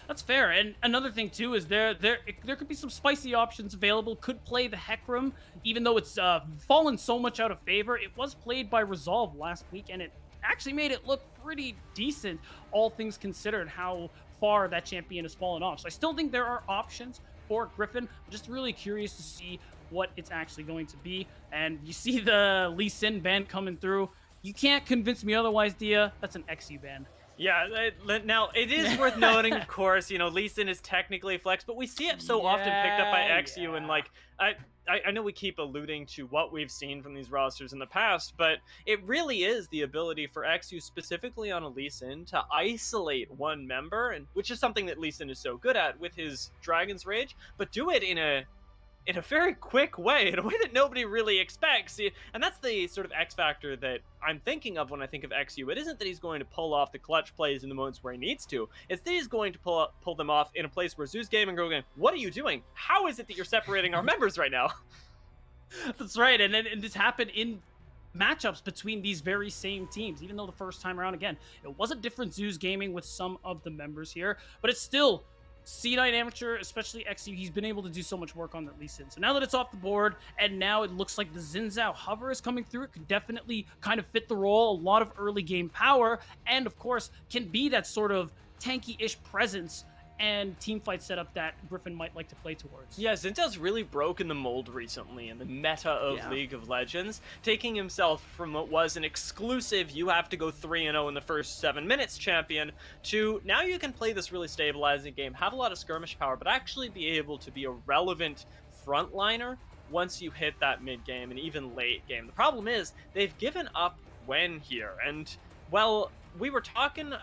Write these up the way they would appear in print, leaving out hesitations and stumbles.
That's fair. And another thing too is there could be some spicy options available. Could play the Hecarim, even though it's fallen so much out of favor. It was played by Resolve last week, and it actually made it look pretty decent, all things considered. How far that champion has fallen off. So I still think there are options for Griffin. I'm just really curious to see what it's actually going to be. And you see the Lee Sin ban coming through. You can't convince me otherwise, Dia. That's an XU ban. Yeah, now it is worth noting, of course, Lee Sin is technically flex, but we see it so often picked up by XU, and Yeah. like I know we keep alluding to what we've seen from these rosters in the past, but it really is the ability for XU specifically on a Lee Sin to isolate one member, and which is something that Lee Sin is so good at with his Dragon's Rage, but do it in a very quick way, in a way that nobody really expects. And that's the sort of X factor that I'm thinking of when I think of XU. It isn't that he's going to pull off the clutch plays in the moments where he needs to. It's that he's going to pull them off in a place where Zeus Gaming are going, what are you doing? How is it that you're separating our members right now? That's right. And this happened in matchups between these very same teams, even though the first time around, again, it was a different Zeus Gaming with some of the members here, but it's still C9 Amateur, especially XU. He's been able to do so much work on that Lee Sin. So now that it's off the board, and now it looks like the Xin Zhao hover is coming through, it could definitely kind of fit the role. A lot of early game power, and of course, can be that sort of tanky-ish presence and team fight setup that Griffin might like to play towards. Yeah, Zinta's really broken the mold recently in the meta of Yeah. League of Legends, taking himself from what was an exclusive you have to go 3-0 in the first 7 minutes champion to now you can play this really stabilizing game, have a lot of skirmish power, but actually be able to be a relevant frontliner once you hit that mid game and even late game. The problem is they've given up Gwen here, and well, we were talking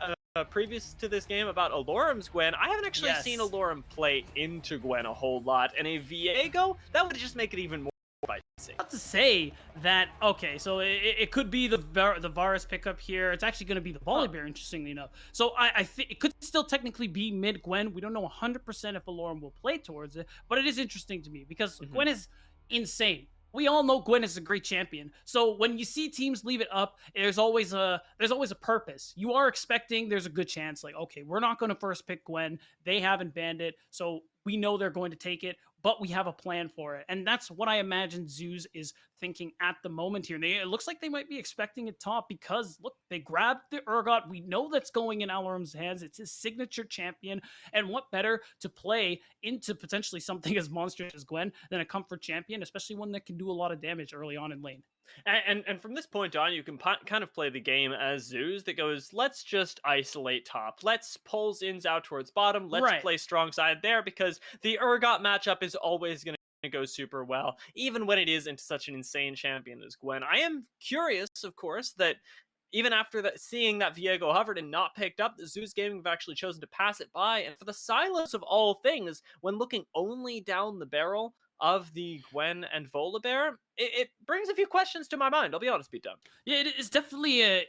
previous to this game about Alorum's Gwen. I haven't actually seen Yes. Alorum play into Gwen a whole lot, and a Viego, that would just make it even more spicy. Not to say that, okay, so it could be the Varus pickup here. It's actually going to be the Huh. Volibear, interestingly enough. So I think it could still technically be mid Gwen. We don't know 100% if Alorum will play towards it, but it is interesting to me because Mhm. Gwen is insane. We all know Gwen is a great champion. So when you see teams leave it up, there's always a purpose. You are expecting there's a good chance, like, okay, we're not going to first pick Gwen. They haven't banned it, so we know they're going to take it, but we have a plan for it. And that's what I imagine Zeus is thinking at the moment here. It looks like they might be expecting it top because look, they grabbed the Urgot. We know that's going in Alorum's hands. It's his signature champion. And what better to play into potentially something as monstrous as Gwen than a comfort champion, especially one that can do a lot of damage early on in lane. And from this point on, you can kind of play the game as Zeus that goes, let's just isolate top. Let's pull Zins out towards bottom. Let's Right. play strong side there because the Urgot matchup is always going to go super well, even when it is into such an insane champion as Gwen. I am curious, of course, that even after that, seeing that Viego hovered and not picked up, the Zeus Gaming have actually chosen to pass it by. And for the Silos of all things, when looking only down the barrel of the Gwen and Volibear, it brings a few questions to my mind. I'll be honest, Pete Dunn. Yeah, it is definitely it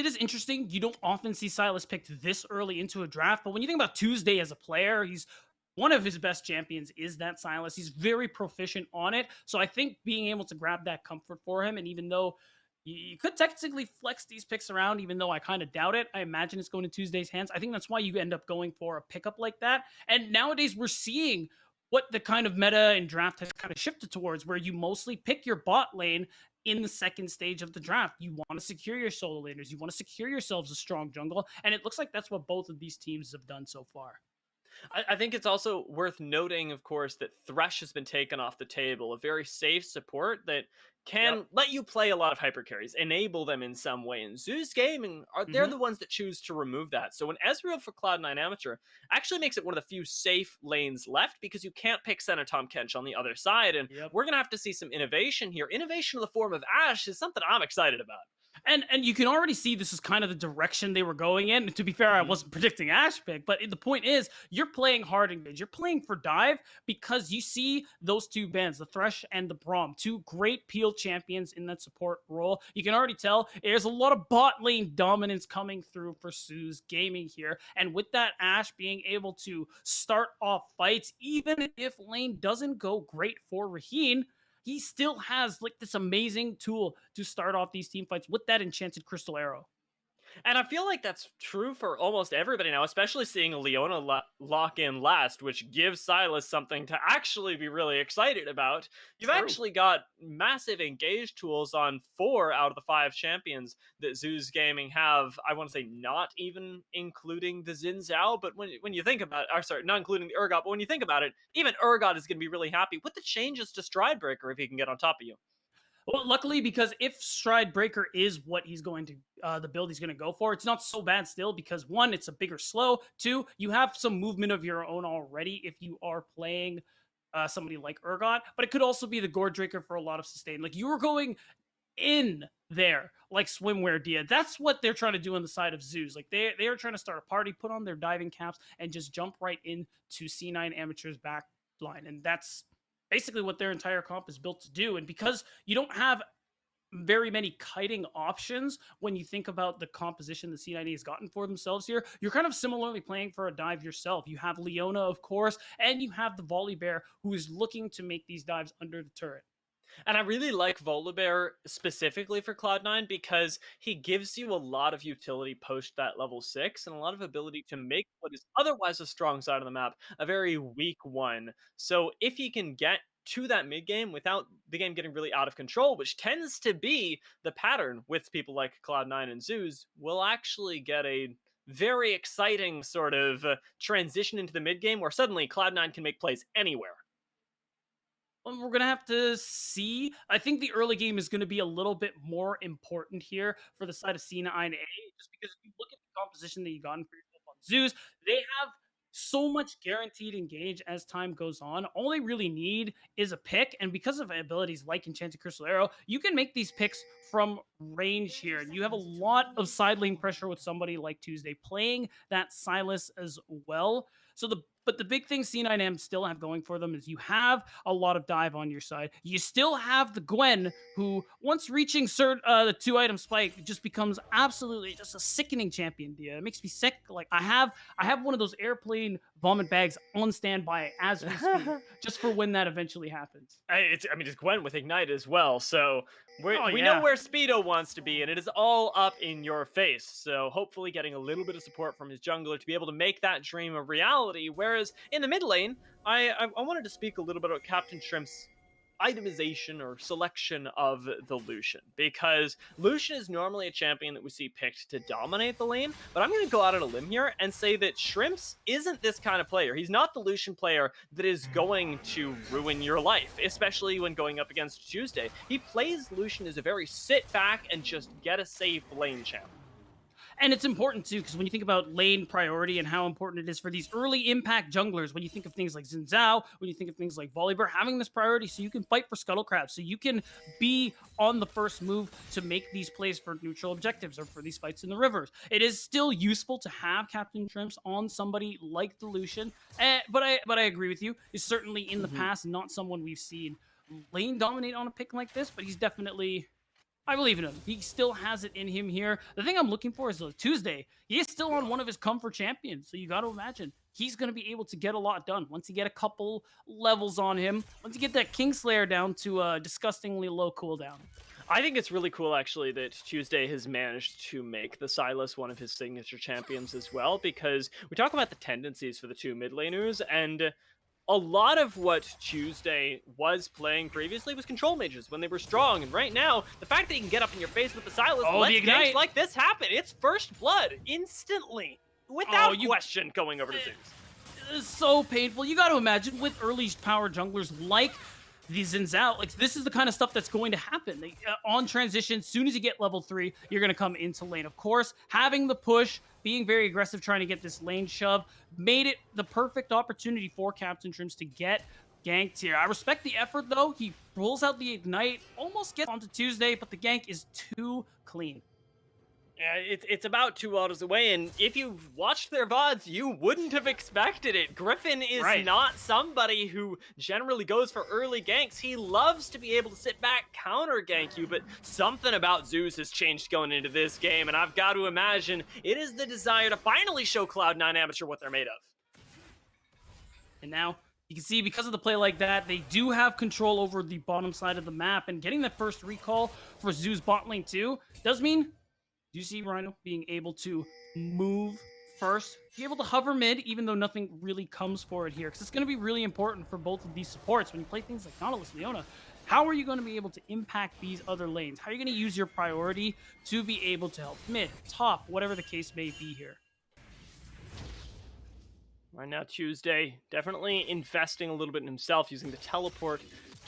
is interesting. You don't often see Silas picked this early into a draft, but when you think about Tuesday as a player, he's one of his best champions is that Silas. He's very proficient on it. So I think being able to grab that comfort for him, and even though you could technically flex these picks around, even though I kind of doubt it. I imagine it's going to Tuesday's hands. I think that's why you end up going for a pickup like that. And nowadays we're seeing what the kind of meta and draft has kind of shifted towards, where you mostly pick your bot lane in the second stage of the draft. You want to secure your solo laners. You want to secure yourselves a strong jungle. And it looks like that's what both of these teams have done so far. I think it's also worth noting, of course, that Thresh has been taken off the table, a very safe support that Yep. can let you play a lot of hyper carries, enable them in some way. And Zeus Gaming they're Mm-hmm. the ones that choose to remove that. So when Ezreal for Cloud9 Amateur actually makes it one of the few safe lanes left because you can't pick Senatom Kench on the other side. And Yep. we're gonna have to see some innovation here. Innovation in the form of Ashe is something I'm excited about. And you can already see this is kind of the direction they were going in. To be fair, I Mhm. wasn't predicting Ash pick, but the point is, you're playing hard and mid. You're playing for dive because you see those two bands, the Thresh and the Braum, two great peel champions in that support role. You can already tell there's a lot of bot lane dominance coming through for Suze Gaming here. And with that Ash being able to start off fights, even if lane doesn't go great for Raheen, he still has like this amazing tool to start off these team fights with that enchanted crystal arrow. And I feel like that's true for almost everybody now, especially seeing Leona lock in last, which gives Silas something to actually be really excited about. You've True. actually got massive engage tools on 4 out of the 5 champions that Zeus Gaming have. I want to say not even including the Xin Zhao, but when you think about it, or sorry, not including the Urgot, but when you think about it, even Urgot is going to be really happy with the changes to Stridebreaker if he can get on top of you. Well, luckily, because if Stride Breaker is what he's going to, the build he's going to go for, it's not so bad still because one, it's a bigger slow. Two, you have some movement of your own already if you are playing somebody like Urgot, but it could also be the Gourd Drinker for a lot of sustain. Like you were going in there like swimwear Dia. That's what they're trying to do on the side of Zeus. Like they are trying to start a party, put on their diving caps, and just jump right into C9 Amateurs back line. And that's basically what their entire comp is built to do. And because you don't have very many kiting options when you think about the composition the C90 has gotten for themselves here. You're kind of similarly playing for a dive yourself. You have Leona, of course, and you have the Volibear who is looking to make these dives under the turret. And I really like Volibear specifically for Cloud9 because he gives you a lot of utility post that level 6 and a lot of ability to make what is otherwise a strong side of the map a very weak one. So if he can get to that mid game without the game getting really out of control, which tends to be the pattern with people like Cloud9 and Zeus, we'll actually get a very exciting sort of transition into the mid game where suddenly Cloud9 can make plays anywhere. We're gonna have to see. I think the early game is gonna be a little bit more important here for the side of C9A, just because if you look at the composition that you gotten for yourself on Zeus, they have so much guaranteed engage as time goes on. All they really need is a pick, and because of abilities like Enchanted Crystal Arrow, you can make these picks from range here. And you have a lot of side lane pressure with somebody like Tuesday playing that Silas as well. So the big thing C9M still have going for them is you have a lot of dive on your side. You still have the Gwen, who once reaching the 2 item spike just becomes absolutely just a sickening champion. It makes me sick. Like I have one of those airplane vomit bags on standby as we speak, just for when that eventually happens. I mean, it's Gwen with Ignite as well, so Oh we yeah. know where Speedo wants to be, and it is all up in your face. So hopefully getting a little bit of support from his jungler to be able to make that dream a reality. Whereas in the mid lane, I wanted to speak a little bit about Captain Shrimp's itemization or selection of the Lucian, because Lucian is normally a champion that we see picked to dominate the lane, but I'm going to go out on a limb here and say that Shrimps isn't this kind of player. He's not the Lucian player that is going to ruin your life, especially when going up against Tuesday. He plays Lucian as a very sit back and just get a safe lane champ. And it's important too, because when you think about lane priority and how important it is for these early impact junglers, when you think of things like Xin Zhao, when you think of things like Volibear, having this priority so you can fight for Scuttle Crab, so you can be on the first move to make these plays for neutral objectives or for these fights in the rivers. It is still useful to have Captain Shrimps on somebody like the Lucian, but I agree with you. Is certainly in the past not someone we've seen lane dominate on a pick like this, but he's definitely, I believe in him. He still has it in him here. The thing I'm looking for is Tuesday. He is still on one of his comfort champions. So you got to imagine he's going to be able to get a lot done once you get a couple levels on him. Once you get that Kingslayer down to a disgustingly low cooldown. I think it's really cool, actually, that Tuesday has managed to make the Silas one of his signature champions as well, because we talk about the tendencies for the two mid laners, and a lot of what Tuesday was playing previously was control mages when they were strong, and right now, the fact that he can get up in your face with the Silas lets ganks like this happen. It's first blood, instantly, without question, going over to Zeus. It's so painful. You got to imagine with early power junglers like the Xin Zhao, like this is the kind of stuff that's going to happen. On transition, as soon as you get level 3, you're going to come into lane. Of course, having the push, being very aggressive, trying to get this lane shove, made it the perfect opportunity for Captain Shrimps to get ganked here. I respect the effort, though. He rolls out the Ignite, almost gets onto Tuesday, but the gank is too clean. Yeah, it's about 2 autos away, and if you've watched their VODs, you wouldn't have expected it. Griffin is not somebody who generally goes for early ganks. He loves to be able to sit back, counter gank you, but something about Zeus has changed going into this game, and I've got to imagine it is the desire to finally show Cloud9 Amateur what they're made of. And now, you can see because of the play like that, they do have control over the bottom side of the map, and getting the first recall for Zeus bot lane too does mean Do you see Rhino being able to move first, be able to hover mid, even though nothing really comes for it here? Because it's going to be really important for both of these supports when you play things like Nautilus, Leona. How are you going to be able to impact these other lanes? How are you going to use your priority to be able to help mid, top, whatever the case may be here? Right now, Tuesday, definitely investing a little bit in himself, using the teleport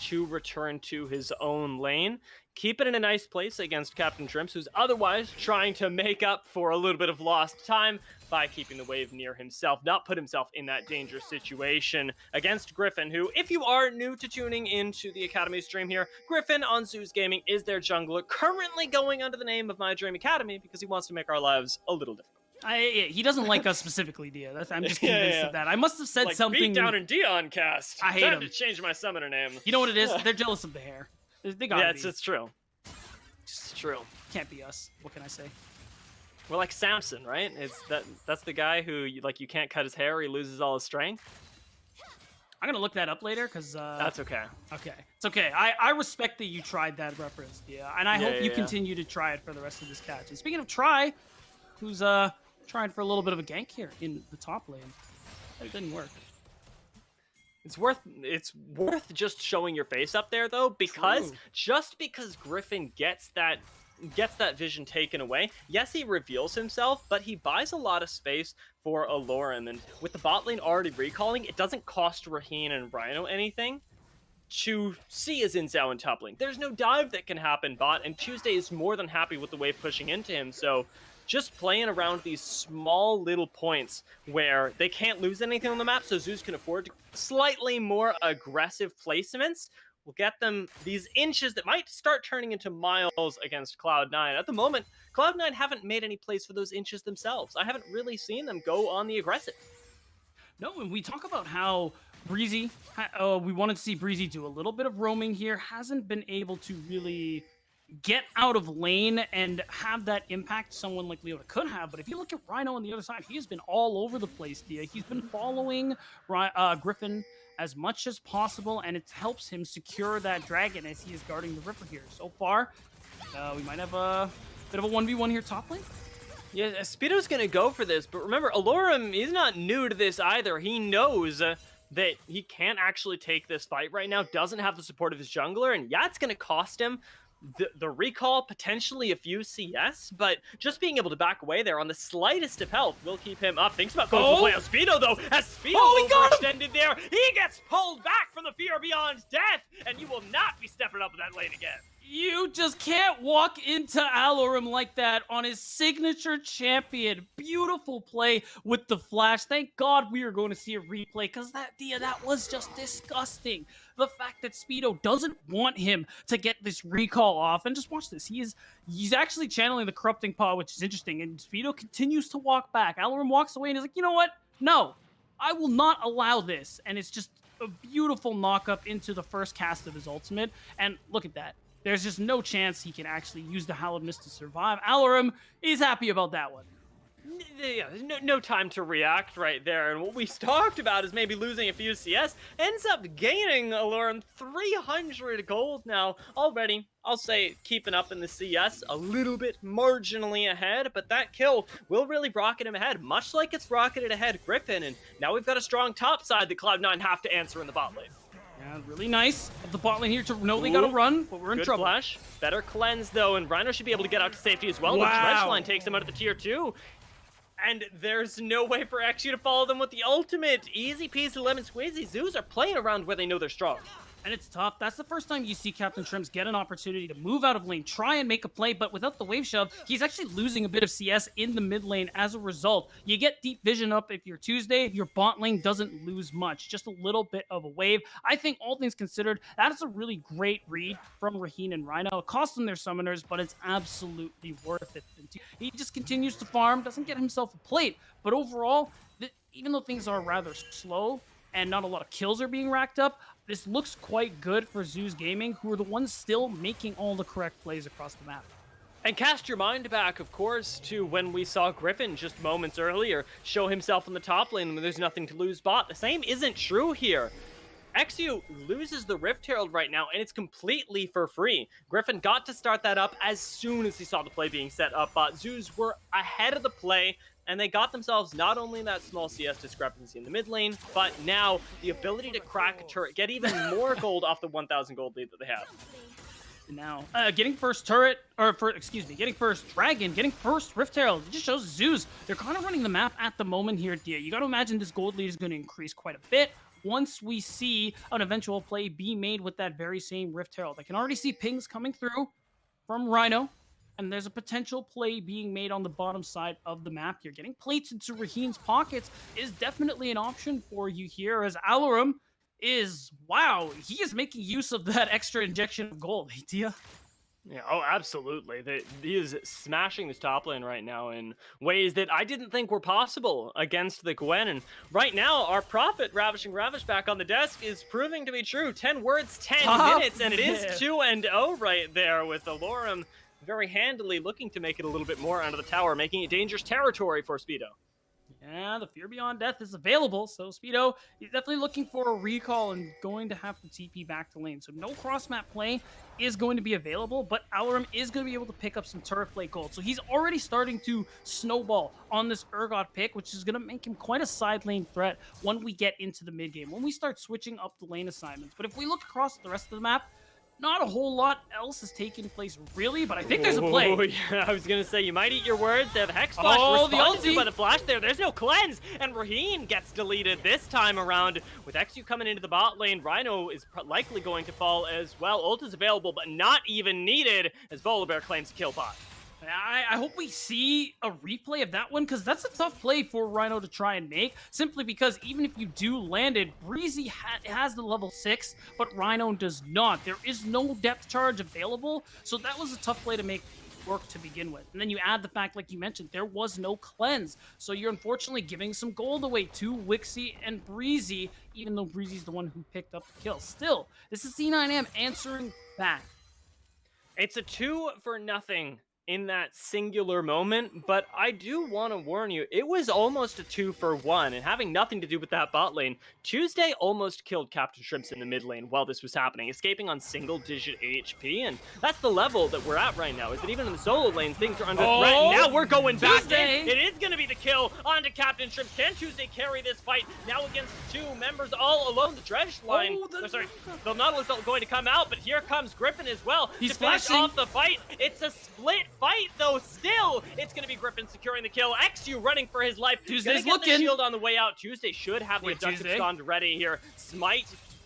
to return to his own lane. Keep it in a nice place against Captain Trimps, who's otherwise trying to make up for a little bit of lost time by keeping the wave near himself, not put himself in that dangerous situation against Griffin, who, if you are new to tuning into the Academy stream here, Griffin on Zeus Gaming is their jungler, currently going under the name of My Dream Academy because he wants to make our lives a little difficult. He doesn't like us specifically, Dia. I'm just convinced of that. I must have said like something. Beat down in Dion cast. I hate Time him. to change my summoner name. You know what it is? They're jealous of the hair. They gotta be. It's true. It's true. Can't be us. What can I say? We're like Samson, right? That's the guy who you can't cut his hair, or he loses all his strength. I'm gonna look that up later because that's okay. Okay, it's okay. I respect that you tried that reference, and I hope you continue to try it for the rest of this catch. And speaking of try, who's trying for a little bit of a gank here in the top lane? It didn't work. It's worth just showing your face up there though, because just because Griffin gets that vision taken away, yes, he reveals himself, but he buys a lot of space for Alorum, and with the bot lane already recalling, it doesn't cost Raheen and Rhino anything to see his Xin Zhao in top lane. There's no dive that can happen bot, and Tuesday is more than happy with the wave pushing into him, so just playing around these small little points where they can't lose anything on the map, so Zeus can afford slightly more aggressive placements will get them these inches that might start turning into miles against Cloud9. At the moment, Cloud9 haven't made any plays for those inches themselves. I haven't really seen them go on the aggressive. No, and we talk about how Breezy, we wanted to see Breezy do a little bit of roaming here, hasn't been able to really get out of lane and have that impact someone like Leona could have. But if you look at Rhino on the other side, he has been all over the place, Dia. He's been following Griffin as much as possible, and it helps him secure that dragon as he is guarding the Ripper here. So far, we might have a bit of a 1v1 here top lane. Yeah, Speedo's gonna go for this, but remember, Alorum is not new to this either. He knows that he can't actually take this fight right now, doesn't have the support of his jungler, and yeah, it's gonna cost him the recall, potentially a few CS, but just being able to back away there on the slightest of health will keep him up. Thinks about going for play on Speedo, though, as Speedo overextended there. He gets pulled back from the fear beyond death, and you will not be stepping up in that lane again. You just can't walk into Alorum like that on his signature champion. Beautiful play with the flash. Thank God we are going to see a replay, because that was just disgusting. The fact that Speedo doesn't want him to get this recall off. And just watch this. He's actually channeling the Corrupting Paw, which is interesting. And Speedo continues to walk back. Alorum walks away and is like, you know what? No, I will not allow this. And it's just a beautiful knock-up into the first cast of his ultimate. And look at that. There's just no chance he can actually use the Hallowed Mist to survive. Alorum is happy about that one. Yeah, no time to react right there. And what we talked about is maybe losing a few CS. Ends up gaining Alorum 300 gold now already. I'll say keeping up in the CS, a little bit marginally ahead, but that kill will really rocket him ahead, much like it's rocketed ahead Griffin. And now we've got a strong top side that Cloud9 have to answer in the bot lane. Yeah, really nice of the bot lane here to know they gotta run, but we're in trouble. Flash. Better cleanse though, and Rhino should be able to get out to safety as well. Wow. The Dredge line takes him out of the tier 2. And there's no way for XU to follow them with the ultimate. Easy peasy lemon squeezy. Zeus are playing around where they know they're strong. And it's tough. That's the first time you see Captain Trimps get an opportunity to move out of lane, try and make a play, but without the wave shove, he's actually losing a bit of CS in the mid lane as a result. You get deep vision up if you're Tuesday. Your bot lane doesn't lose much, just a little bit of a wave. I think all things considered, that is a really great read from Raheen and Rhino. It cost them their summoners, but it's absolutely worth it. He just continues to farm, doesn't get himself a plate, but overall, even though things are rather slow and not a lot of kills are being racked up, this looks quite good for Zeus Gaming, who are the ones still making all the correct plays across the map. And cast your mind back, of course, to when we saw Griffin just moments earlier show himself in the top lane when there's nothing to lose bot. The same isn't true here. Exu loses the Rift Herald right now, and it's completely for free. Griffin got to start that up as soon as he saw the play being set up, but Zoos were ahead of the play, and they got themselves not only that small CS discrepancy in the mid lane, but now the ability to crack a turret, get even more gold off the 1,000 gold lead that they have. Now, getting first turret, getting first dragon, getting first Rift Herald, it just shows Zeus. They're kind of running the map at the moment here, Dia. You got to imagine this gold lead is going to increase quite a bit once we see an eventual play be made with that very same Rift Herald. I can already see pings coming through from Rhino, and there's a potential play being made on the bottom side of the map here. Getting plates into Raheem's pockets is definitely an option for you here, as Alarum is, wow, he is making use of that extra injection of gold. Hey, Tia? Yeah, oh, absolutely. He is smashing this top lane right now in ways that I didn't think were possible against the Gwen. And right now, our prophet, Ravishing Ravish, back on the desk is proving to be true. 10 words, 10 minutes, and it is 2-0 right there with Alarum very handily looking to make it a little bit more under the tower, making it dangerous territory for Speedo. Yeah, the Fear Beyond Death is available, so Speedo is definitely looking for a recall and going to have to TP back to lane. So no cross-map play is going to be available, but Alarum is going to be able to pick up some turret play gold. So he's already starting to snowball on this Urgot pick, which is going to make him quite a side lane threat when we get into the mid game, when we start switching up the lane assignments. But if we look across the rest of the map, not a whole lot else is taking place, really, but I think there's a play. Oh, yeah, I was going to say, you might eat your words. They have Hex Flash responded to by the flash there. There's no cleanse, and Raheem gets deleted this time around. With Exu coming into the bot lane, Rhino is likely going to fall as well. Ult is available, but not even needed, as Volibear claims kill bot. I hope we see a replay of that one, because that's a tough play for Rhino to try and make, simply because even if you do land it, Breezy has the level 6, but Rhino does not. There is no depth charge available, so that was a tough play to make work to begin with. And then you add the fact, like you mentioned, there was no cleanse, so you're unfortunately giving some gold away to Wixie and Breezy, even though Breezy's the one who picked up the kill. Still, this is C9M answering back. It's a 2-0 in that singular moment, but I do want to warn you, it was almost a 2-for-1, and having nothing to do with that bot lane, Tuesday almost killed Captain Shrimps in the mid lane while this was happening, escaping on single-digit HP, and that's the level that we're at right now, is that even in the solo lanes, things are under threat, and now we're going back in. It is going to be the kill onto Captain Shrimps. Can Tuesday carry this fight now against 2 members all alone? The Dredge line, they're not going to come out, but here comes Griffin as well. He's to finish flashing off the fight. It's a split fight, though. Still, it's going to be Griffin securing the kill. Exu running for his life. Tuesday's looking. The shield on the way out. Tuesday should have the abductive abscond ready here. Smite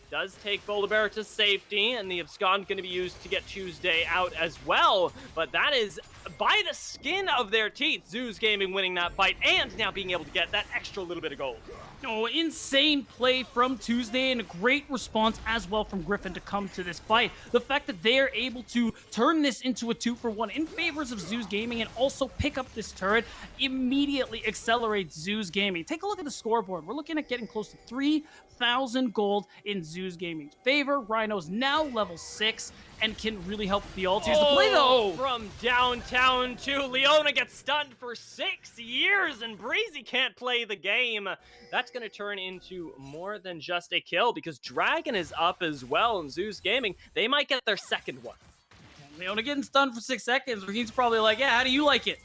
does take Volibear to safety, and the abscond going to be used to get Tuesday out as well. But that is by the skin of their teeth. Zeus Gaming winning that fight, and now being able to get that extra little bit of gold. Oh, insane play from Tuesday, and a great response as well from Griffin to come to this fight. The fact that they are able to turn this into a 2-for-1 in favors of Zeus Gaming and also pick up this turret immediately accelerates Zeus Gaming. Take a look at the scoreboard. We're looking at getting close to 3,000 gold in Zeus Gaming's favor. Rhino's now level 6 and can really help the ult. Here's the play, though. From downtown to Leona gets stunned for 6 years, and Breezy can't play the game. That's going to turn into more than just a kill, because Dragon is up as well, and Zeus Gaming, they might get their second one. Leona getting stunned for 6 seconds. He's probably like, yeah, how do you like it?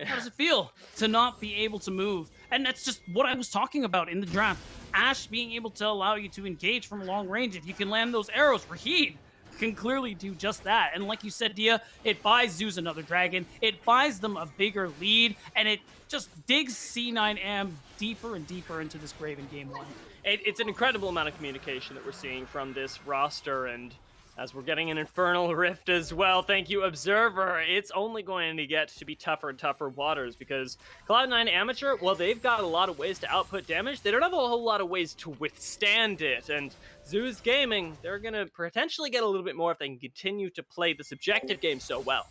How does it feel to not be able to move? And that's just what I was talking about in the draft. Ashe being able to allow you to engage from long range. If you can land those arrows, Raheem can clearly do just that. And like you said, Dia, it buys Zeus another dragon. It buys them a bigger lead, and it just digs C9M deeper and deeper into this grave in game 1. It's an incredible amount of communication that we're seeing from this roster, and as we're getting an Infernal Rift as well, thank you, Observer, it's only going to get to be tougher and tougher waters, because Cloud9 Amateur, well, they've got a lot of ways to output damage. They don't have a whole lot of ways to withstand it, and Zeus Gaming, they're going to potentially get a little bit more if they can continue to play this objective game so well.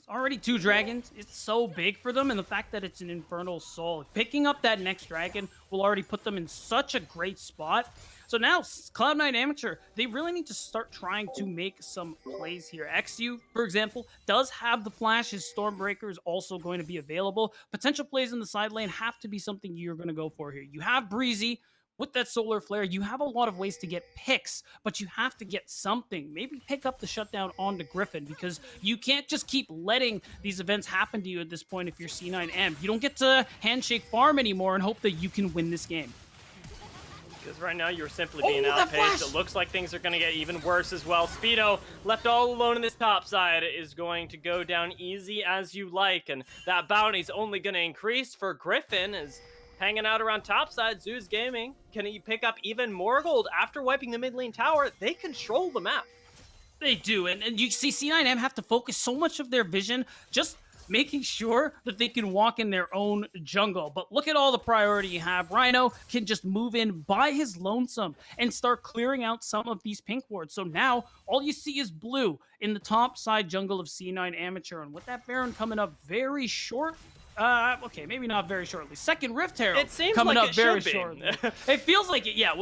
Already 2 dragons. It's so big for them, and the fact that it's an Infernal Soul, picking up that next dragon will already put them in such a great spot. So now, Cloud9 Amateur, they really need to start trying to make some plays here. Exu, for example, does have the flash. His Stormbreaker is also going to be available. Potential plays in the side lane have to be something you're going to go for here. You have Breezy, with that solar flare, you have a lot of ways to get picks, but you have to get something. Maybe pick up the shutdown onto Griffin, because you can't just keep letting these events happen to you at this point if you're C9M. You don't get to handshake farm anymore and hope that you can win this game. Because right now you're simply being outpaced. It looks like things are going to get even worse as well. Speedo, left all alone in this top side, is going to go down easy as you like. And that bounty's only going to increase for Griffin, as hanging out around topside. Zeus Gaming, can he pick up even more gold after wiping the mid lane tower? They control the map. They do, and you see C9M have to focus so much of their vision just making sure that they can walk in their own jungle. But look at all the priority you have. Rhino can just move in by his lonesome and start clearing out some of these pink wards. So now all you see is blue in the top side jungle of C9 Amateur. And with that Baron coming up very short, okay, maybe not very shortly. Second Rift Herald it seems coming like up very shortly. It feels like it, yeah.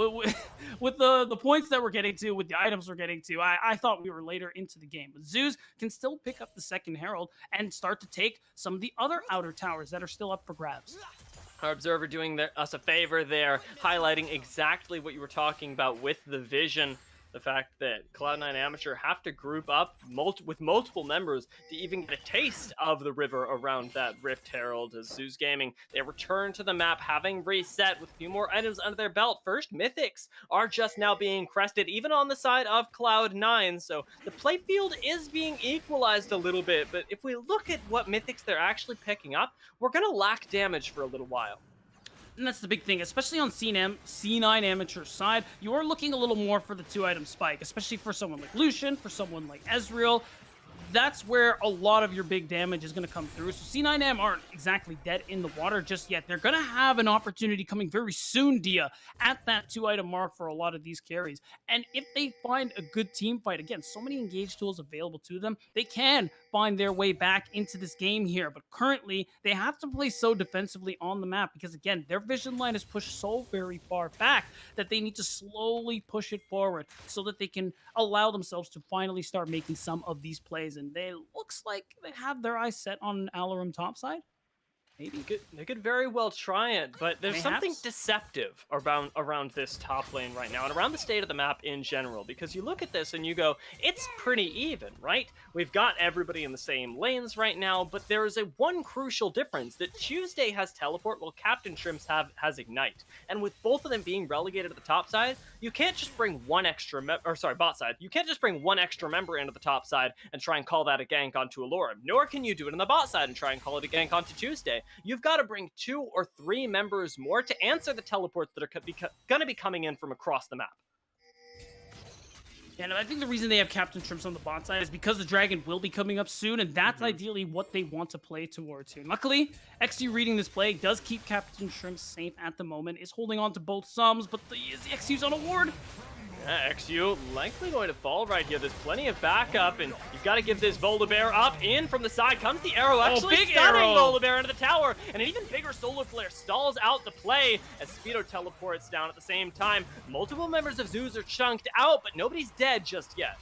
With the points that we're getting to, with the items we're getting to, I thought we were later into the game. But Zeus can still pick up the second Herald and start to take some of the other outer towers that are still up for grabs. Our Observer doing us a favor there, highlighting exactly what you were talking about with the vision. The fact that Cloud9 Amateur have to group up with multiple members to even get a taste of the river around that Rift Herald. As Zeus Gaming, they return to the map, having reset with a few more items under their belt. First, Mythics are just now being crested, even on the side of Cloud9. So the playfield is being equalized a little bit, but if we look at what Mythics they're actually picking up, we're going to lack damage for a little while. And that's the big thing, especially on C9 Amateur side. You are looking a little more for the 2-item spike, especially for someone like Lucian, for someone like Ezreal. That's where a lot of your big damage is going to come through. So C9M aren't exactly dead in the water just yet. They're going to have an opportunity coming very soon, Dia, at that 2-item mark for a lot of these carries. And if they find a good team fight, again, so many engage tools available to them, they can find their way back into this game here. But currently, they have to play so defensively on the map because, again, their vision line is pushed so very far back that they need to slowly push it forward so that they can allow themselves to finally start making some of these plays. And they looks like they have their eyes set on Alarum topside. Maybe they could very well try it, but there's Perhaps something deceptive around this top lane right now, and around the state of the map in general, because you look at this and you go, it's pretty even, right? We've got everybody in the same lanes right now, but there is one crucial difference, that Tuesday has teleport while Captain Shrimps has ignite, and with both of them being relegated to the top side, you can't just bring one extra bot side, you can't just bring one extra member into the top side and try and call that a gank onto Alarum, nor can you do it on the bot side and try and call it a gank onto Tuesday. You've got to bring 2 or 3 members more to answer the teleports that are going to be coming in from across the map. Yeah, and I think the reason they have Captain Shrimps on the bot side is because the dragon will be coming up soon, and that's ideally what they want to play towards here. Luckily, XU reading this play does keep Captain Shrimps safe at the moment, is holding on to both sums, but the XU's on a ward. Yeah, XU likely going to fall right here. There's plenty of backup, and you've got to give this Volibear up. In from the side comes the arrow, actually big stunning arrow. Volibear into the tower, and an even bigger solar flare stalls out the play as Speedo teleports down at the same time. Multiple members of Zeus are chunked out, but nobody's dead just yet.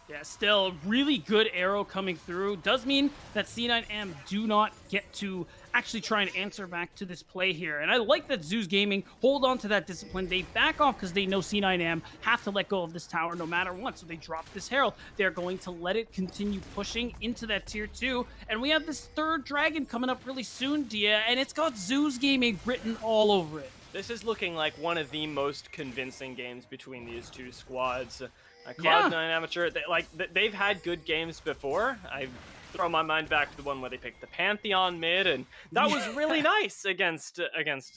Yeah, still a really good arrow coming through. Does mean that C9M do not get to actually try and answer back to this play here. And I like that Zeus Gaming hold on to that discipline. They back off because they know C9M have to let go of this tower no matter what. So they drop this Herald. They're going to let it continue pushing into that tier 2. And we have this third dragon coming up really soon, Dia, and it's got Zeus Gaming written all over it. This is looking like one of the most convincing games between these two squads. Cloud9 Amateur, they've had good games before. I throw my mind back to the one where they picked the Pantheon mid, and that was really nice against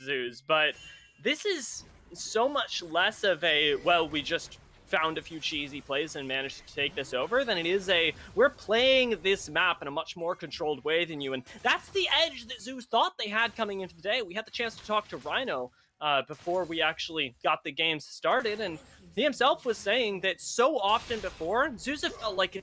Zeus. But this is so much less of a, well, we just found a few cheesy plays and managed to take this over, than it is we're playing this map in a much more controlled way than you. And that's the edge that Zeus thought they had coming into the day. We had the chance to talk to Rhino before we actually got the games started, and he himself was saying that so often before, Zeus have felt like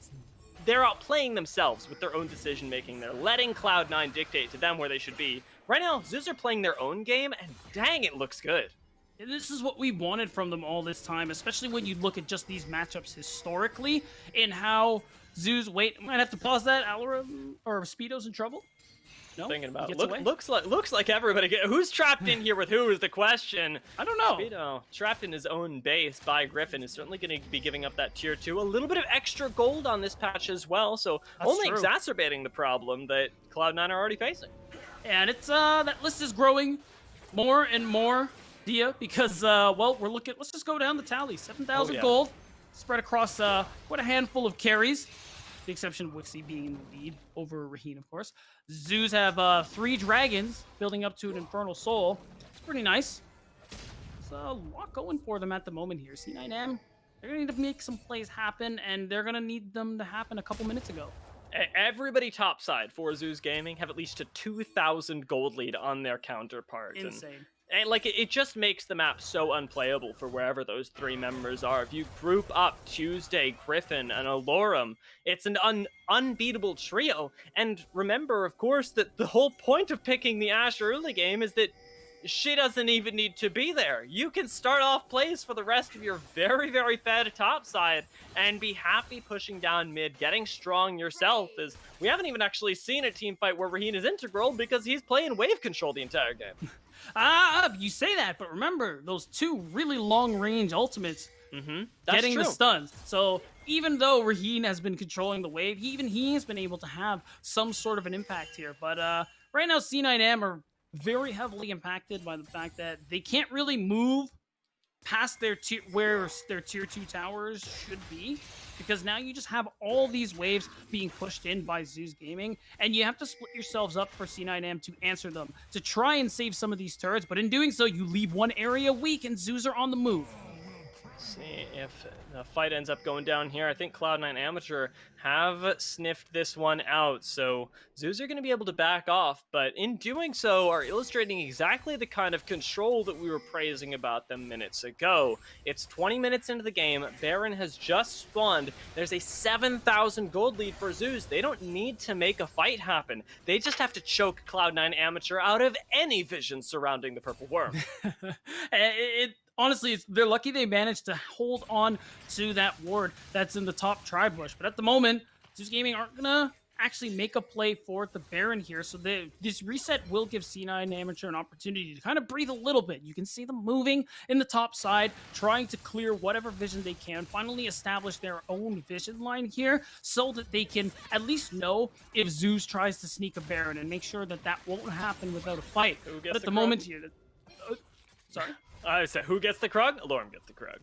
they're outplaying themselves with their own decision making. They're letting Cloud9 dictate to them where they should be. Right now, Zeus are playing their own game, and dang, it looks good. And this is what we wanted from them all this time, especially when you look at just these matchups historically, and how Zeus, wait, I might have to pause that, Alarum or Speedo's in trouble? No, Thinking he about gets away. looks like everybody who's trapped in here with who is the question. I don't know. Speedo, trapped in his own base by Griffin, is certainly going to be giving up that tier 2. A little bit of extra gold on this patch as well, so That's only true. exacerbating the problem that Cloud9 are already facing. And it's that list is growing more and more, Dia, because well, let's just go down the tally. 7,000 Oh, yeah. gold spread across quite a handful of carries. The exception of Wixie being in the lead over Raheen, of course. Zoos have 3 dragons building up to an Infernal Soul. It's pretty nice. There's a lot going for them at the moment here. C9M, they're going to need to make some plays happen, and they're going to need them to happen a couple minutes ago. Everybody topside for Zeus Gaming have at least a 2,000 gold lead on their counterpart. Insane. And like, it just makes the map so unplayable for wherever those 3 members are. If you group up Tuesday, Griffin, and Alorum, it's an unbeatable trio. And remember, of course, that the whole point of picking the Ashe early game is that she doesn't even need to be there. You can start off plays for the rest of your very, very fed top side and be happy pushing down mid, getting strong yourself, as we haven't even actually seen a team fight where Raheen is integral because he's playing wave control the entire game. You say that, but remember, those 2 really long-range ultimates getting true. the stuns. So even though Raheen has been controlling the wave, even he has been able to have some sort of an impact here. But right now, C9M are very heavily impacted by the fact that they can't really move past where their tier 2 towers should be, because now you just have all these waves being pushed in by Zeus Gaming, and you have to split yourselves up for C9M to answer them, to try and save some of these turrets, but in doing so, you leave one area weak, and Zeus are on the move. Let's see if the fight ends up going down here. I think Cloud9 Amateur have sniffed this one out, so Zeus are going to be able to back off, but in doing so are illustrating exactly the kind of control that we were praising about them minutes ago. It's 20 minutes into the game, Baron has just spawned, there's a 7,000 gold lead for Zeus. They don't need to make a fight happen. They just have to choke Cloud9 Amateur out of any vision surrounding the Purple Worm. Honestly, they're lucky they managed to hold on to that ward that's in the top tribe bush. But at the moment, Zeus Gaming aren't going to actually make a play for the Baron here. So this reset will give C9 Amateur an opportunity to kind of breathe a little bit. You can see them moving in the top side, trying to clear whatever vision they can, finally establish their own vision line here so that they can at least know if Zeus tries to sneak a Baron and make sure that that won't happen without a fight. But at the moment here... sorry? I said, who gets the Krug? Alorum gets the Krug.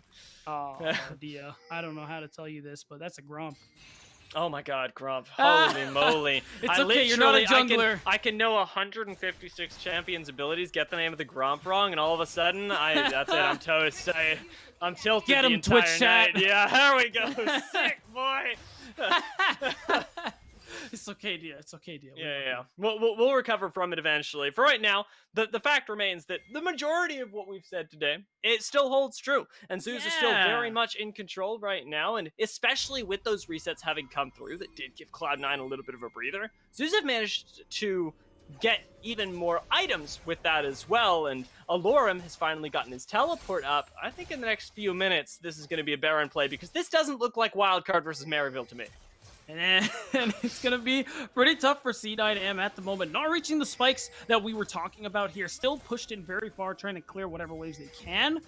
Oh, Dia. I don't know how to tell you this, but that's a Grump. Oh my god, Grump. Holy moly. It's okay, you're not a jungler. I can know 156 champions' abilities, get the name of the Grump wrong, and all of a sudden, that's it, I'm toast. I'm tilted Get the him, entire Twitch night. chat. Yeah, there we go. Sick, boy. It's okay, Dia. It's okay, Dia. Yeah. We'll recover from it eventually. For right now, the fact remains that the majority of what we've said today, it still holds true. And Zeus is still very much in control right now, and especially with those resets having come through that did give Cloud9 a little bit of a breather, Zeus have managed to get even more items with that as well, and Alorum has finally gotten his teleport up. I think in the next few minutes, this is going to be a Baron play, because this doesn't look like Wildcard versus Maryville to me. And it's going to be pretty tough for C9M at the moment. Not reaching the spikes that we were talking about here. Still pushed in very far, trying to clear whatever waves they can.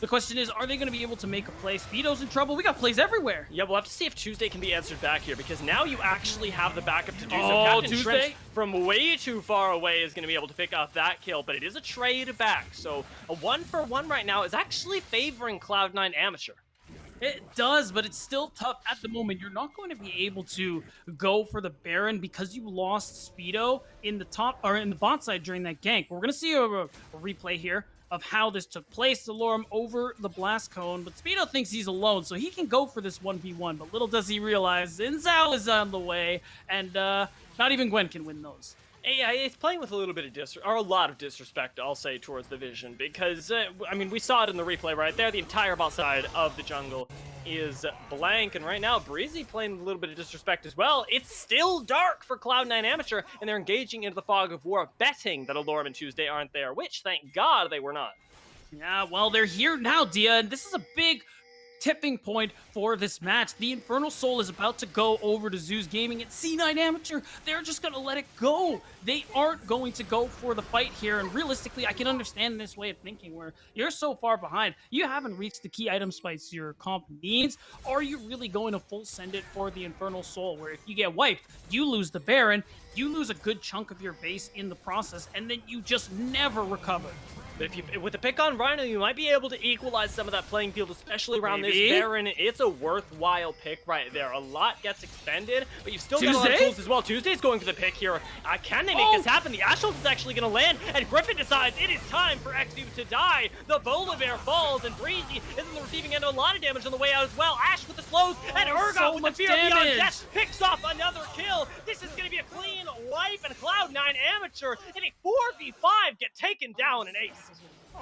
The question is, are they going to be able to make a play? Speedo's in trouble. We got plays everywhere. Yeah, we'll have to see if Tuesday can be answered back here, because now you actually have the backup to do so. Oh, Captain Tuesday? Shrimps from way too far away is going to be able to pick off that kill, but it is a trade back. So a 1-for-1 right now is actually favoring Cloud9 Amateur. It does, but it's still tough at the moment. You're not going to be able to go for the Baron because you lost Speedo in the top or in the bot side during that gank. We're going to see a replay here of how this took place. Alorum over the blast cone, but Speedo thinks he's alone, so he can go for this 1v1. But little does he realize Xin Zhao is on the way, and not even Gwen can win those. Yeah, it's playing with a little bit of a lot of disrespect, I'll say, towards the vision, because, I mean, we saw it in the replay right there. The entire bot side of the jungle is blank, and right now, Breezy playing with a little bit of disrespect as well. It's still dark for Cloud9 Amateur, and they're engaging into the fog of war, betting that Alorum and Tuesday aren't there, which, thank God, they were not. Yeah, well, they're here now, Dia, and this is a big tipping point for this match. The Infernal Soul is about to go over to Zeus Gaming and C9 Amateur. They're just going to let it go. They aren't going to go for the fight here. And realistically, I can understand this way of thinking where you're so far behind. You haven't reached the key item spikes your comp needs. Are you really going to full send it for the Infernal Soul, where if you get wiped, you lose the Baron, you lose a good chunk of your base in the process, and then you just never recover. But if you, with a pick on Rhino, you might be able to equalize some of that playing field, especially around Maybe. this Baron. It's a worthwhile pick right there. A lot gets expended, but you've still got a lot of Tuesday? tools as well. Tuesday's going for the pick here. Can they make this happen? The Ashult is actually going to land, and Griffin decides it is time for Exu to die. The Volibear falls, and Breezy is in the receiving end of a lot of damage on the way out as well. Ash with the slows, and Urgot so with much the Fear Beyond damage. Death picks off another kill. This is going to be a clean wipe, and Cloud9 Amateur in a 4v5 get taken down and ace.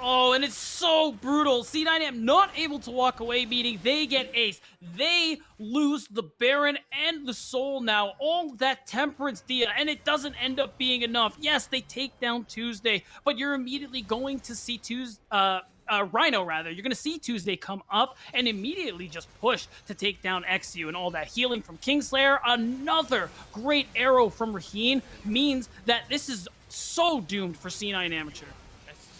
Oh, and it's so brutal. C9M not able to walk away, meaning they get ace. They lose the Baron and the Soul now. All that Temperance, Dia, and it doesn't end up being enough. Yes, they take down Tuesday, but you're immediately going to see Rhino, rather. You're going to see Tuesday come up and immediately just push to take down XU, and all that healing from Kingslayer. Another great arrow from Raheen means that this is so doomed for C9 Amateur.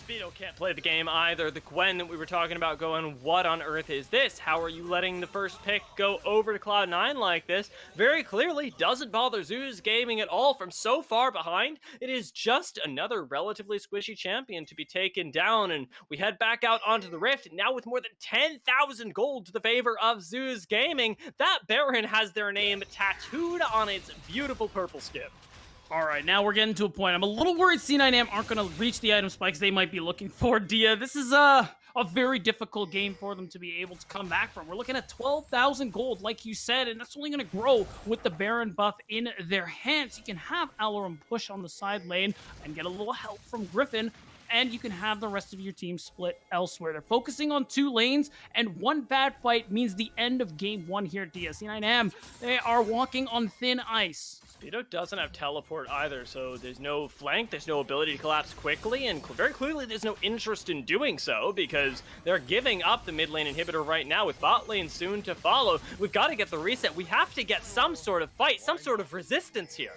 Speedo can't play the game either. The Gwen that we were talking about going, what on earth is this? How are you letting the first pick go over to Cloud9 like this? Very clearly doesn't bother Zeus Gaming at all from so far behind. It is just another relatively squishy champion to be taken down, and we head back out onto the Rift, now with more than 10,000 gold to the favor of Zeus Gaming. That Baron has their name tattooed on its beautiful purple skin. All right, now we're getting to a point. I'm a little worried C9M aren't going to reach the item spikes they might be looking for, Dia. This is a very difficult game for them to be able to come back from. We're looking at 12,000 gold, like you said, and that's only going to grow with the Baron buff in their hands. You can have Alarum push on the side lane and get a little help from Griffin, and you can have the rest of your team split elsewhere. They're focusing on 2 lanes, and one bad fight means the end of game 1 here at Dia. C9M, they are walking on thin ice. Speedo doesn't have teleport either, so there's no flank, there's no ability to collapse quickly, and very clearly there's no interest in doing so because they're giving up the mid lane inhibitor right now with bot lane soon to follow. We've got to get the reset. We have to get some sort of fight, some sort of resistance here.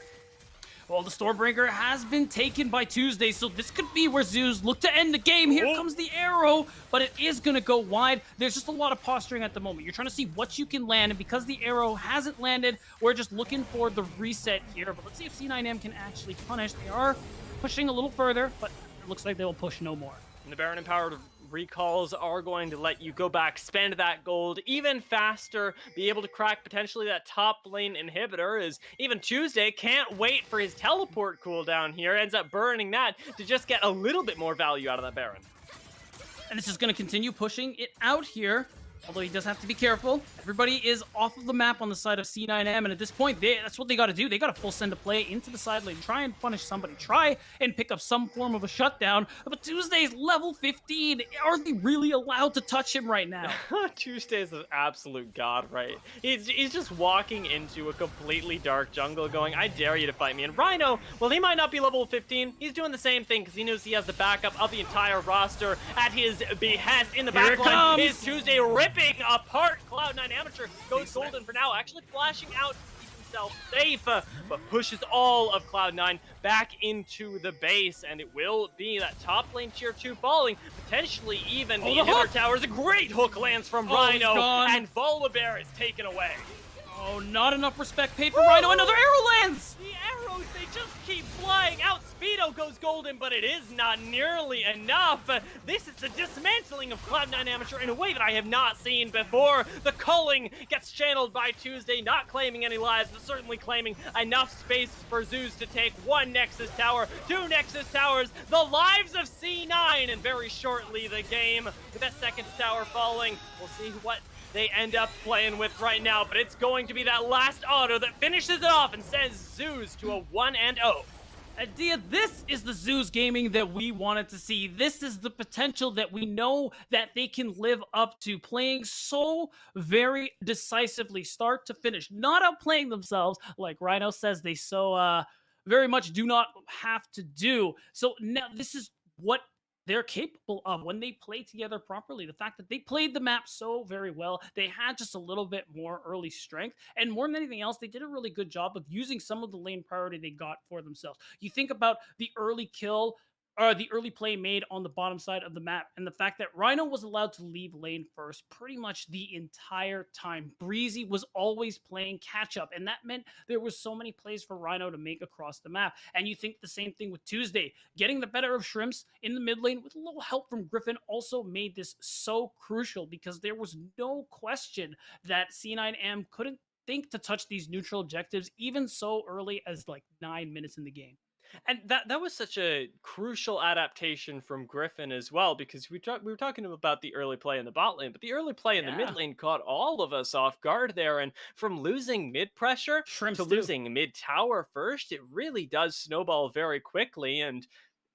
Well, the Stormbreaker has been taken by Tuesday, so this could be where Zeus look to end the game. Here comes the arrow, but it is going to go wide. There's just a lot of posturing at the moment. You're trying to see what you can land, and because the arrow hasn't landed, we're just looking for the reset here. But let's see if C9M can actually punish. They are pushing a little further, but it looks like they will push no more. And the Baron Empowered recalls are going to let you go back, spend that gold even faster, be able to crack potentially that top lane inhibitor, as even Tuesday can't wait for his teleport cooldown here, ends up burning that to just get a little bit more value out of that Baron. And this is going to continue pushing it out here. Although he does have to be careful. Everybody is off of the map on the side of C9M, and at this point, that's what they got to do. They got to full send a play into the side lane, try and punish somebody, try and pick up some form of a shutdown. But Tuesday's level 15. Are they really allowed to touch him right now? Tuesday's an absolute god, right? He's just walking into a completely dark jungle going, I dare you to fight me. And Rhino, well, he might not be level 15. He's doing the same thing because he knows he has the backup of the entire roster at his behest. In the Here it backline comes. is Tuesday ripping apart Cloud9 Amateur. Goes golden for now, actually flashing out to keep himself safe, but pushes all of Cloud9 back into the base, and it will be that top lane tier 2 falling, potentially even the the inhibitor hook. towers. A great hook lands from Oh, he's Rhino, gone. and Volibear is taken away. Oh, not enough respect paid for Rhino. Another arrow lands! The arrows, they just keep flying out. Speedo goes golden, but it is not nearly enough. This is the dismantling of Cloud9 Amateur in a way that I have not seen before. The culling gets channeled by Tuesday, not claiming any lives, but certainly claiming enough space for Zeus to take 1 Nexus Tower, 2 Nexus Towers, the lives of C9, and very shortly the game with that 2nd tower falling. We'll see what they end up playing with right now, but it's going to be that last auto that finishes it off and sends Zeus to a 1-0. Dia, this is the Zeus Gaming that we wanted to see. This is the potential that we know that they can live up to, playing so very decisively, start to finish, not outplaying themselves, like Rhino says they so very much do not have to do. So now this is what they're capable of when they play together properly. The fact that they played the map so very well, they had just a little bit more early strength, and more than anything else, they did a really good job of using some of the lane priority they got for themselves. You think about the early kill or the early play made on the bottom side of the map, and the fact that Rhino was allowed to leave lane first pretty much the entire time. Breezy was always playing catch up, and that meant there was so many plays for Rhino to make across the map. And you think the same thing with Tuesday. Getting the better of Shrimps in the mid lane with a little help from Griffin also made this so crucial because there was no question that C9M couldn't think to touch these neutral objectives even so early as like 9 minutes in the game. And that was such a crucial adaptation from Griffin as well, because we were talking about the early play in the bot lane, but the early play in the mid Yeah. lane caught all of us off guard there. And from losing mid pressure to Shrimps too. losing mid tower first, it really does snowball very quickly. And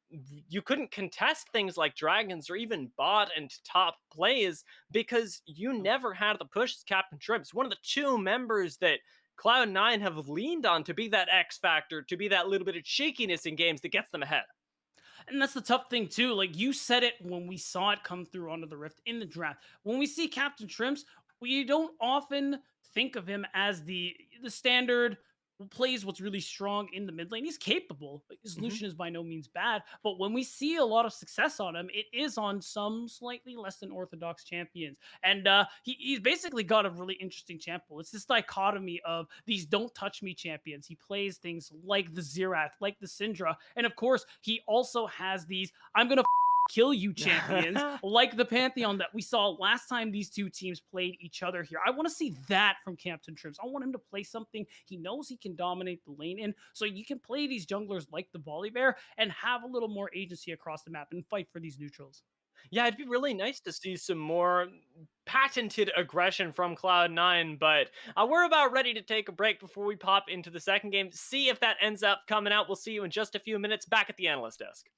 you couldn't contest things like dragons or even bot and top plays because you never had the push as Captain Shrimps, one of the two members that Cloud9 have leaned on to be that X factor, to be that little bit of cheekiness in games that gets them ahead. And that's the tough thing too. Like you said it when we saw it come through onto the Rift in the draft. When we see Captain Shrimps, we don't often think of him as the standard who plays what's really strong in the mid lane. He's capable. Like, his Mhm. Lucian is by no means bad, but when we see a lot of success on him, it is on some slightly less than orthodox champions. And he's basically got a really interesting champion. It's this dichotomy of these don't touch me champions. He plays things like the Xerath, like the Syndra, and of course, he also has these I'm gonna kill you champions like the Pantheon that we saw last time these two teams played each other here. I want to see that from Captain Trips. I want him to play something he knows he can dominate the lane in, so you can play these junglers like the Volibear and have a little more agency across the map and fight for these neutrals. Yeah, it'd be really nice to see some more patented aggression from Cloud9, but we're about ready to take a break before we pop into the second game. See if that ends up coming out. We'll see you in just a few minutes back at the analyst desk.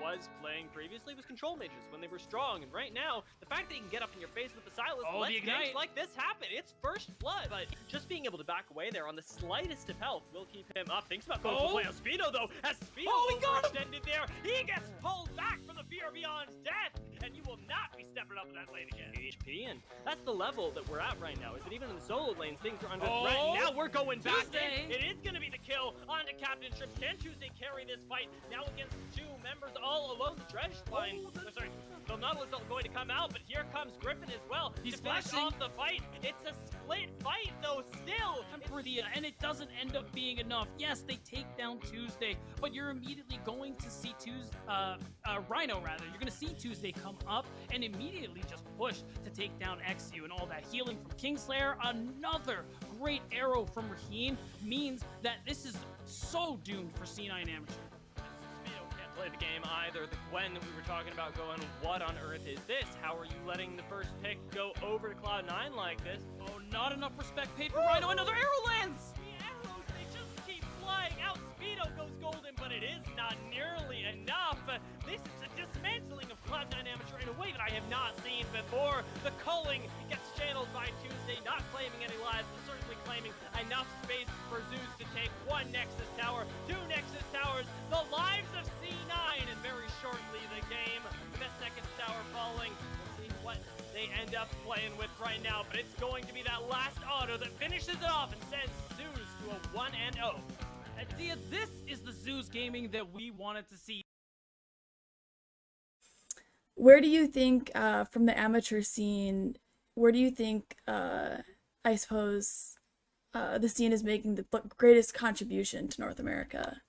Was playing previously was control mages when they were strong, and right now the fact that he can get up in your face with the Silas Oh, lets the games Ignite. like this happen. It's first blood, but just being able to back away there on the slightest of health will keep him up. Thinks about going for play on Speedo though, as Speedo Oh, he got him. overextended there. He gets pulled back from the Fear Beyond's death, and you will not be stepping up in that lane again. HP, and that's the level that we're at right now. Is that even in the solo lanes things are under threat? And now we're going back Tuesday. in. It is going to be the kill onto Captain Shrimps. Can Tuesday carry this fight now against two members all alone? The Dredge line, sorry, the Nautilus is going to come out, but here comes Griffin as well. He's to finish flashing. off the fight. It's a split fight though. Still, Temperia, and it doesn't end up being enough. Yes, they take down Tuesday, but you're immediately going to see Rhino rather. You're going to see Tuesday come up and immediately just push to take down XU, and all that healing from Kingslayer. Another great arrow from Raheem means that this is so doomed for C9 Amateur. Speedo can't play the game either. The Gwen that we were talking about going, what on earth is this? How are you letting the first pick go over to Cloud9 like this? Oh, not enough respect paid for Rhino. Another arrow lands. The arrows, they just keep flying out. Speedo goes golden, but it is not nearly enough. This is a dismantling of Cloud9 Amateur in a way that I have not seen before. The culling gets channeled by Tuesday, not claiming any lives, but certainly claiming enough space for Zeus to take one Nexus Tower, two Nexus Towers, the lives of C9, and very shortly the game, the second tower falling. We'll see what they end up playing with right now, but it's going to be that last auto that finishes it off and sends Zeus to a 1-0. Dia, this is the Zeus gaming that we wanted to see. Where do you think, from the amateur scene, where do you think, I suppose, the scene is making the greatest contribution to North America?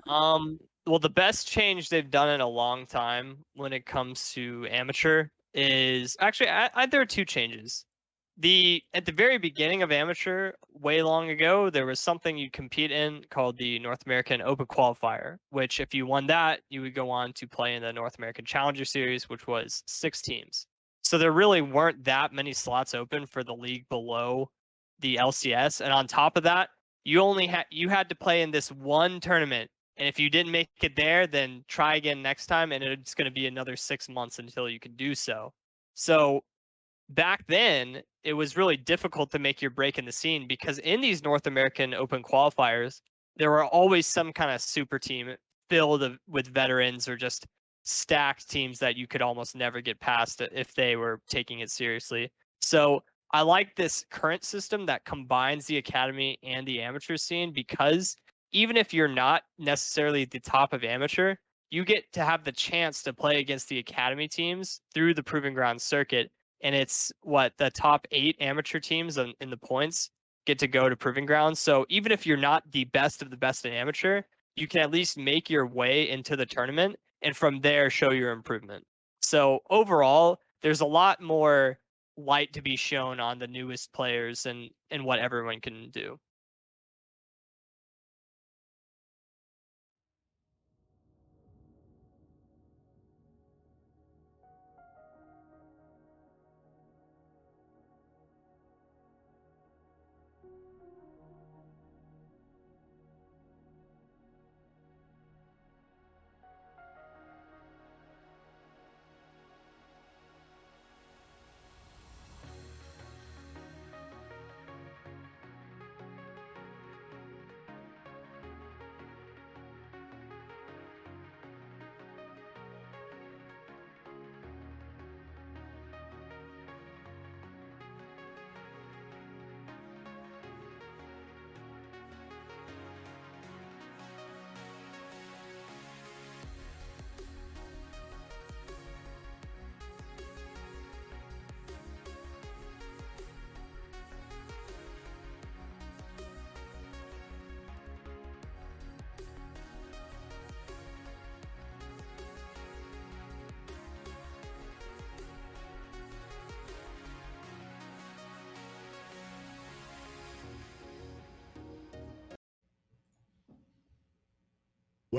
Well, the best change they've done in a long time when it comes to amateur is actually there are two changes. At the very beginning of amateur, way long ago, there was something you'd compete in called the North American Open Qualifier, which if you won that, you would go on to play in the North American Challenger Series, which was 6 teams. So there really weren't that many slots open for the league below the LCS, and on top of that, you had to play in this one tournament, and if you didn't make it there, then try again next time, and it's going to be another 6 months until you can do so. So back then, it was really difficult to make your break in the scene because in these North American Open qualifiers, there were always some kind of super team filled with veterans or just stacked teams that you could almost never get past if they were taking it seriously. So I like this current system that combines the academy and the amateur scene, because even if you're not necessarily at the top of amateur, you get to have the chance to play against the academy teams through the Proving Ground circuit. And it's what the top 8 amateur teams in the points get to go to Proving Grounds. So even if you're not the best of the best in amateur, you can at least make your way into the tournament and from there show your improvement. So overall, there's a lot more light to be shown on the newest players and what everyone can do.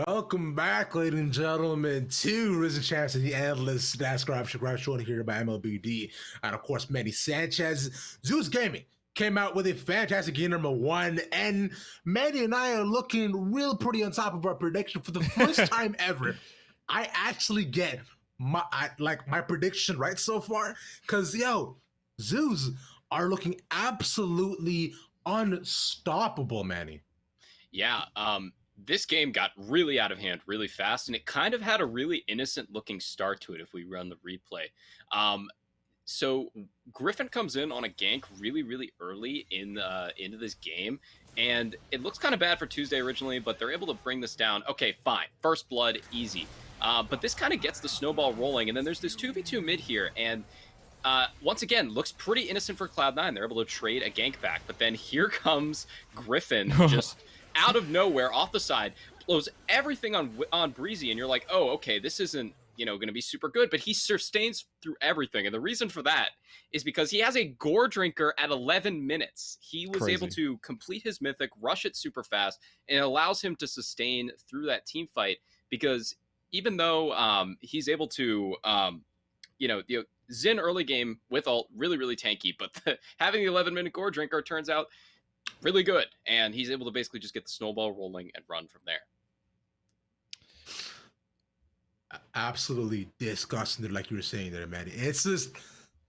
Welcome back, ladies and gentlemen, to Risen Champs and the Endless NASCAR shown here by MLBD. And of course, Manny Sanchez. Zeus Gaming came out with a fantastic game number 1, and Manny and I are looking real pretty on top of our prediction for the first time ever. I actually get my prediction right so far, because Zeus are looking absolutely unstoppable, Manny. Yeah, this game got really out of hand really fast, and it kind of had a really innocent looking start to it if we run the replay. So Griffin comes in on a gank really, really early into this game, and it looks kind of bad for Tuesday originally, but they're able to bring this down. Okay, fine. First blood, easy. But this kind of gets the snowball rolling, and then there's this 2v2 mid here, and once again, looks pretty innocent for Cloud9. They're able to trade a gank back, but then here comes Griffin just out of nowhere, off the side, blows everything on Breezy, and you're like, oh, okay, this isn't, going to be super good, but he sustains through everything, and the reason for that is because he has a Gore Drinker at 11 minutes. He was able to complete his Mythic, rush it super fast, and it allows him to sustain through that team fight, because even though he's able to, Xin early game with ult, really, really tanky, but having the 11-minute Gore Drinker turns out really good, and he's able to basically just get the snowball rolling and run from there. Absolutely disgusting, like you were saying there, man. It's just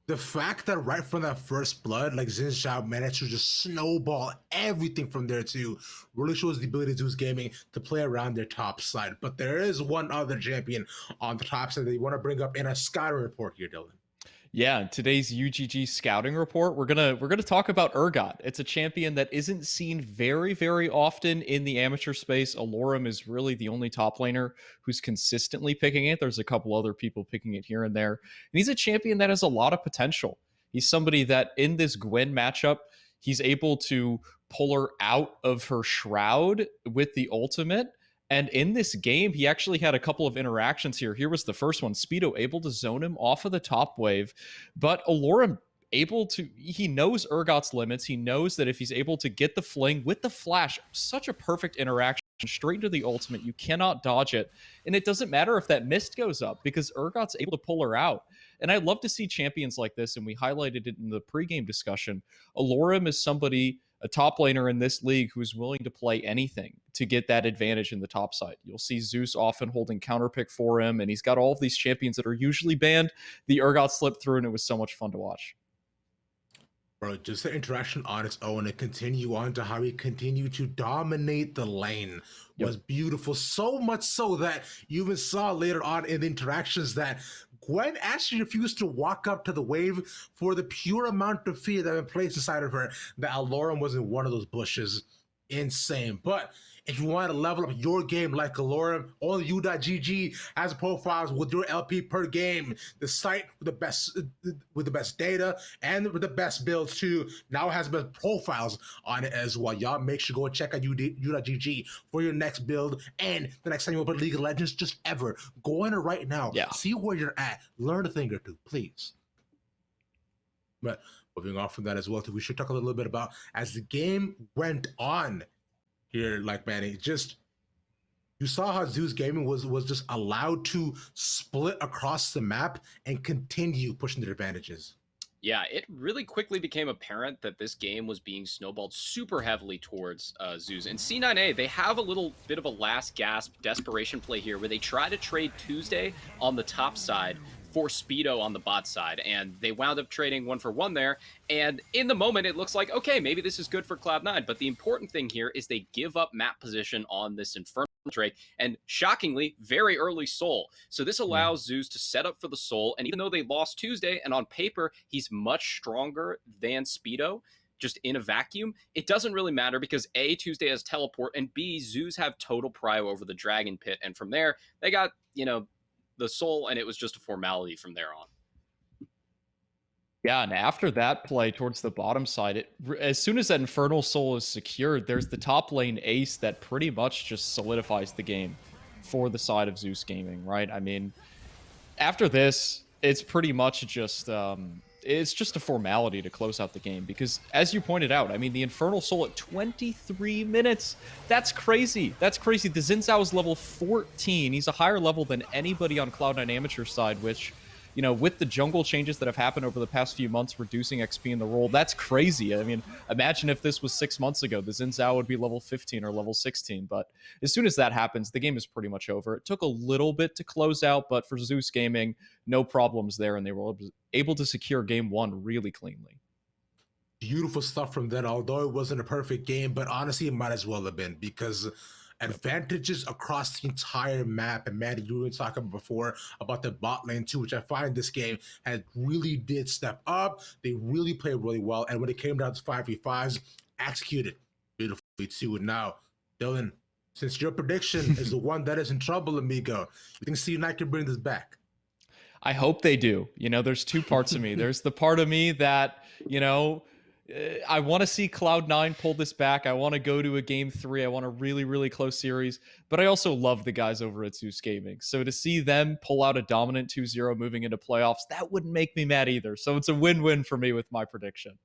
the fact that right from that first blood, like Xin Zhao managed to just snowball everything from there too, really shows the ability to Zeus Gaming to play around their top side. But there is one other champion on the top side that you want to bring up in a scouting report here, Dylan. Yeah, today's UGG scouting report, we're gonna talk about Urgot. It's a champion that isn't seen very, very often in the amateur space. Alorum is really the only top laner who's consistently picking it. There's a couple other people picking it here and there. And he's a champion that has a lot of potential. He's somebody that in this Gwen matchup, he's able to pull her out of her shroud with the ultimate. And in this game, he actually had a couple of interactions here. Here was the first one. Speedo able to zone him off of the top wave, but Alorum he knows Urgot's limits. He knows that if he's able to get the fling with the flash, such a perfect interaction, straight into the ultimate, you cannot dodge it. And it doesn't matter if that mist goes up because Urgot's able to pull her out. And I'd love to see champions like this, and we highlighted it in the pregame discussion. Alorum is somebody, a top laner in this league, who's willing to play anything to get that advantage in the top side. You'll see Zeus often holding counterpick for him, and he's got all of these champions that are usually banned. The Urgot slipped through, and it was so much fun to watch. Bro, just the interaction on its own and continue on to how he continued to dominate the lane was beautiful. So much so that you even saw later on in the interactions that Gwen actually refused to walk up to the wave for the pure amount of fear that had been placed inside of her that Aloran was in one of those bushes. Insane. But if you want to level up your game like Aloran, only U.GG has profiles with your LP per game. The site with the best data and with the best builds too now has best profiles on it as well. Y'all make sure to go check out U.GG for your next build and the next time you open League of Legends, just ever. Go in it right now. Yeah. See where you're at. Learn a thing or two, please. But moving off from that as well, we should talk a little bit about as the game went on here, like Manny, just you saw how Zeus Gaming was just allowed to split across the map and continue pushing their advantages. Yeah, it really quickly became apparent that this game was being snowballed super heavily towards Zeus. And C9A, they have a little bit of a last gasp desperation play here where they try to trade Tuesday on the top side for Speedo on the bot side, and they wound up trading 1-for-1 there. And in the moment, it looks like, okay, maybe this is good for Cloud9, but the important thing here is they give up map position on this Infernal Drake, and shockingly, very early Soul. So this allows Zeus to set up for the Soul, and even though they lost Tuesday, and on paper, he's much stronger than Speedo, just in a vacuum, it doesn't really matter because A, Tuesday has teleport, and B, Zeus have total prio over the Dragon Pit, and from there, they got, the Soul, and it was just a formality from there on. Yeah, and after that play towards the bottom side, as soon as that Infernal Soul is secured, there's the top lane ace that pretty much just solidifies the game for the side of Zeus Gaming, right? I mean, after this, it's pretty much just it's just a formality to close out the game because, as you pointed out, I mean, the Infernal Soul at 23 minutes, that's crazy. That's crazy. The Xin Zhao is level 14. He's a higher level than anybody on Cloud9 Amateur side, which, with the jungle changes that have happened over the past few months, reducing XP in the role, that's crazy. I mean, imagine if this was 6 months ago, the Xin Zhao would be level 15 or level 16. But as soon as that happens, the game is pretty much over. It took a little bit to close out, but for Zeus Gaming, no problems there, and they were able to secure game one really cleanly. Beautiful stuff from that, although it wasn't a perfect game, but honestly, it might as well have been because advantages across the entire map. And Maddie, you were talking before about the bot lane too, which I find this game had really did step up. They really played really well. And when it came down to 5v5s, executed beautifully too. And now, Dylan, since your prediction is the one that is in trouble, amigo, you think C9 can bring this back? I hope they do. There's two parts of me. There's the part of me that, I want to see Cloud9 pull this back. I want to go to a game 3. I want a really, really close series. But I also love the guys over at Zeus Gaming. So to see them pull out a dominant 2-0 moving into playoffs, that wouldn't make me mad either. So it's a win-win for me with my prediction.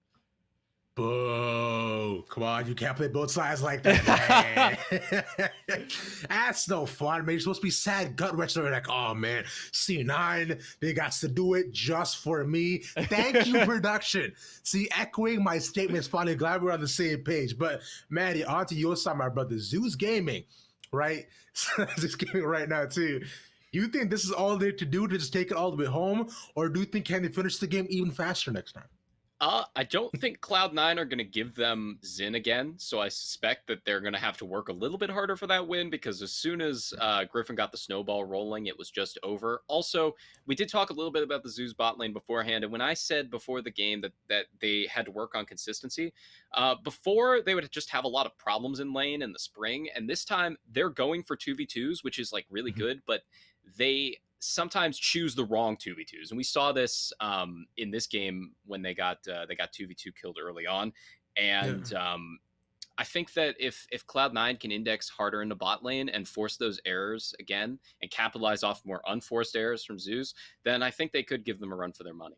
Boo. Come on, you can't play both sides like that, man. That's no fun, man. You're supposed to be sad, gut-wrenching. Like, oh, man, C9, they got to do it just for me. Thank you, production. See, echoing my statements, finally glad we're on the same page. But, Maddie, on to your side, my brother. Zeus Gaming, right? Zeus Gaming right now, too. You think this is all they to do to just take it all the way home? Or do you think can they finish the game even faster next time? I don't think Cloud9 are going to give them Xin again, so I suspect that they're going to have to work a little bit harder for that win, because as soon as Griffin got the snowball rolling, it was just over. Also, we did talk a little bit about the Zeus bot lane beforehand, and when I said before the game that they had to work on consistency, before they would just have a lot of problems in lane in the spring, and this time they're going for 2v2s, which is like really good, but they sometimes choose the wrong 2v2s, and we saw this in this game when they got 2v2 killed early on. And I think that if Cloud9 can index harder in the bot lane and force those errors again and capitalize off more unforced errors from Zeus, then I think they could give them a run for their money.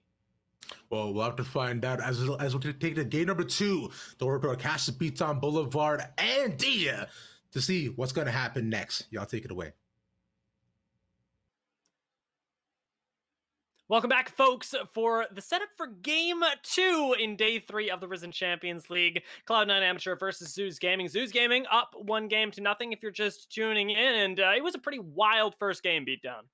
Well, we'll have to find out as we take the game number 2, the Orbital Cash beats on Boulevard and Dia to see what's going to happen next. Y'all take it away. Welcome back, folks, for the setup for Game 2 in Day 3 of the Risen Champions League. Cloud9 Amateur versus Zeus Gaming. Zeus Gaming up 1-0 if you're just tuning in, and it was a pretty wild first game beatdown.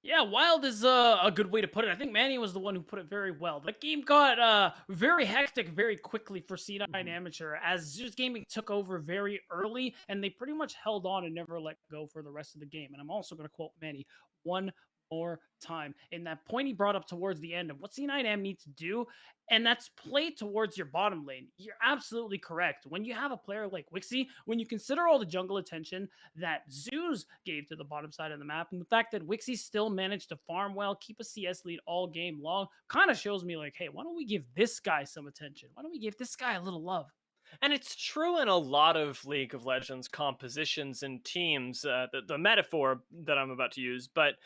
Yeah, wild is a good way to put it. I think Manny was the one who put it very well. The game got very hectic very quickly for C9 Mhm. Amateur as Zeus Gaming took over very early and they pretty much held on and never let go for the rest of the game. And I'm also going to quote Manny one more time in that point he brought up towards the end of what C9M needs to do, and that's play towards your bottom lane. You're absolutely correct. When you have a player like Wixie, when you consider all the jungle attention that Zeus gave to the bottom side of the map, and the fact that Wixie still managed to farm well, keep a CS lead all game long, kind of shows me like, hey, why don't we give this guy some attention? Why don't we give this guy a little love? And it's true in a lot of League of Legends compositions and teams, the metaphor that I'm about to use, but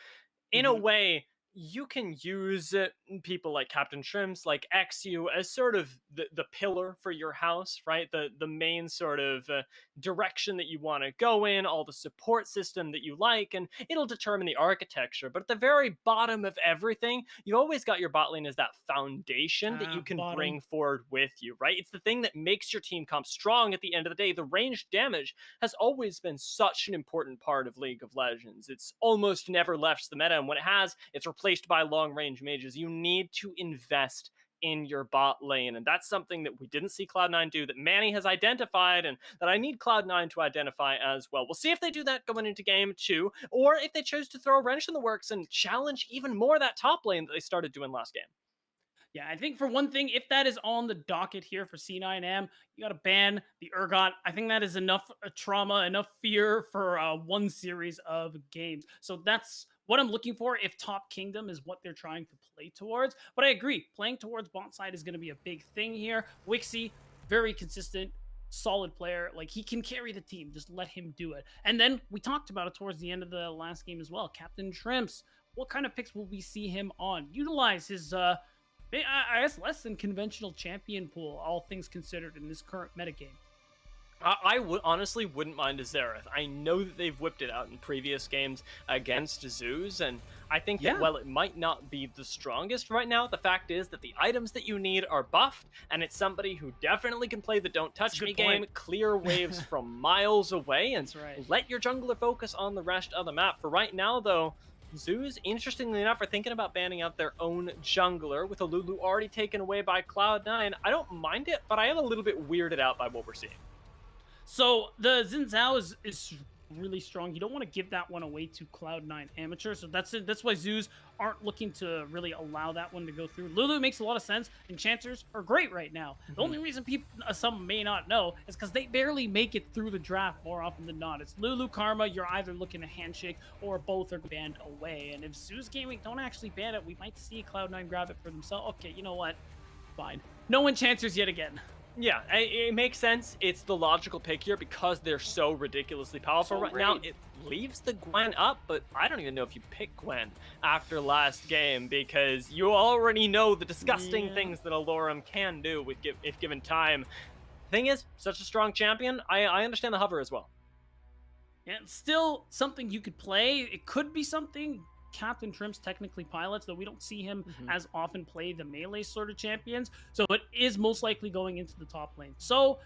in a Mhm. way, you can use people like Captain Shrimps, like XU, as sort of the pillar for your house, right? The main sort of direction that you want to go in, all the support system that you like, and it'll determine the architecture. But at the very bottom of everything, you always got your bot lane as that foundation that you can Bottom. bring forward with you, right? It's the thing that makes your team comp strong at the end of the day. The ranged damage has always been such an important part of League of Legends. It's almost never left the meta, and when it has, it's replaced by long range mages. You need to invest in your bot lane, and that's something that we didn't see Cloud9 do, that Manny has identified, and that I need Cloud9 to identify as well. We'll see if they do that going into game 2, or if they choose to throw a wrench in the works and challenge even more that top lane that they started doing last game. Yeah, I think for one thing, if that is on the docket here for C9M, you got to ban the Urgot. I think that is enough trauma, enough fear for one series of games. So that's what I'm looking for if Top Kingdom is what they're trying to play towards. But I agree, playing towards bot side is going to be a big thing here. Wixie, very consistent, solid player. Like he can carry the team. Just let him do it. And then we talked about it towards the end of the last game as well. Captain Shrimps. What kind of picks will we see him on? Utilize his I guess less than conventional champion pool, all things considered, in this current metagame. I would honestly wouldn't mind a Xerath. I know that they've whipped it out in previous games against Zeus, and I think that Yeah. while it might not be the strongest right now, the fact is that the items that you need are buffed, and it's somebody who definitely can play the don't touch a me good point. game, clear waves from miles away, and That's right. let your jungler focus on the rest of the map. For right now, though, Zeus, interestingly enough, are thinking about banning out their own jungler, with a Lulu already taken away by Cloud9. I don't mind it, but I am a little bit weirded out by what we're seeing. So the Xin Zhao is really strong. You don't want to give that one away to Cloud9 Amateur. So that's it. That's why Zoos aren't looking to really allow that one to go through. Lulu makes a lot of sense. Enchanters are great right now. The only reason people, some may not know, is because they barely make it through the draft more often than not. It's Lulu, Karma. You're either looking to handshake or both are banned away. And if Zeus Gaming don't actually ban it, we might see Cloud9 grab it for themselves. Okay, you know what? Fine. No enchanters yet again. Yeah, it makes sense. It's the logical pick here because they're so ridiculously powerful So right now. great. It leaves the Gwen up, but I don't even know if you pick Gwen after last game because you already know the disgusting Yeah. things that Alorum can do with if given time. Thing is, such a strong champion, I understand the hover as well. And it's still something you could play. It could be something Captain Shrimps technically pilots, though we don't see him as often play the melee sort of champions. So it is most likely going into the top lane. So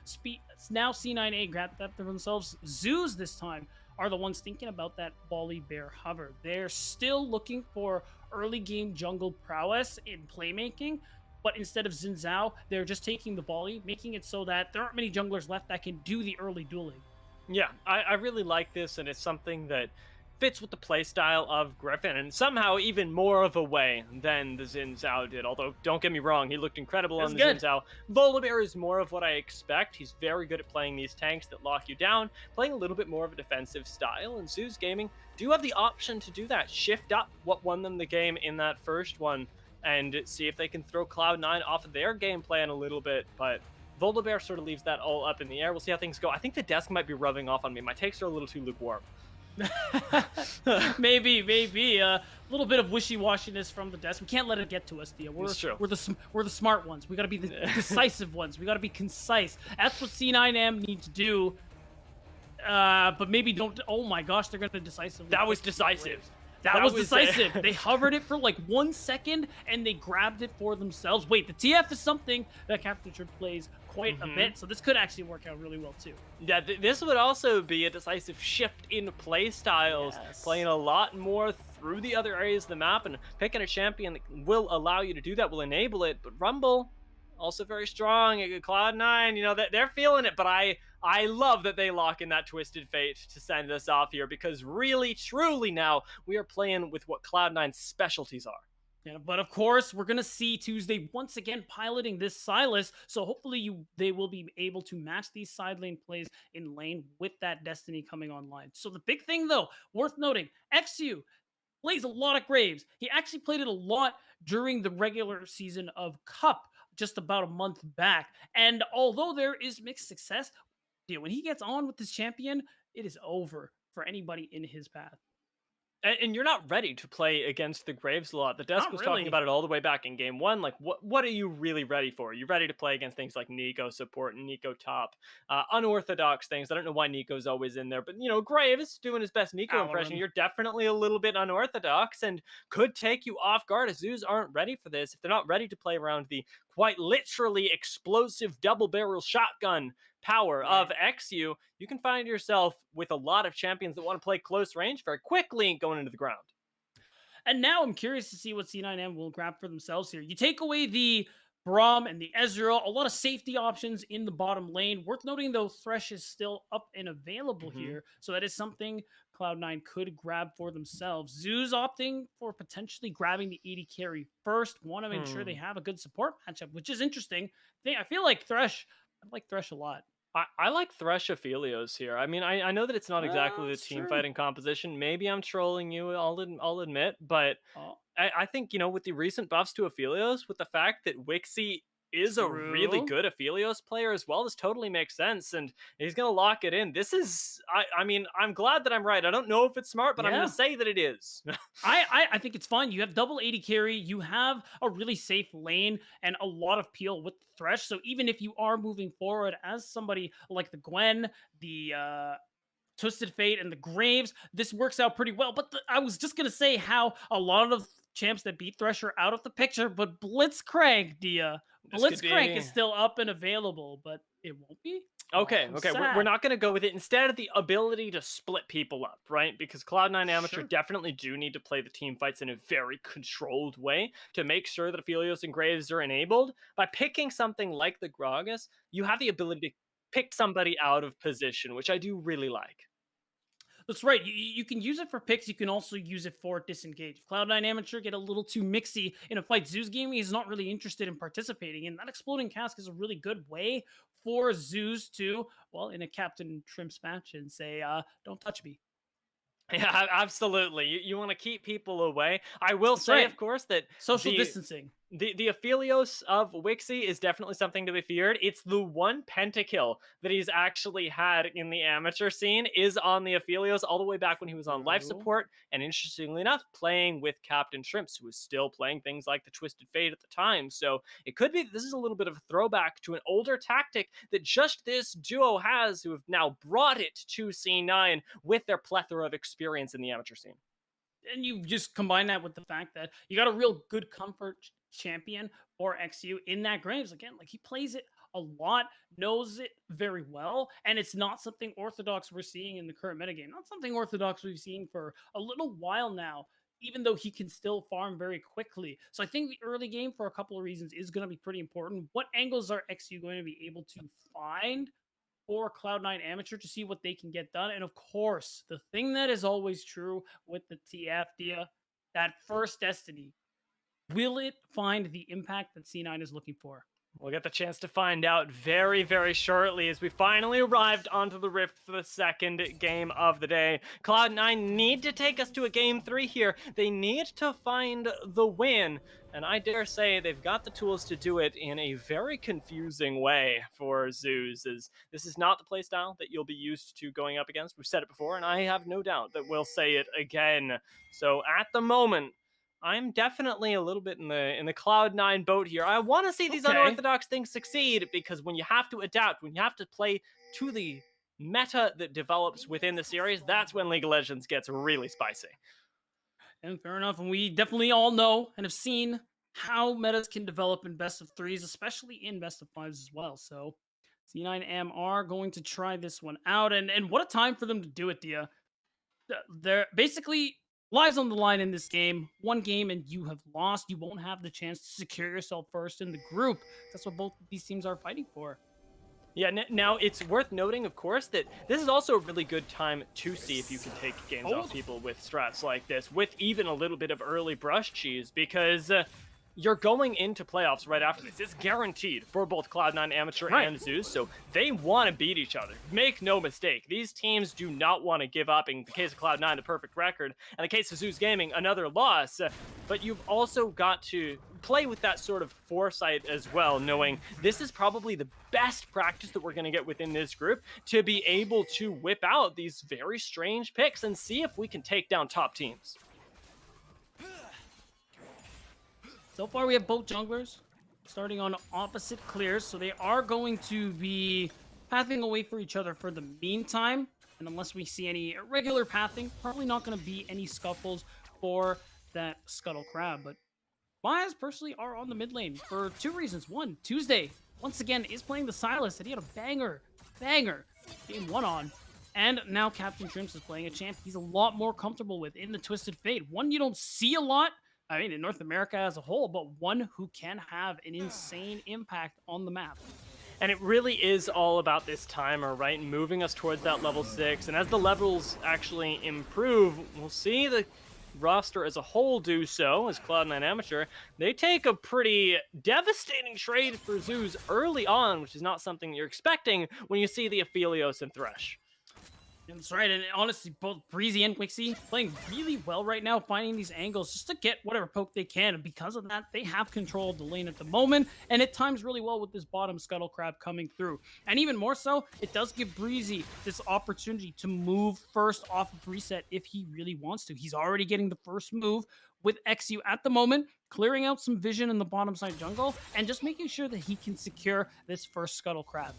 now C9A grabbed that for themselves. Zoos this time are the ones thinking about that Bali Bear hover. They're still looking for early game jungle prowess in playmaking. But instead of Xin Zhao, they're just taking the volley, making it so that there aren't many junglers left that can do the early dueling. Yeah, I really like this, and it's something that fits with the playstyle of Griffin, and somehow even more of a way than the Xin Zhao did. Although, don't get me wrong, he looked incredible on the That's Xin Zhao. Volibear is more of what I expect. He's very good at playing these tanks that lock you down, playing a little bit more of a defensive style, and Zeus Gaming do have the option to do that. Shift up what won them the game in that first one, and see if they can throw Cloud9 off of their game plan a little bit, but Volibear sort of leaves that all up in the air. We'll see how things go. I think the desk might be rubbing off on me. My takes are a little too lukewarm. maybe a little bit of wishy-washiness from the desk. We can't let it get to us, Thea. It's true. We're the smart ones. We got to be the decisive ones. We got to be concise. That's what C9M need to do. But maybe don't. Oh my gosh, they're gonna decisively. That was pick the decisive. Braves. That was was decisive. They hovered it for like 1 second and they grabbed it for themselves. Wait, the TF is something that Captain Shrimp plays quite a bit, so this could actually work out really well too. Yeah, this would also be a decisive shift in play styles, Yes. playing a lot more through the other areas of the map, and picking a champion that will allow you to do that will enable it. But Rumble, also very strong. Cloud9, they're feeling it, but I love that they lock in that Twisted Fate to send us off here, because really, truly now we are playing with what Cloud9's specialties are. Yeah, but of course, we're gonna see Tuesday once again piloting this Sylas. So hopefully they will be able to match these side lane plays in lane with that Destiny coming online. So the big thing though, worth noting, XU plays a lot of Graves. He actually played it a lot during the regular season of Cup just about a month back. And although there is mixed success, when he gets on with this champion, it is over for anybody in his path. And you're not ready to play against the Graves a lot. The desk Not was really. talking about it all the way back in game one. Like, what are you really ready for? Are you ready to play against things like Nico support and Nico top? Unorthodox things. I don't know why Nico's always in there, but, Graves doing his best Nico impression. You're definitely a little bit unorthodox and could take you off guard. Zoos aren't ready for this. If they're not ready to play around the quite literally explosive double barrel shotgun power of XU, you can find yourself with a lot of champions that want to play close range very quickly going into the ground. And now I'm curious to see what C9M will grab for themselves here. You take away the Braum and the Ezreal, a lot of safety options in the bottom lane. Worth noting, though, Thresh is still up and available here. So that is something Cloud9 could grab for themselves. Zeus opting for potentially grabbing the AD carry first. Want to make sure they have a good support matchup, which is interesting. I feel like Thresh, I like Thresh a lot. I like Thresh Aphelios here. I mean, I know that it's not exactly the That's team true. fighting composition. Maybe I'm trolling you, I'll admit, but I think, with the recent buffs to Aphelios, with the fact that Wixie is a really True. good Aphelios player as well, this totally makes sense, and he's going to lock it in. This is, I mean, I'm glad that I'm right. I don't know if it's smart, but I'm going Yeah. to say that it is. I think it's fun. You have double AD carry, you have a really safe lane, and a lot of peel with Thresh. So even if you are moving forward as somebody like the Gwen, the Twisted Fate, and the Graves, this works out pretty well. But I was just gonna say how a lot of champs that beat Thresh are out of the picture, but Blitzcrank, This could Blitzcrank be- is still up and available, but it won't be. Okay, I'm we're sad. not going to go with it. Instead, the ability to split people up, right? Because Cloud9 Amateur Sure. definitely do need to play the team fights in a very controlled way to make sure that Aphelios and Graves are enabled. By picking something like the Gragas, you have the ability to pick somebody out of position, which I do really like. That's right. You can use it for picks. You can also use it for disengage. If Cloud9 Amateur get a little too mixy in a fight Zeus Gaming is not really interested in participating in, that Exploding Cask is a really good way for Zeus to, well, in a Captain Shrimps match and say, don't touch me. Yeah, absolutely. You want to keep people away. I will That's say, right. of course, that Social the- distancing. The Aphelios of Wixie is definitely something to be feared. It's the one pentakill that he's actually had in the amateur scene is on the Aphelios all the way back when he was on life True. support, and interestingly enough, playing with Captain Shrimps, who was still playing things like the Twisted Fate at the time. So it could be that this is a little bit of a throwback to an older tactic that just this duo has, who have now brought it to C9 with their plethora of experience in the amateur scene. And you just combine that with the fact that you got a real good comfort champion for XU in that Graves. Again, like he plays it a lot, knows it very well, and it's not something orthodox we're seeing in the current metagame. Not something orthodox we've seen for a little while now, even though he can still farm very quickly. So I think the early game, for a couple of reasons, is going to be pretty important. What angles are XU going to be able to find for Cloud9 Amateur to see what they can get done? And of course, the thing that is always true with the TF, that first Destiny, will it find the impact that C9 is looking for? We'll get the chance to find out very, very shortly as we finally arrived onto the Rift for the second game of the day. Cloud9 need to take us to a game 3 here. They need to find the win, and I dare say they've got the tools to do it in a very confusing way for Zeus, as this is not the playstyle that you'll be used to going up against. We've said it before, and I have no doubt that we'll say it again. So at the moment, I'm definitely a little bit in the Cloud9 boat here. I want to see these Okay. unorthodox things succeed, because when you have to adapt, when you have to play to the meta that develops within the series, that's when League of Legends gets really spicy. And fair enough. And we definitely all know and have seen how metas can develop in best of threes, especially in best of fives as well. So C9M are going to try this one out. And what a time for them to do it, Dia. They're basically Lives on the line in this game. One game and you have lost. You won't have the chance to secure yourself first in the group. That's what both of these teams are fighting for. Yeah, now it's worth noting, of course, that this is also a really good time to see if you can take games off people with strats like this, with even a little bit of early brush cheese, because you're going into playoffs right after this. It's guaranteed for both Cloud9 Amateur and Zeus, so they want to beat each other. Make no mistake, these teams do not want to give up. In the case of Cloud9, the perfect record. In the case of Zeus Gaming, another loss. But you've also got to play with that sort of foresight as well, knowing this is probably the best practice that we're going to get within this group to be able to whip out these very strange picks and see if we can take down top teams. So far, we have both junglers starting on opposite clears, so they are going to be pathing away for each other for the meantime. And unless we see any irregular pathing, probably not going to be any scuffles for that Scuttle Crab. But Myaz personally are on the mid lane for two reasons. One, Tuesday, once again, is playing the Sylas, and he had a banger game one on. And now Captain Shrimps is playing a champ he's a lot more comfortable with in the Twisted Fate. One you don't see a lot, I mean, in North America as a whole, but one who can have an insane impact on the map. And it really is all about this timer, right? Moving us towards that level 6. And as the levels actually improve, we'll see the roster as a whole do so, as Cloud9 Amateur. They take a pretty devastating trade for Zeus early on, which is not something you're expecting when you see the Aphelios and Thresh. That's right, and honestly, both Breezy and Wixie playing really well right now, finding these angles just to get whatever poke they can, and because of that, they have control of the lane at the moment, and it times really well with this bottom Scuttle Crab coming through. And even more so, it does give Breezy this opportunity to move first off of reset if he really wants to. He's already getting the first move with XU at the moment, clearing out some vision in the bottom side jungle, and just making sure that he can secure this first Scuttle Crab.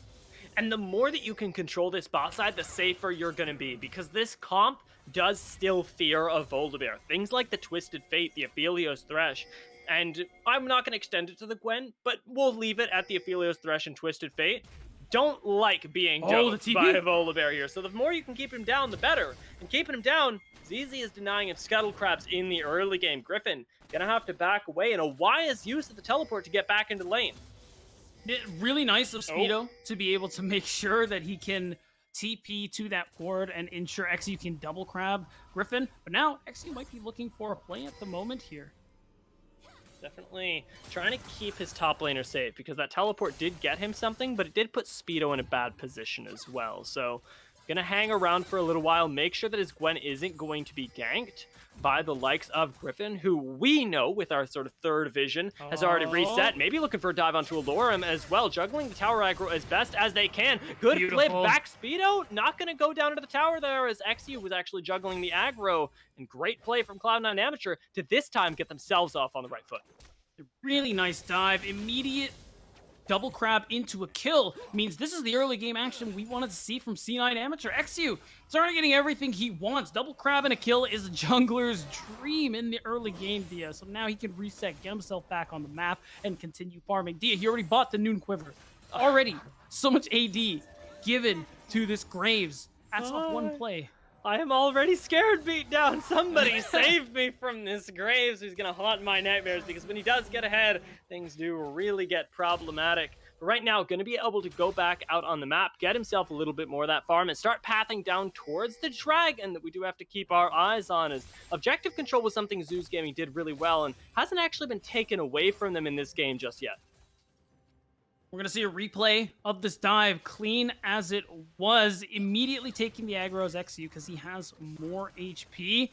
And the more that you can control this bot side, the safer you're going to be, because this comp does still fear a Volibear. Things like the Twisted Fate, the Aphelios Thresh, and I'm not going to extend it to the Gwen, but we'll leave it at the Aphelios Thresh and Twisted Fate. Don't like being doped by a Volibear here, so the more you can keep him down, the better. And keeping him down, ZZ is denying him Scuttle Crabs in the early game. Griffin gonna have to back away, and a wise use of the teleport to get back into lane. Really nice of Speedo to be able to make sure that he can TP to that ward and ensure XU can double crab Griffin. But now XU might be looking for a play at the moment here. Definitely trying to keep his top laner safe, because that teleport did get him something, but it did put Speedo in a bad position as well. So gonna hang around for a little while, make sure that his Gwen isn't going to be ganked by the likes of Griffin, who we know with our sort of third vision has already reset. Maybe looking for a dive onto Alorum as well, juggling the tower aggro as best as they can. Good flip back Speedo, not going to go down to the tower there, as XU was actually juggling the aggro. And great play from Cloud9 Amateur to this time get themselves off on the right foot. Really nice dive, immediate double crab into a kill means this is the early game action we wanted to see from C9 Amateur. XU started getting everything he wants. Double crab and a kill is a jungler's dream in the early game, Dia. So now he can reset, get himself back on the map, and continue farming. Dia, he already bought the Noon Quiver. Already, so much AD given to this Graves. That's off one play. I am already scared, beat down. Somebody save me from this Graves who's going to haunt my nightmares, because when he does get ahead, things do really get problematic. But right now, going to be able to go back out on the map, get himself a little bit more of that farm, and start pathing down towards the dragon that we do have to keep our eyes on. As objective control was something Zeus Gaming did really well and hasn't actually been taken away from them in this game just yet. We're going to see a replay of this dive, clean as it was, immediately taking the aggro as XU because he has more HP.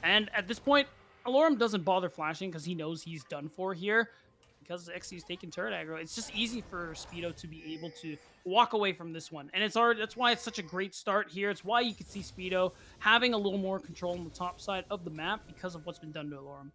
And at this point, Alorum doesn't bother flashing because he knows he's done for here. Because XU's taking turret aggro, it's just easy for Speedo to be able to walk away from this one. And that's why it's such a great start here. It's why you can see Speedo having a little more control on the top side of the map because of what's been done to Alorum.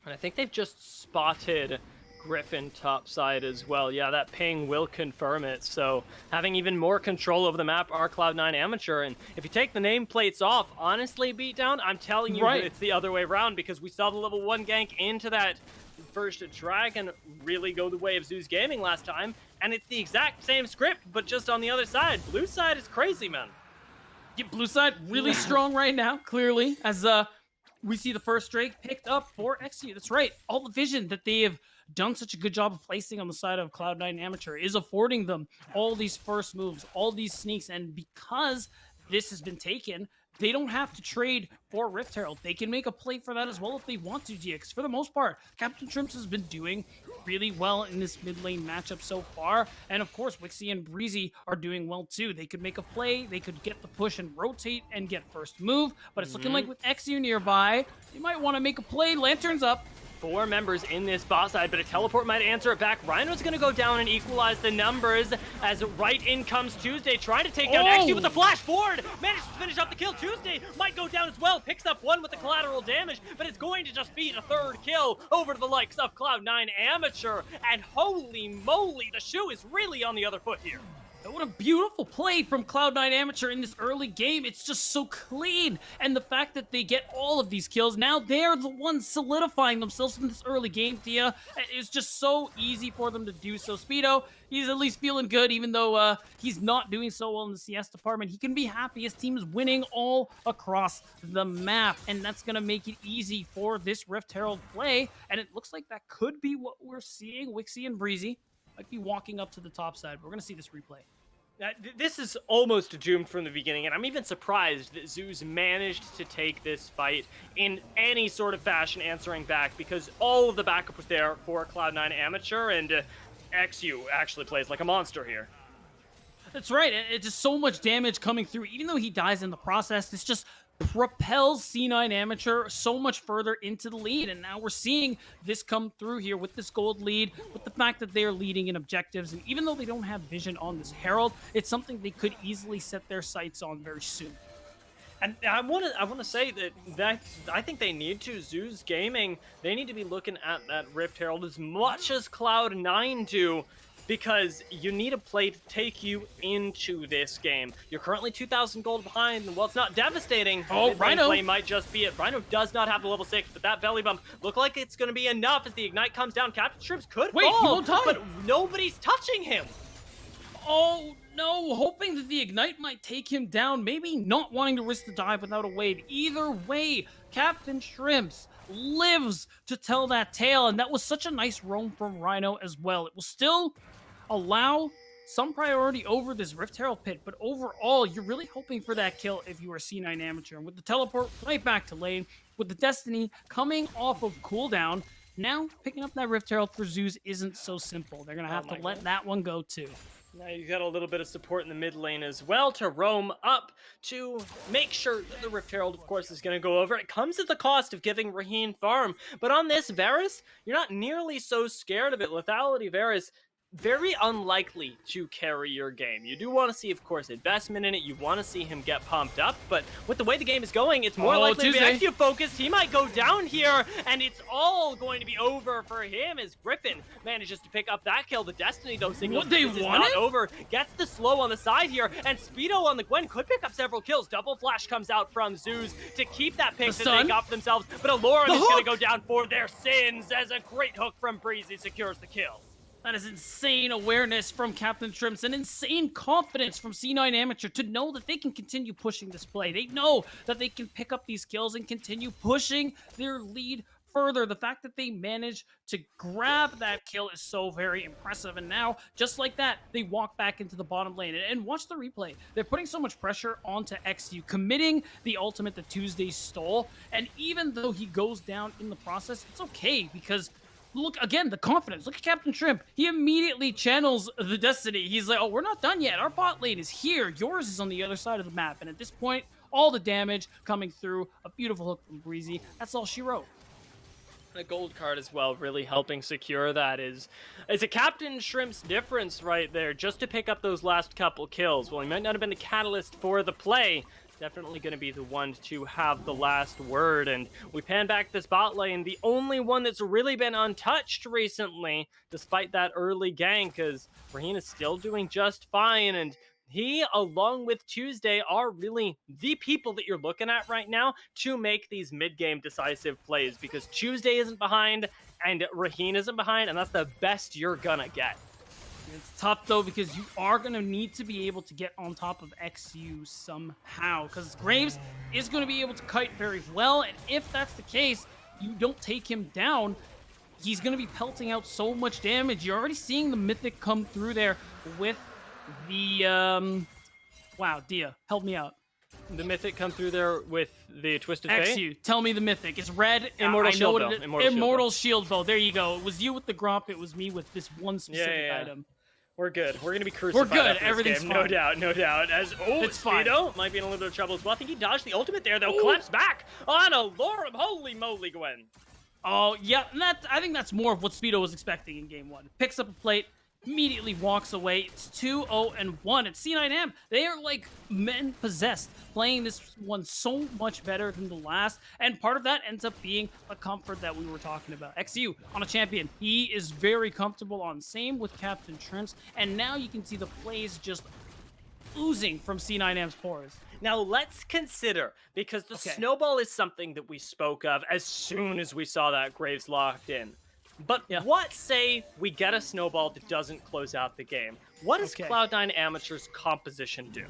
And I think they've just spotted Griffin topside as well. Yeah, that ping will confirm it. So having even more control over the map are Cloud9 Amateur. And if you take the nameplates off, honestly, Beatdown, I'm telling you, it's the other way around, because we saw the level 1 gank into that first dragon really go the way of Zeus Gaming last time. And it's the exact same script, but just on the other side. Blue side is crazy, man. Yeah, blue side really strong right now, clearly, as we see the first Drake picked up for XU. That's right. All the vision that they have done such a good job of placing on the side of Cloud9 Amateur is affording them all these first moves, all these sneaks, and because this has been taken, they don't have to trade for Rift Herald. They can make a play for that as well if they want to, GX. For the most part, Captain Shrimps has been doing really well in this mid lane matchup so far. And of course, Wixie and Breezy are doing well too. They could make a play, they could get the push and rotate and get first move. But it's looking like with XU nearby, you might want to make a play. Lanterns up. 4 members in this bot side, but a teleport might answer it back. Rhino's going to go down and equalize the numbers as right in comes Tuesday, trying to take down XU with the flash forward. Manages to finish up the kill. Tuesday might go down as well. Picks up 1 with the collateral damage, but it's going to just feed a 3rd kill over to the likes of Cloud9 Amateur. And holy moly, the shoe is really on the other foot here. What a beautiful play from Cloud9 Amateur in this early game. It's just so clean. And the fact that they get all of these kills, now they're the ones solidifying themselves in this early game, Thea. It's just so easy for them to do so. Speedo, he's at least feeling good, even though he's not doing so well in the CS department. He can be happy. His team is winning all across the map. And that's going to make it easy for this Rift Herald play. And it looks like that could be what we're seeing. Wixie and Breezy might be walking up to the top side. We're going to see this replay. This is almost doomed from the beginning, and I'm even surprised that Zeus managed to take this fight in any sort of fashion, answering back, because all of the backup was there for Cloud9 Amateur, and XU actually plays like a monster here. That's right. It's just so much damage coming through. Even though he dies in the process, this just propels C9 Amateur so much further into the lead. And now we're seeing this come through here with this gold lead, with the fact that they're leading in objectives. And even though they don't have vision on this Herald, it's something they could easily set their sights on very soon. And I want to say that I think they need to. Zeus Gaming, they need to be looking at that Rift Herald as much as Cloud9 do, because you need a play to take you into this game. You're currently 2,000 gold behind, and while it's not devastating, oh, Rhino play might just be it. Rhino does not have the level 6, but that belly bump look like it's going to be enough as the Ignite comes down. Captain Shrimps could Wait, fall, he won't die. but nobody's touching him. Oh, no, hoping that the Ignite might take him down, maybe not wanting to risk the dive without a wave. Either way, Captain Shrimps lives to tell that tale, and that was such a nice roam from Rhino as well. It will still allow some priority over this Rift Herald pit, but overall, you're really hoping for that kill if you are C9 Amateur. And with the teleport right back to lane, with the Destiny coming off of cooldown, now picking up that Rift Herald for Zeus isn't so simple. They're going to have to let that one go too. Now you got a little bit of support in the mid lane as well to roam up to make sure that the Rift Herald, of course, is going to go over. It comes at the cost of giving Raheen farm, but on this Varus, you're not nearly so scared of it. Lethality Varus, very unlikely to carry your game. You do want to see, of course, investment in it. You want to see him get pumped up, but with the way the game is going, it's more likely to be XU focused. He might go down here, and it's all going to be over for him as Griffin manages to pick up that kill. The Destiny, though, signals they this is want not it? over. Gets the slow on the side here, and Speedo on the Gwen could pick up several kills. Double flash comes out from Zeus to keep that pick that they got for themselves, but Aloran is going to go down for their sins as a great hook from Breezy secures the kill. That is insane awareness from Captain Shrimps and insane confidence from C9 Amateur to know that they can continue pushing this play. They know that they can pick up these kills and continue pushing their lead further. The fact that they managed to grab that kill is so very impressive. And now, just like that, they walk back into the bottom lane. And watch the replay. They're putting so much pressure onto XU, committing the ultimate that Tuesday stole. And even though he goes down in the process, it's okay because look, again, the confidence. Look at Captain Shrimp. He immediately channels the Destiny. He's like, oh, we're not done yet. Our bot lane is here. Yours is on the other side of the map. And at this point, all the damage coming through. A beautiful hook from Breezy. That's all she wrote. The gold card as well, really helping secure that is a Captain Shrimp's difference right there, just to pick up those last couple kills. Well, he might not have been the catalyst for the play, definitely going to be the one to have the last word. And we pan back this bot lane, the only one that's really been untouched recently, despite that early gank, because Raheen is still doing just fine, and he, along with Tuesday, are really the people that you're looking at right now to make these mid-game decisive plays, because Tuesday isn't behind and Raheen isn't behind, and that's the best you're gonna get. It's tough though because you are going to need to be able to get on top of XU somehow because Graves is going to be able to kite very well, and if that's the case, you don't take him down, he's going to be pelting out so much damage. You're already seeing the Mythic come through there with the wow, Dia, help me out. The Mythic come through there with the Twisted Fate. XU, tell me the Mythic. It's red. Immortal I know Shield what Bow. it is. Immortal Shield Immortal Shield Bow. There you go. It was you with the Gromp. It was me with this one specific yeah. item. We're good. We're gonna be crucified. We're good. after this Everything's game. fine. No doubt, no doubt. As It's fine. Speedo might be in a little bit of trouble as well. I think he dodged the ultimate there though. Collapse back on a Lorem. Holy moly, Gwen. Oh, yeah. And I think that's more of what Speedo was expecting in game one. Picks up a plate, immediately walks away. It's 2-0-1. It's C9M. They are like men possessed, playing this one so much better than the last. And part of that ends up being a comfort that we were talking about. XU on a champion. He is very comfortable on. Same with Captain Trimps. And now you can see the plays just oozing from C9M's pores. Now let's consider, because the Okay. snowball is something that we spoke of as soon as we saw that Graves locked in. But Yeah. what say we get a snowball that doesn't close out the game? What does Okay. Cloud9 Amateur's composition do?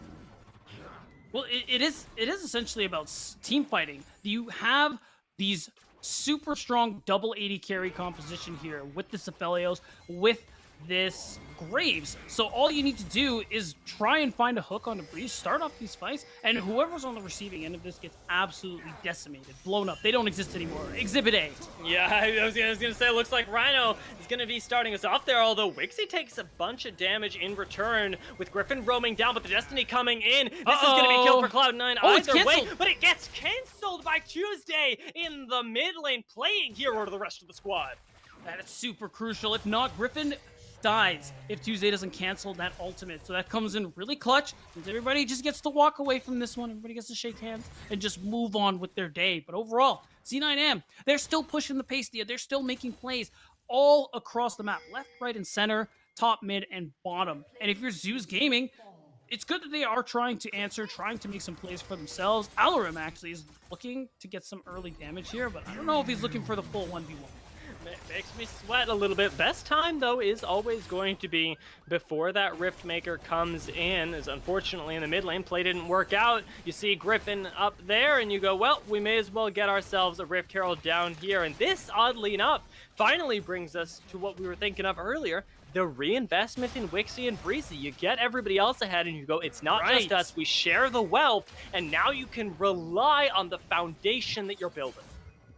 Well, it is essentially about team fighting. You have these super strong double 80 carry composition here with this Aphelios, with this Graves. So all you need to do is try and find a hook on the breeze, start off these fights, and whoever's on the receiving end of this gets absolutely decimated, blown up. They don't exist anymore. Exhibit A. Yeah, I was gonna say, it looks like Rhino is gonna be starting us off there, although Wixie takes a bunch of damage in return with Griffin roaming down, but the Destiny coming in. This is gonna be a kill for Cloud9 Oh, it's either way, canceled. but it gets cancelled by Tuesday in the mid lane, playing hero to the rest of the squad. That is super crucial. If not, Griffin dies if Tuesday doesn't cancel that ultimate. So that comes in really clutch, since everybody just gets to walk away from this one. Everybody gets to shake hands and just move on with their day. But overall, C9M, they're still pushing the pace. They're still making plays all across the map. Left, right, and center, top, mid, and bottom. And if you're Zeus Gaming, it's good that they are trying to answer, trying to make some plays for themselves. Alarim actually is looking to get some early damage here, but I don't know if he's looking for the full 1v1. Makes me sweat a little bit. Best time, though, is always going to be before that Rift Maker comes in, as unfortunately in the mid lane, play didn't work out. You see Griffin up there, and you go, well, we may as well get ourselves a Rift Herald down here. And this, oddly enough, finally brings us to what we were thinking of earlier, the reinvestment in Wixie and Breezy. You get everybody else ahead, and you go, it's not just Right. us, we share the wealth, and now you can rely on the foundation that you're building.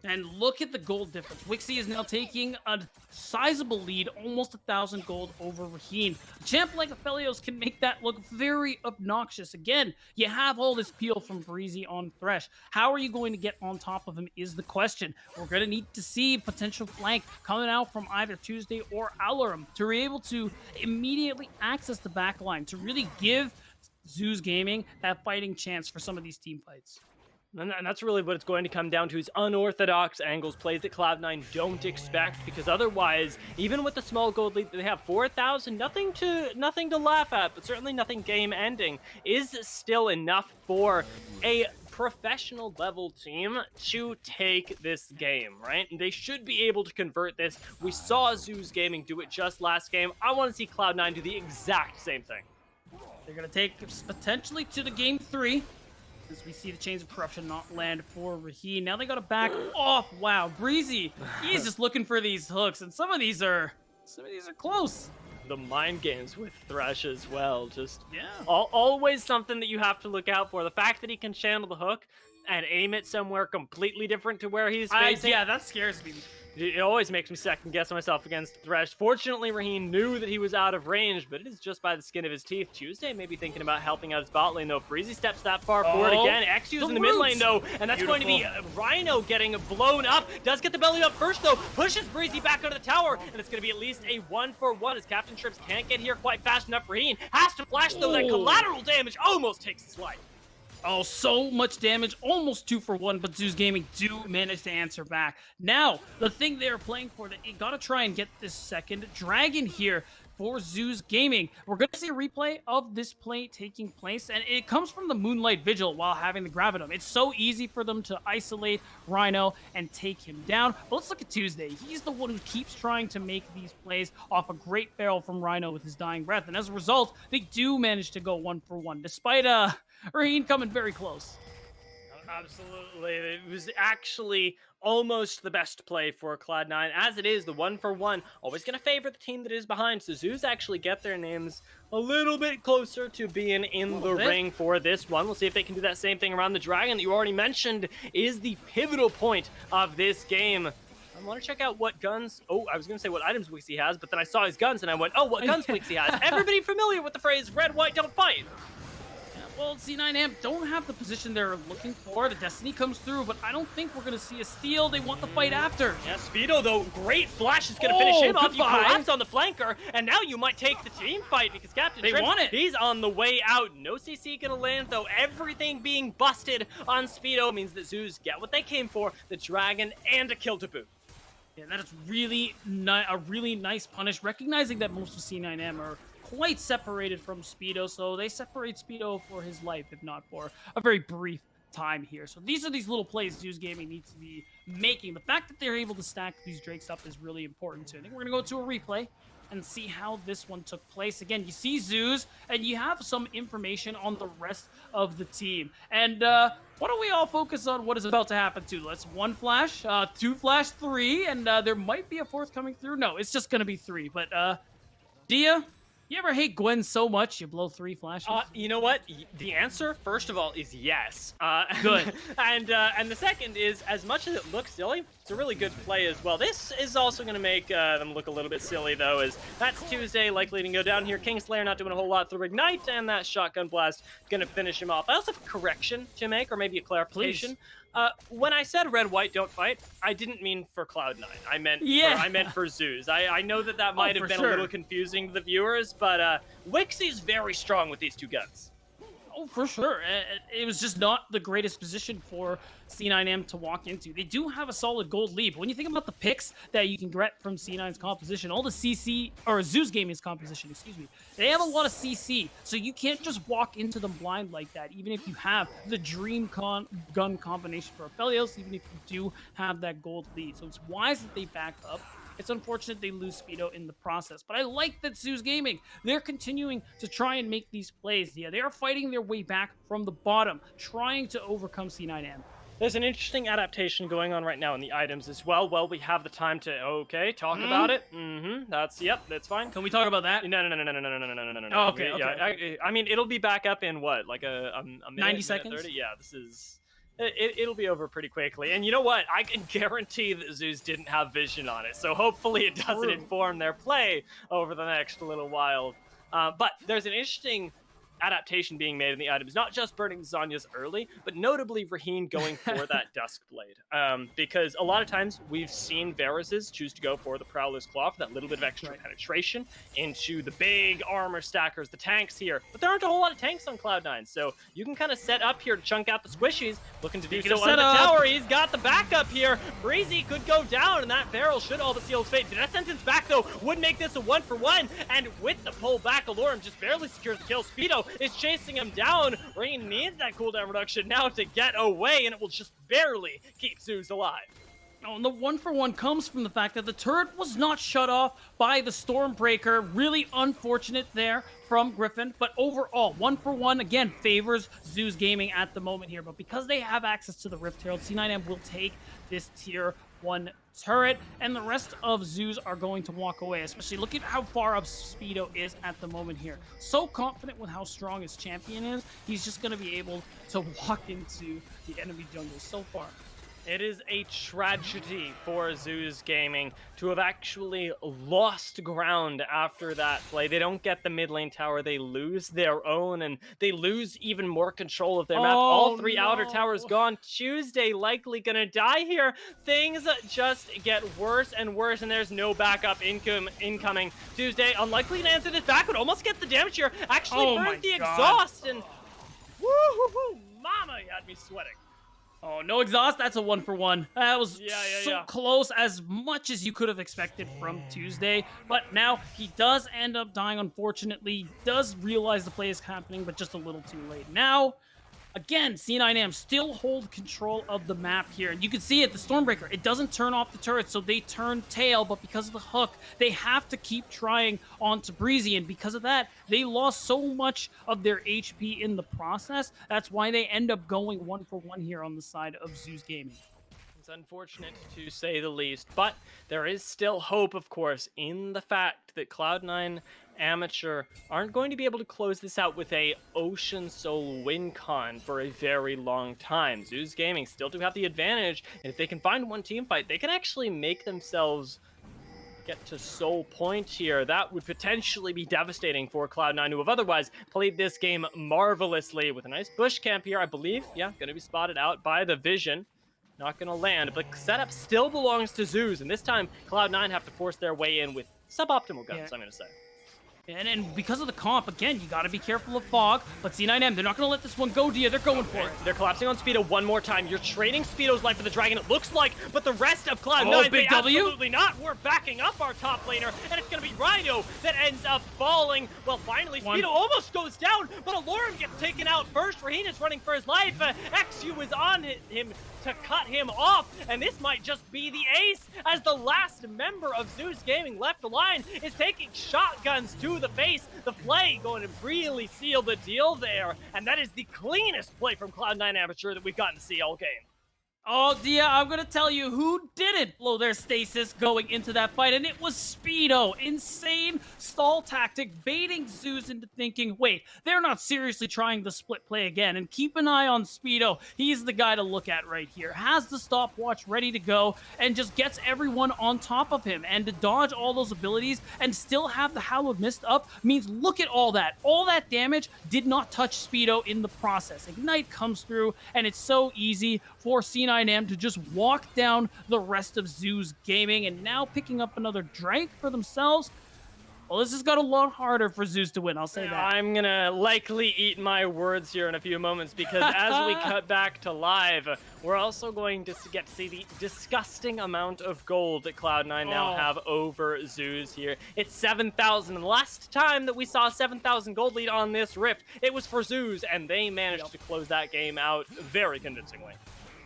And look at the gold difference. Wixie is now taking a sizable lead, almost 1,000 gold over Raheen. A champ like Aphelios can make that look very obnoxious. Again, you have all this peel from Breezy on Thresh. How are you going to get on top of him is the question. We're going to need to see potential flank coming out from either Tuesday or Alarim to be able to immediately access the backline, to really give Zeus Gaming that fighting chance for some of these team fights. And that's really what it's going to come down to, is unorthodox angles, plays that Cloud9 don't expect, because otherwise, even with the small gold lead that they have, 4,000, nothing to laugh at, but certainly nothing game-ending, is still enough for a professional level team to take this game, right? And they should be able to convert this. We saw Zeus Gaming do it just last game. I want to see Cloud9 do the exact same thing. They're going to take us potentially to the game 3. As we see the Chains of Corruption not land for Raheen. Now they got to back off. Wow, Breezy, he's just looking for these hooks, and some of these are close. The mind games with Thresh as well, just Yeah. always something that you have to look out for. The fact that he can channel the hook and aim it somewhere completely different to where he's facing. Yeah, that scares me. It always makes me second guess myself against Thresh. Fortunately, Raheen knew that he was out of range, but it is just by the skin of his teeth. Tuesday may be thinking about helping out his bot lane, though. If Breezy steps that far forward again. XU's the in the mid lane, roots. though, and that's going to be Rhino getting blown up. Does get the belly up first, though. Pushes Breezy back out of the tower, and it's going to be at least a 1-for-1 as Captain Trips can't get here quite fast enough. Raheen has to flash, though. That collateral damage almost takes his life. Oh, so much damage, almost 2-for-1, but Zeus Gaming do manage to answer back. Now, the thing they're playing for, they gotta try and get this second dragon here. for Zeus Gaming. We're going to see a replay of this play taking place, and it comes from the Moonlight Vigil while having the Gravitum. It's so easy for them to isolate Rhino and take him down. But let's look at Tuesday. He's the one who keeps trying to make these plays off a great barrel from Rhino with his dying breath, and as a result, they do manage to go 1-for-1, despite Raheen coming very close. Absolutely. It was actually almost the best play for Cloud9. As it is, the 1-for-1 always going to favor the team that is behind. So Zeus actually get their names a little bit closer to being in the ring for this one. We'll see if they can do that same thing around the Dragon that you already mentioned is the pivotal point of this game. I want to check out what guns. Oh, I was going to say what items Wixie has, but then I saw his guns and I went, oh, what guns Wixie has? Everybody familiar with the phrase red, white, don't fight? Well, C9am don't have the position they're looking for. The Destiny comes through, but I don't think we're going to see a steal. They want the fight after. Yeah, Speedo, though, great flash is going to finish him off. You goodbye. collapse on the flanker, and now you might take the team fight because Captain They Trent, want it. he's on the way out. No CC going to land, though. Everything being busted on Speedo means that Zeus get what they came for, the Dragon and a kill to boot. Yeah, that is really a really nice punish, recognizing that most of C9am are quite separated from Speedo, so they separate Speedo for his life, if not for a very brief time here. So these are these little plays Zeus Gaming needs to be making. The fact that they're able to stack these Drakes up is really important too. I think we're going to go to a replay and see how this one took place. Again, you see Zeus, and you have some information on the rest of the team. And why don't we all focus on what is about to happen too? Let's 1 flash, 2 flash, 3, and there might be a 4th coming through. No, it's just going to be 3. But Dia, you ever hate Gwen so much you blow 3 flashes? You know what? The answer, first of all, is yes. Good. And the second is, as much as it looks silly, it's a really good play as well. This is also going to make them look a little bit silly, though, as that's Tuesday likely to go down here. Kingslayer not doing a whole lot through Ignite, and that shotgun blast going to finish him off. I also have a correction to make, or maybe a clarification. Please. When I said red, white, don't fight, I didn't mean for Cloud9. I meant for Zeus. I know that might have been a little confusing to the viewers, but Wixie's very strong with these 2 guns. Oh, for sure. It was just not the greatest position for C9am to walk into. They do have a solid gold lead, but when you think about the picks that you can get from C9's composition, all the CC, or Zeus Gaming's composition, excuse me, they have a lot of CC, so you can't just walk into them blind like that, even if you have the dream gun combination for Aphelios, even if you do have that gold lead. So it's wise that they back up. It's unfortunate they lose Speedo in the process, but I like that Zeus Gaming, they're continuing to try and make these plays. Yeah, they are fighting their way back from the bottom, trying to overcome C9am. There's an interesting adaptation going on right now in the items as well. Well, we have the time to, talk about it. That's fine. Can we talk about that? No. Oh, okay. Yeah, I mean, it'll be back up in what, like a minute, 90 seconds? Minute 30? Yeah, this is... It'll be over pretty quickly. And you know what? I can guarantee that Zeus didn't have vision on it. So hopefully it doesn't inform their play over the next little while. But there's an interesting adaptation being made in the items, not just burning Zhonya's early, but notably Raheen going for that Duskblade. Because a lot of times we've seen Varus's choose to go for the Prowler's Claw for that little bit of extra penetration into the big armor stackers, the tanks here. But there aren't a whole lot of tanks on Cloud9, so you can kind of set up here to chunk out the squishies. Looking to do so on the tower. He's got the backup here. Breezy could go down, and that barrel should all but seal his fate. The Death Sentence back, though, would make this a 1-for-1. And with the pull back, Alorum just barely secures the kill. Speedo is chasing him down. Rain needs that cooldown reduction now to get away, and it will just barely keep Zeus alive. Oh, and the 1-for-1 comes from the fact that the turret was not shut off by the Stormbreaker. Really unfortunate there from Griffin, but overall, 1-for-1 again favors Zeus Gaming at the moment here. But because they have access to the Rift Herald, C9am will take this tier 1 turret, and the rest of Zeus are going to walk away, especially look at how far up Speedo is at the moment here. So confident with how strong his champion is, he's just going to be able to walk into the enemy jungle so far. It is a tragedy for Zeus Gaming to have actually lost ground after that play. They don't get the mid lane tower, they lose their own, and they lose even more control of their map. All 3 outer towers gone. Tuesday likely gonna die here. Things just get worse and worse, and there's no backup incoming. Tuesday unlikely to answer this back, but almost gets the damage here. Actually burns the exhaust, and woo-hoo-hoo, mama, he had me sweating. Oh, no exhaust. That's a 1-for-1. That was so Yeah. close, as much as you could have expected from Tuesday. But now he does end up dying, unfortunately. Does realize the play is happening, but just a little too late. Now, again, C9M still hold control of the map here. And you can see it, the Stormbreaker, it doesn't turn off the turret, so they turn tail, but because of the hook, they have to keep trying onto Breezy, and because of that, they lost so much of their HP in the process. That's why they end up going 1-for-1 here on the side of Zeus Gaming. It's unfortunate to say the least, but there is still hope, of course, in the fact that Cloud9 Amateur aren't going to be able to close this out with a Ocean Soul win con for a very long time. Zeus Gaming still do have the advantage, and if they can find one team fight, they can actually make themselves get to Soul Point here. That would potentially be devastating for Cloud9, who have otherwise played this game marvelously with a nice bush camp here, I believe. Yeah, going to be spotted out by the Vision. Not going to land, but setup still belongs to Zeus, and this time Cloud9 have to force their way in with suboptimal guns, I'm going to say. And because of the comp, again, you got to be careful of Fog, but C9M, they're not going to let this one go to you. They're going for it. They're collapsing on Speedo one more time. You're trading Speedo's life for the Dragon, it looks like, but the rest of Cloud9, Oh, they big W? absolutely not. We're backing up our top laner, and it's going to be Rhino that ends up falling. Well, finally, Speedo almost goes down, but Aloran gets taken out first. Rahin is running for his life. XU is on him to cut him off, and this might just be the ace, as the last member of Zeus Gaming left alive is taking shotguns to the face. The play going to really seal the deal there, and that is the cleanest play from Cloud9 Amateur that we've gotten to see all game. Oh, Dia, I'm going to tell you who didn't blow their stasis going into that fight, and it was Speedo. Insane stall tactic, baiting Zeus into thinking, wait, they're not seriously trying the split play again, and keep an eye on Speedo. He's the guy to look at right here. Has the stopwatch ready to go, and just gets everyone on top of him. And to dodge all those abilities and still have the Hallowed Mist up means look at all that. All that damage did not touch Speedo in the process. Ignite comes through, and it's so easy for C9M to just walk down the rest of Zeus Gaming, and now picking up another Drake for themselves. Well, this has got a lot harder for Zeus to win, I'll say that. I'm gonna likely eat my words here in a few moments, because as we cut back to live, we're also going to get to see the disgusting amount of gold that Cloud9 now have over Zeus here. It's 7,000, and the last time that we saw 7,000 gold lead on this Rift, it was for Zeus, and they managed to close that game out very convincingly.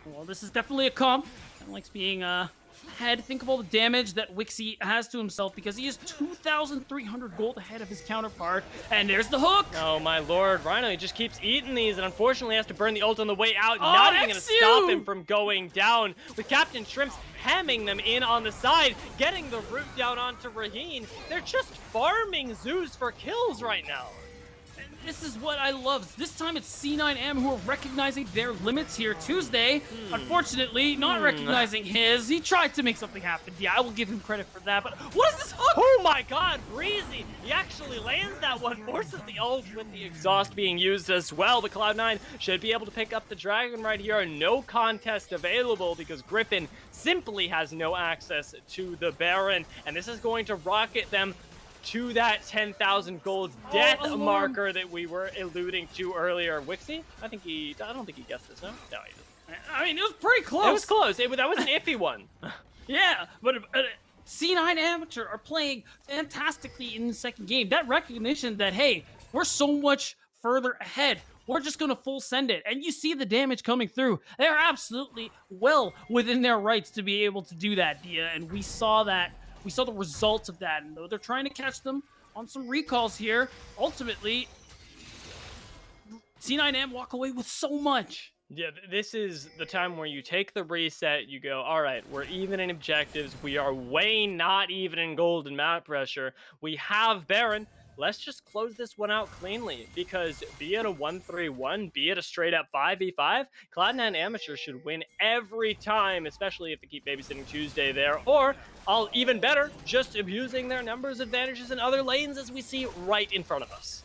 Well, this is definitely a comp. Kind of likes being ahead. Think of all the damage that Wixie has to himself, because he is 2,300 gold ahead of his counterpart. And there's the hook. Oh my lord, Rhino, he just keeps eating these, and unfortunately has to burn the ult on the way out. Not even going to stop him from going down, with Captain Shrimps hemming them in on the side, getting the root down onto Rahin. They're just farming Zeus for kills right now. This is what I love. This time it's C9M who are recognizing their limits here. Tuesday, unfortunately, not recognizing his. He tried to make something happen. Yeah, I will give him credit for that. But what is this hook? Oh my god, Breezy! He actually lands that one, forces the ult with the exhaust being used as well. But Cloud9 should be able to pick up the Dragon right here. No contest available, because Griffin simply has no access to the Baron. And this is going to rocket them to that 10,000 gold death marker that we were alluding to earlier. Wixie? I don't think he guessed this, no? No, he didn't. I mean, it was pretty close. It was close. That was an iffy one. Yeah, but C9 Amateur are playing fantastically in the second game. That recognition that, hey, we're so much further ahead. We're just going to full send it. And you see the damage coming through. They're absolutely well within their rights to be able to do that, Dia. And we saw that. We saw the results of that, and though they're trying to catch them on some recalls here, ultimately, C9M walk away with so much. Yeah, this is the time where you take the reset, you go, all right, we're even in objectives, we are way not even in gold and map pressure, we have Baron. Let's just close this one out cleanly, because be it a 1-3-1, be it a straight up 5v5, Cloud9 Amateur should win every time, especially if they keep babysitting Tuesday there, or, even better, just abusing their numbers advantages in other lanes, as we see right in front of us.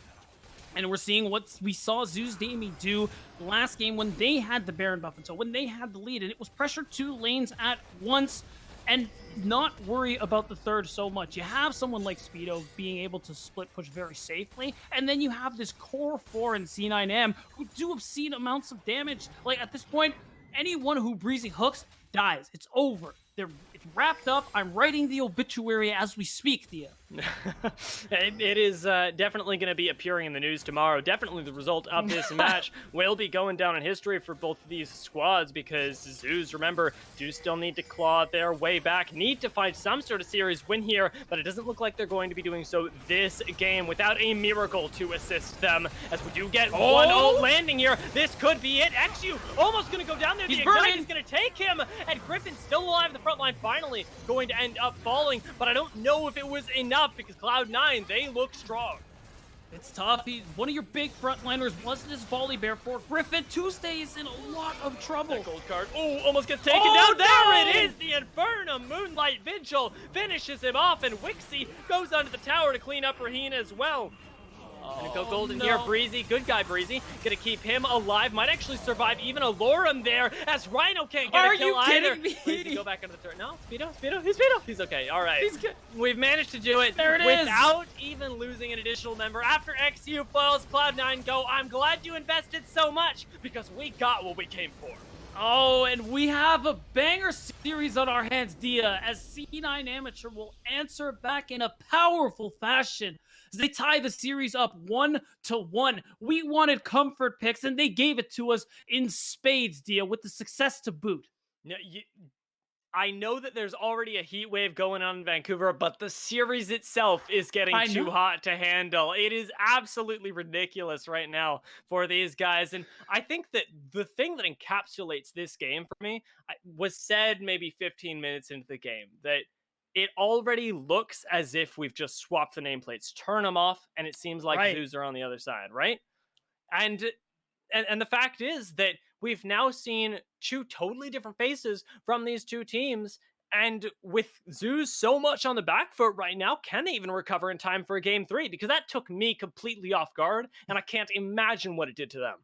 And we're seeing what we saw Zeus Gaming do last game when they had the Baron buff, and so when they had the lead, and it was pressure 2 lanes at once, and not worry about the third so much. You have someone like Speedo being able to split push very safely, and then you have this core 4 in C9M who do obscene amounts of damage. Like, at this point, anyone who Breezy hooks dies. It's over. It's wrapped up. I'm writing the obituary as we speak, Thea. It is definitely going to be appearing in the news tomorrow. Definitely the result of this match will be going down in history for both of these squads because Zeus, remember, do still need to claw their way back, need to find some sort of series win here, but it doesn't look like they're going to be doing so this game without a miracle to assist them. As we do get 1-0 landing here, this could be it. XU almost going to go down there. He's The Ignite burning. is going to take him, and Griffin still alive in the front line, finally going to end up falling, but I don't know if it was enough because Cloud9, they look strong. It's tough. One of your big frontliners was this volley bear for Griffin. Tuesday is in a lot of trouble. That gold card, oh, almost gets taken Oh, down. There no! it is, the Inferno Moonlight Vigil finishes him off, and Wixie goes onto the tower to clean up Rahina as well. Gonna go golden here, Breezy. Good guy, Breezy. Gonna keep him alive. Might actually survive even a Lorem there, as Rhino can't get a kill Are you either. kidding me? Breezy, go back into the turret. No, Speedo. He's okay. All right. He's good. We've managed to do it There it is. without even losing an additional member. After XU falls, Cloud9 go, I'm glad you invested so much because we got what we came for. Oh, and we have a banger series on our hands, Dia, as C9 Amateur will answer back in a powerful fashion. As they tie the series up 1-1. We wanted comfort picks, and they gave it to us in spades, Dia, with the success to boot. No, I know that there's already a heat wave going on in Vancouver, but the series itself is getting too hot to handle. It is absolutely ridiculous right now for these guys. And I think that the thing that encapsulates this game for me was said maybe 15 minutes into the game, that it already looks as if we've just swapped the nameplates, turn them off, and it seems like Zeus are on the other side, right? And the fact is that we've now seen two totally different faces from these two teams, and with Zeus so much on the back foot right now, can they even recover in time for a Game 3? Because that took me completely off guard, and I can't imagine what it did to them.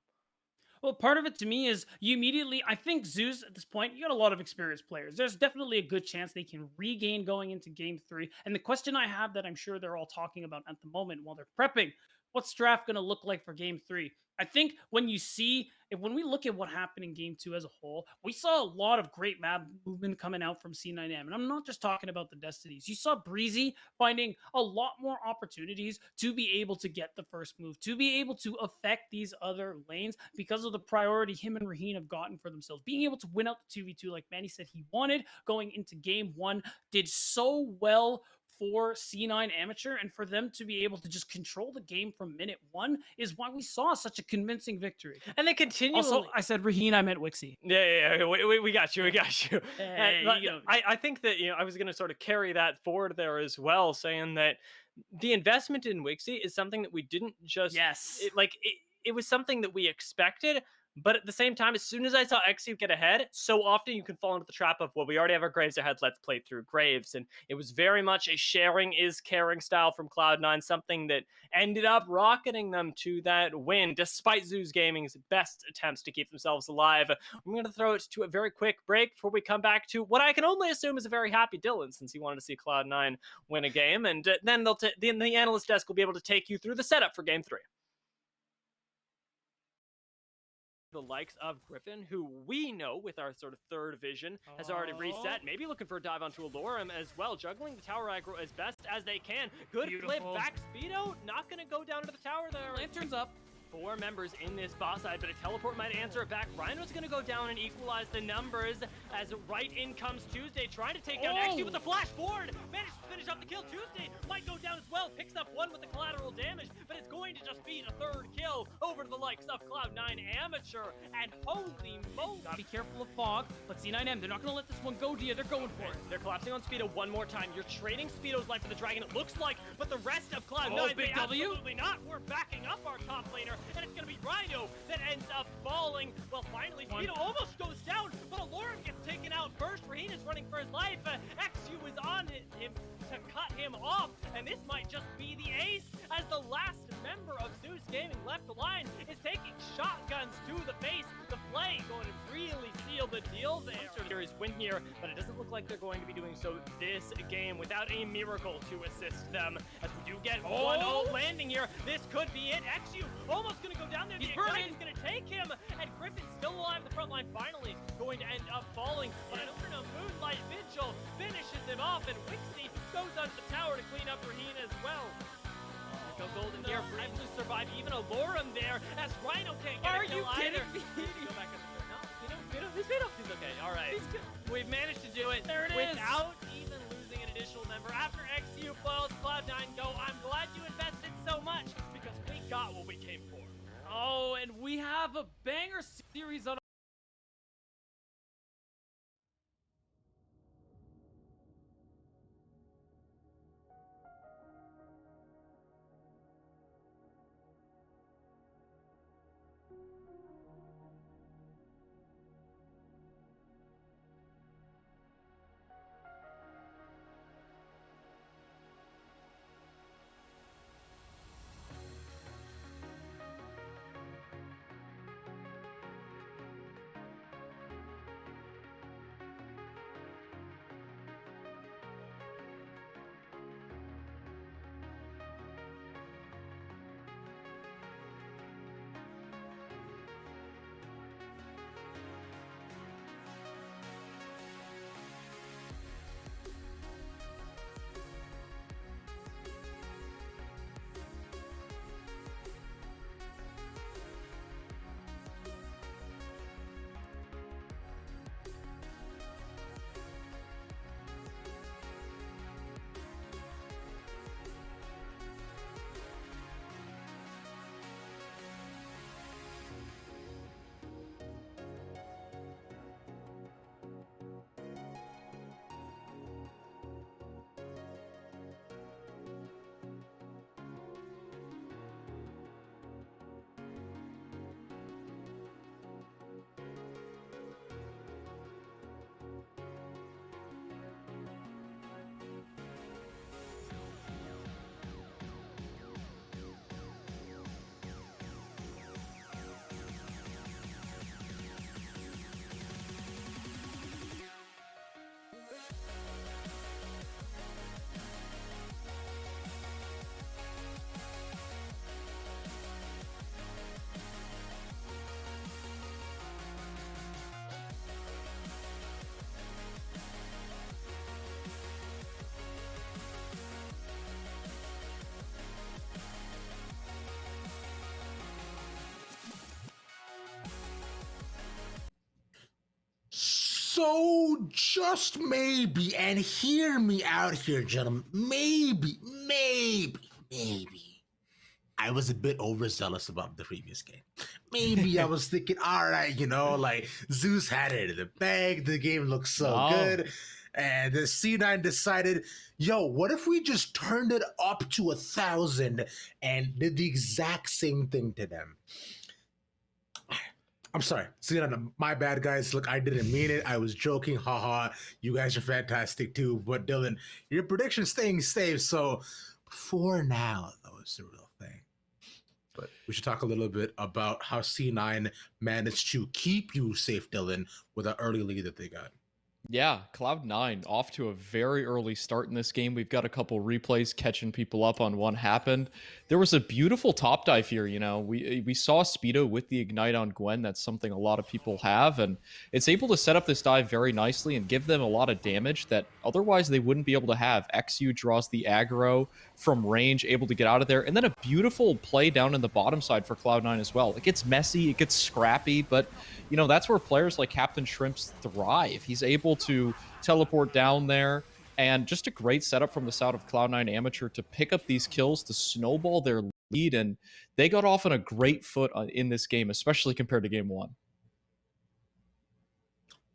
Well, part of it to me is you immediately, I think Zeus at this point, you got a lot of experienced players. There's definitely a good chance they can regain going into Game 3. And the question I have that I'm sure they're all talking about at the moment while they're prepping, what's draft going to look like for Game 3? I think when we look at what happened in Game 2 as a whole, we saw a lot of great map movement coming out from C9M. And I'm not just talking about the Destinies. You saw Breezy finding a lot more opportunities to be able to get the first move, to be able to affect these other lanes because of the priority him and Raheen have gotten for themselves. Being able to win out the 2v2 like Manny said he wanted going into Game 1 did so well for C9 Amateur, and for them to be able to just control the game from minute 1 is why we saw such a convincing victory. And they continually... Also, I said Raheen, I meant Wixie. Yeah, we got you. Hey, I think that, I was going to sort of carry that forward there as well, saying that the investment in Wixie is something that we didn't just... Yes. It was something that we expected, but at the same time, as soon as I saw XU get ahead, so often you can fall into the trap of, well, we already have our Graves ahead, let's play through Graves. And it was very much a sharing is caring style from Cloud9, something that ended up rocketing them to that win, despite Zeus Gaming's best attempts to keep themselves alive. I'm going to throw it to a very quick break before we come back to what I can only assume is a very happy Dylan, since he wanted to see Cloud9 win a game. And then the analyst desk will be able to take you through the setup for Game 3. The likes of Griffin, who we know with our sort of third vision has already reset. Maybe looking for a dive onto a Lorem as well, juggling the tower aggro as best as they can. Good flip back, Speedo, not going to go down to the tower there. Lanterns up. 4 members in this boss side, but a teleport might answer it back. Rhino's going to go down and equalize the numbers as right in comes Tuesday, trying to take down XU with the flash forward. Managed to finish up the kill. Tuesday might go down as well. Picks up 1 with the collateral damage, but it's going to just be a 3rd kill over to the likes of Cloud9 Amateur. And holy moly. Gotta be careful of Fog, but C9M, they're not going to let this one go, Dia. They're going for it. They're collapsing on Speedo one more time. You're trading Speedo's life for the dragon, it looks like, but the rest of Cloud9, big W. absolutely not. We're backing up our top laner, and it's going to be Rhino that ends up falling. Well, finally, Speedo almost goes down, but Aloran gets taken out first. Raheen is running for his life. XU is on him to cut him off, and this might just be the ace as the last member of Zeus Gaming left line is taking shotguns to the face. The play going to really seal the deal there. Series win here, but it doesn't look like they're going to be doing so this game without a miracle to assist them. As we do get 1-0 landing here, this could be it. XU almost going to go down there. He's The Ignite burning. is going to take him, and Griffin still alive in the front line, finally going to end up falling. But an open Moonlight Vigil finishes him off, and Wixie goes onto the tower to clean up Raheen as well. Go Golden here, able to survive even a Lorem there, as Rhino can't get Are a kill you kidding either. me? Go back up there. No, he's okay. All right. We've managed to do it There it is. without even losing an additional member. After XU foils Cloud9 go, I'm glad you invested so much because we got what we came for. Oh, and we have a banger series on. So just maybe, and hear me out here, gentlemen. Maybe, I was a bit overzealous about the previous game. Maybe I was thinking, all right, like Zeus had it in the bag. The game looks so Wow. good. And the C9 decided, yo, what if we just turned it up to 1,000 and did the exact same thing to them? I'm sorry. C9, my bad, guys. Look, I didn't mean it. I was joking. Haha. You guys are fantastic too. But Dylan, your prediction's staying safe. So for now, though, it's the real thing. But we should talk a little bit about how C9 managed to keep you safe, Dylan, with an early lead that they got. Yeah, Cloud9 off to a very early start in this game. We've got a couple replays catching people up on what happened. There was a beautiful top dive here. We saw Speedo with the Ignite on Gwen. That's something a lot of people have, and it's able to set up this dive very nicely and give them a lot of damage that otherwise they wouldn't be able to have. XU draws the aggro from range, able to get out of there, and then a beautiful play down in the bottom side for Cloud9 as well. It gets messy, it gets scrappy, but that's where players like Captain Shrimps thrive. He's able to teleport down there, and just a great setup from the side of Cloud9 Amateur to pick up these kills, to snowball their lead, and they got off on a great foot in this game, especially compared to game one.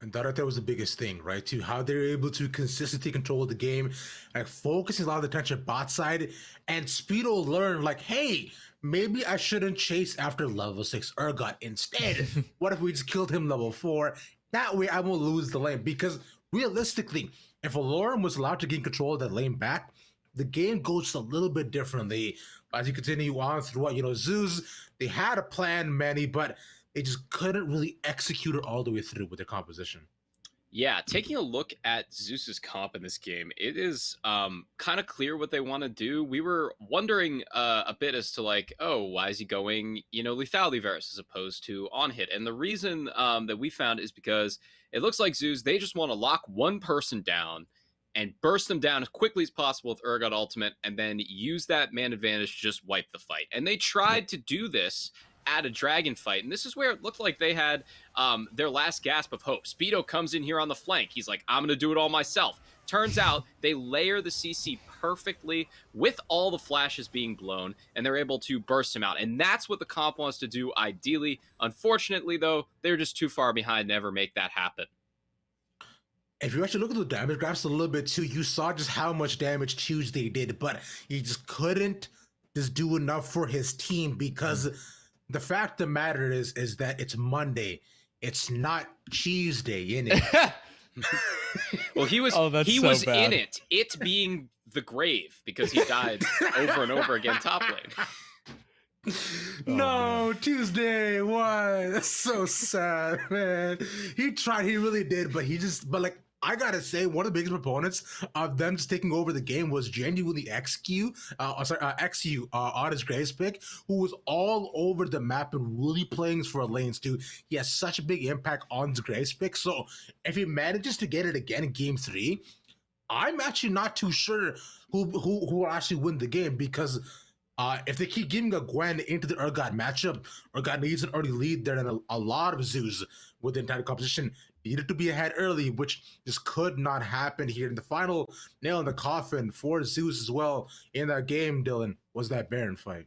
And that right there was the biggest thing, right? To how they're able to consistently control the game, like focusing a lot of the attention bot side, and Speedo learned, like, hey, maybe I shouldn't chase after level 6 Urgot. Instead, what if we just killed him level 4? That way I won't lose the lane. Because realistically, if Alorum was allowed to gain control of that lane back, the game goes just a little bit differently as you continue on throughout. Zeus, they had a plan, Manny, but they just couldn't really execute it all the way through with their composition. Yeah, taking a look at Zeus's comp in this game, it is kind of clear what they want to do. We were wondering a bit as to like, oh, why is he going, lethality verse as opposed to on hit? And the reason that we found is because it looks like Zeus, they just want to lock one person down and burst them down as quickly as possible with Urgot Ultimate, and then use that man advantage to just wipe the fight. And they tried to do this at a dragon fight, and this is where it looked like they had their last gasp of hope. Speedo comes in here on the flank. He's like, I'm gonna do it all myself. Turns out they layer the CC perfectly with all the flashes being blown, and they're able to burst him out. And that's what the comp wants to do ideally. Unfortunately, though, they're just too far behind to ever make that happen. If you actually look at the damage graphs a little bit too, you saw just how much damage Tuesday did, but he just couldn't just do enough for his team because the fact of the matter is that it's Monday. It's not Tuesday, innit? Well, he was in it. It being the grave because he died over and over again top lane. No, Tuesday, why? That's so sad, man. He tried, he really did, but like, I gotta say, one of the biggest proponents of them just taking over the game was genuinely XU on his Graves pick, who was all over the map and really playing for lanes too. He has such a big impact on his Graves pick. So if he manages to get it again in game 3, I'm actually not too sure who will actually win the game, because if they keep giving a Gwen into the Urgot matchup, Urgot needs an early lead there, and a lot of Zeus with the entire composition needed to be ahead early, which just could not happen here. And the final nail in the coffin for Zeus as well in that game, Dylan, was that Baron fight.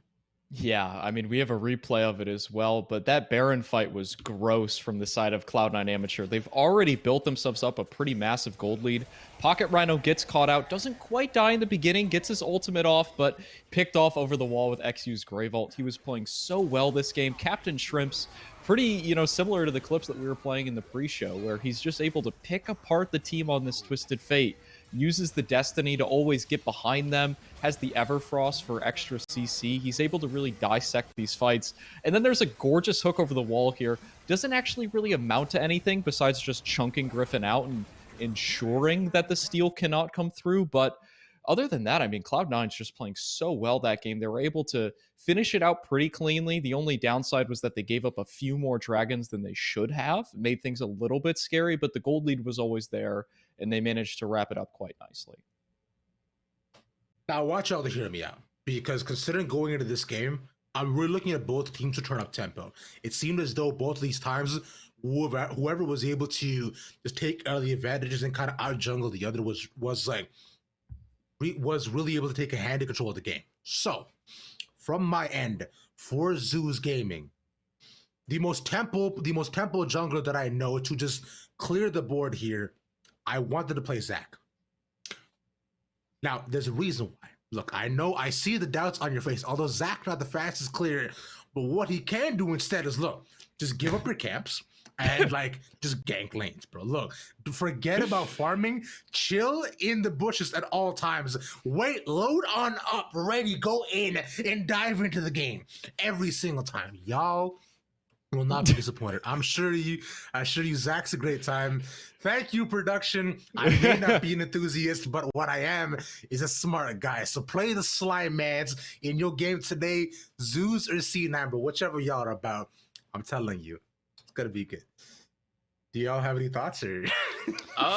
Yeah, I mean, we have a replay of it as well, but that Baron fight was gross from the side of Cloud9 Amateur. They've already built themselves up a pretty massive gold lead. Pocket Rhino gets caught out, doesn't quite die in the beginning, gets his ultimate off, but picked off over the wall with XU's Grave Ult. He was playing so well this game. Captain Shrimps, pretty, similar to the clips that we were playing in the pre-show, where he's just able to pick apart the team on this Twisted Fate, uses the Destiny to always get behind them, has the Everfrost for extra CC. He's able to really dissect these fights. And then there's a gorgeous hook over the wall here. Doesn't actually really amount to anything besides just chunking Griffin out and ensuring that the steal cannot come through. But other than that, I mean, Cloud9's just playing so well that game. They were able to finish it out pretty cleanly. The only downside was that they gave up a few more dragons than they should have. It made things a little bit scary, but the gold lead was always there, and they managed to wrap it up quite nicely. Now, watch y'all to hear me out, because considering going into this game, I'm really looking at both teams to turn up tempo. It seemed as though both of these times, whoever was able to just take early advantages and kind of out jungle the other was really able to take a hand in control of the game. So, from my end, for Zeus Gaming, the most tempo jungler that I know to just clear the board here, I wanted to play Zac. Now, there's a reason why. Look, I see the doubts on your face, although Zac not the fastest clear, but what he can do instead is, look, just give up your camps and just gank lanes, bro. Look, forget about farming, chill in the bushes at all times. Wait, load on up, ready, go in and dive into the game every single time. Y'all will not be disappointed. I'm sure you, Zac's a great time. Thank you, production. I may not be an enthusiast, but what I am is a smart guy. So play the slime mans in your game today, Zeus or C9, but whichever y'all are about, I'm telling you, it's gonna be good. Do y'all have any thoughts? Or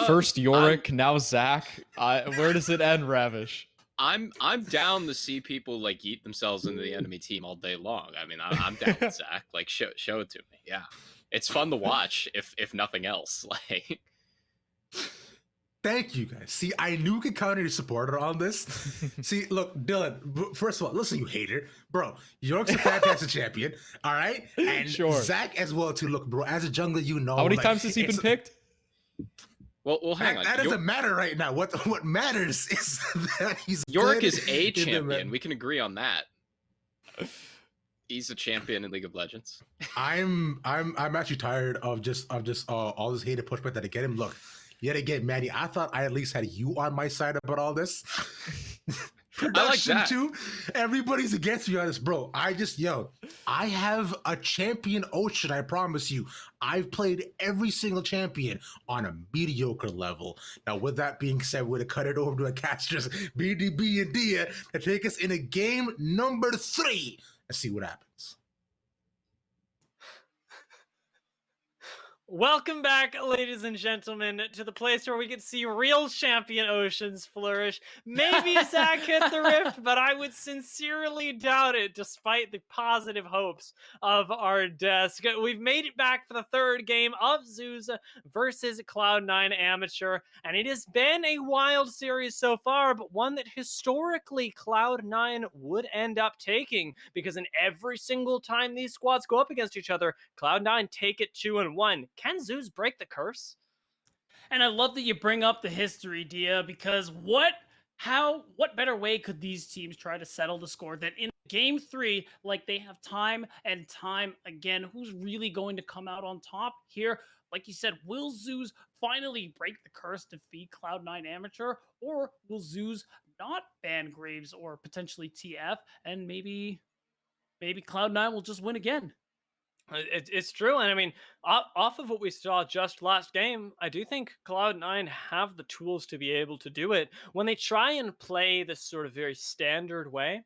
First Yorick, now Zac. Where does it end, Ravish? I'm down to see people eat themselves into the enemy team all day long. I mean, I'm down with Zac. Show it to me. Yeah, it's fun to watch. If nothing else, Thank you guys. See, I knew we could count on your supporter on this. See, look, Dylan, first of all, listen, you hater. Bro, York's a fantastic champion, all right? And sure. Zac as well, too. Look, bro, as a jungler, you know. How many times has he been picked? Well, hang on. That doesn't matter right now. What matters is that he's Yorick is a champion. We can agree on that. He's a champion in League of Legends. I'm actually tired of just all this hated pushback that I get him. Look, yet again, Maddie, I thought I at least had you on my side about all this. production that. too. Everybody's against me on this, bro. I have a champion Ocean, I promise you. I've played every single champion on a mediocre level. Now, with that being said, we're going to cut it over to a caster's BDB and Dia to take us in a game number 3 and see what happens. Welcome back, ladies and gentlemen, to the place where we can see real champion Oceans flourish. Maybe Zach hit the rift, but I would sincerely doubt it, despite the positive hopes of our desk. We've made it back for the third game of Zeus versus Cloud9 Amateur, and it has been a wild series so far, but one that historically Cloud9 would end up taking, because in every single time these squads go up against each other, Cloud9 take it 2-1. Can Zeus break the curse? And I love that you bring up the history, Dia, because what better way could these teams try to settle the score than in game 3, like they have time and time again? Who's really going to come out on top here? Like you said, will Zeus finally break the curse, defeat Cloud9 Amateur, or will Zeus not ban Graves or potentially TF, and maybe Cloud9 will just win again? It's true, and I mean, off of what we saw just last game, I do think Cloud9 have the tools to be able to do it. When they try and play this sort of very standard way,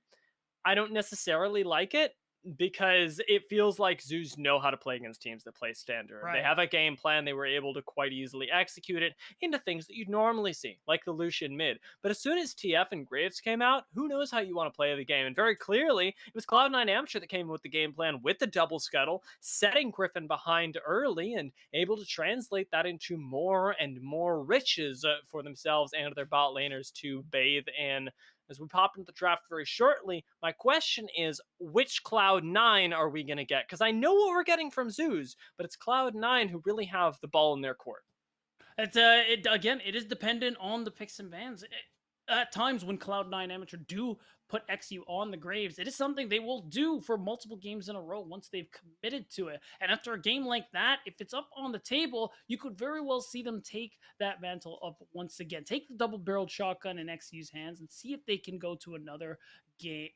I don't necessarily like it, because it feels like Zeus know how to play against teams that play standard. They Right. have a game plan, they were able to quite easily execute it into things that you'd normally see, like the Lucian mid. But as soon as TF and Graves came out, who knows how you want to play the game? And very clearly, it was Cloud9 Amateur that came with the game plan with the double scuttle, setting Griffin behind early and able to translate that into more and more riches for themselves and their bot laners to bathe in. As we pop into the draft very shortly, my question is, which Cloud9 are we going to get? Because I know what we're getting from Zeus, but it's Cloud9 who really have the ball in their court. It is dependent on the picks and bans. At times when Cloud9 Amateur do put XU on the Graves, it is something they will do for multiple games in a row once they've committed to it. And after a game like that, if it's up on the table, you could very well see them take that mantle up once again. Take the double-barreled shotgun in XU's hands and see if they can go to another game.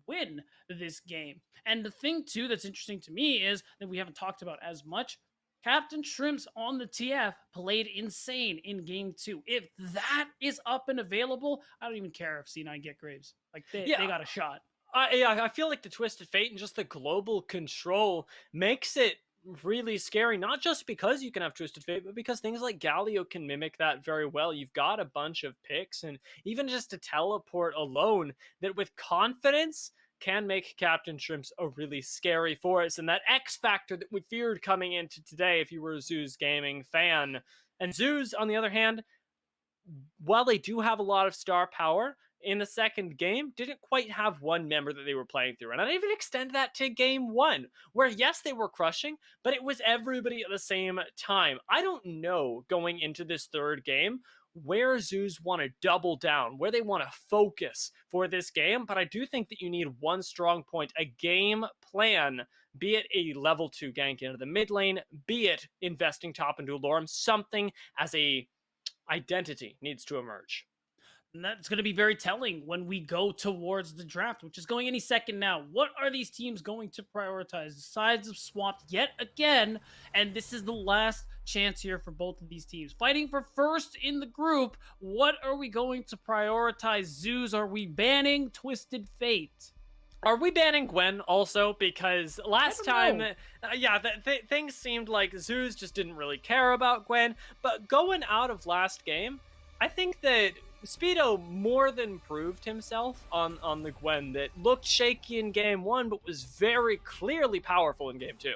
Win this game. And the thing too that's interesting to me is that we haven't talked about as much. Captain Shrimps on the TF played insane in game 2. If that is up and available, I don't even care if C9 get Graves. Like they got a shot. I feel like the Twisted Fate and just the global control makes it really scary, not just because you can have Twisted Fate, but because things like Galio can mimic that very well. You've got a bunch of picks, and even just a teleport alone that with confidence can make Captain Shrimps a really scary force, and that X factor that we feared coming into today if you were a Zeus Gaming fan. And Zeus, on the other hand, while they do have a lot of star power, in the second game, didn't quite have one member that they were playing through. And I'd even extend that to game 1, where yes, they were crushing, but it was everybody at the same time. I don't know, going into this third game, where Zeus want to double down, where they want to focus for this game, but I do think that you need one strong point, a game plan, be it a level 2 gank into the mid lane, be it investing top into Alorum, something as a identity needs to emerge. And that's going to be very telling when we go towards the draft, which is going any second now. What are these teams going to prioritize? The sides have swapped yet again, and this is the last chance here for both of these teams. Fighting for first in the group, what are we going to prioritize? Zeus, are we banning Twisted Fate? Are we banning Gwen also? Because last time, know. things seemed like Zeus just didn't really care about Gwen, but going out of last game, I think that Speedo more than proved himself on the Gwen that looked shaky in game 1, but was very clearly powerful in game 2.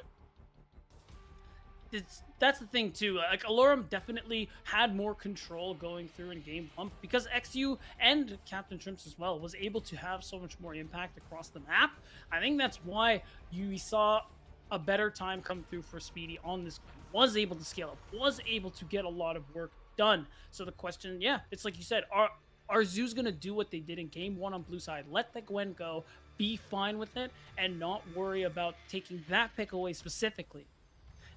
That's the thing too. Like Alorum definitely had more control going through in game 1 because XU and Captain Shrimps as well was able to have so much more impact across the map. I think that's why you saw a better time come through for Speedy on this. Was able to scale up, was able to get a lot of work done. So the question, it's like you said, are Zeus gonna do what they did in game 1 on blue side? Let the Gwen go, be fine with it, and not worry about taking that pick away specifically.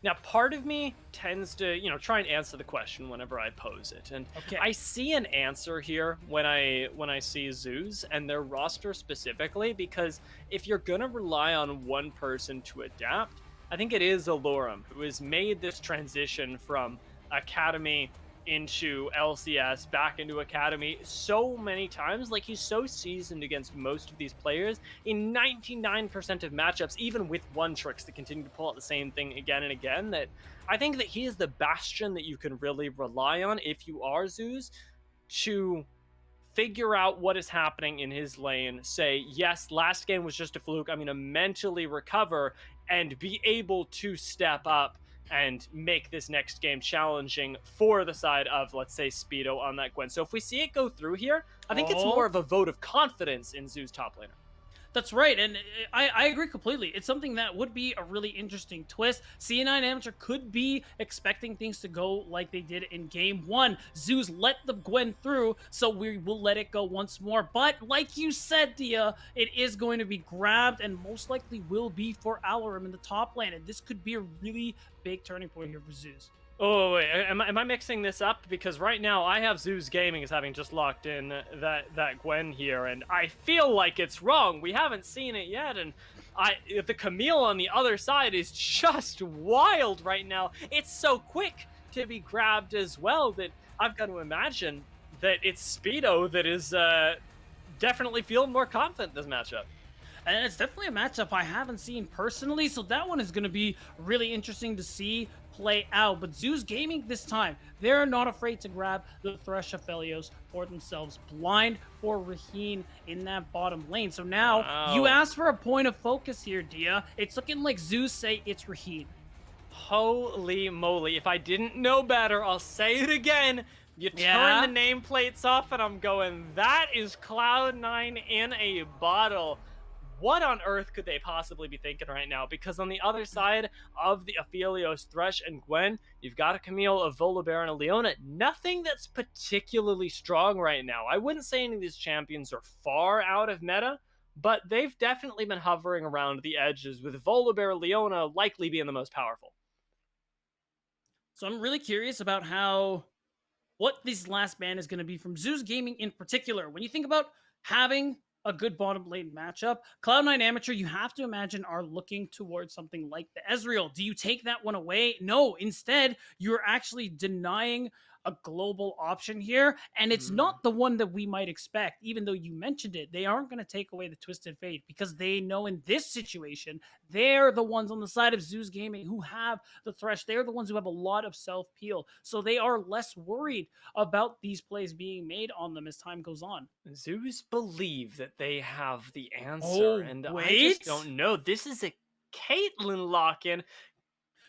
Now, part of me tends to, try and answer the question whenever I pose it, and Okay. I see an answer here when I see Zoos and their roster specifically, because if you're gonna rely on one person to adapt, I think it is Alorum who has made this transition from Academy into LCS back into Academy so many times. Like, he's so seasoned against most of these players in 99% of matchups, even with one tricks that continue to pull out the same thing again and again, that I think that he is the bastion that you can really rely on if you are Zeus to figure out what is happening in his lane, say, yes, last game was just a fluke, I'm going to mentally recover and be able to step up and make this next game challenging for the side of, let's say, Speedo on that Gwen. So if we see it go through here, I think it's more of a vote of confidence in Zeus top laner. That's right, and I agree completely. It's something that would be a really interesting twist. C9 Amateur could be expecting things to go like they did in Game 1. Zeus let the Gwen through, so we will let it go once more. But like you said, Dia, it is going to be grabbed and most likely will be for Alarum in the top lane, and this could be a really big turning point here for Zeus. Oh, wait, am I mixing this up? Because right now I have Zeus Gaming as having just locked in that Gwen here, and I feel like it's wrong. We haven't seen it yet, and the Camille on the other side is just wild right now. It's so quick to be grabbed as well that I've got to imagine that it's Speedo that is definitely feeling more confident this matchup. And it's definitely a matchup I haven't seen personally, so that one is going to be really interesting to see play out. But Zeus Gaming this time, they're not afraid to grab the Thresh Aphelios for themselves. Blind for Raheen in that bottom lane. So now, you asked for a point of focus here, Dia. It's looking like Zeus say it's Raheen. Holy moly. If I didn't know better, I'll say it again. You turn the nameplates off and I'm going, that is Cloud9 in a bottle. What on earth could they possibly be thinking right now? Because on the other side of the Aphelios, Thresh, and Gwen, you've got a Camille, a Volibear, and a Leona. Nothing that's particularly strong right now. I wouldn't say any of these champions are far out of meta, but they've definitely been hovering around the edges, with Volibear, Leona likely being the most powerful. So I'm really curious about what this last ban is going to be from Zeus Gaming in particular. When you think about having a good bottom lane matchup, Cloud9 Amateur, you have to imagine, are looking towards something like the Ezreal. Do you take that one away? No, instead, you're actually denying a global option here, and it's not the one that we might expect. Even though you mentioned it, they aren't going to take away the Twisted Fate, because they know in this situation, they're the ones on the side of Zeus Gaming who have the Thresh. They're the ones who have a lot of self-peel, so they are less worried about these plays being made on them as time goes on. Zeus believe that they have the answer, and I just don't know. This is a Caitlyn lock-in.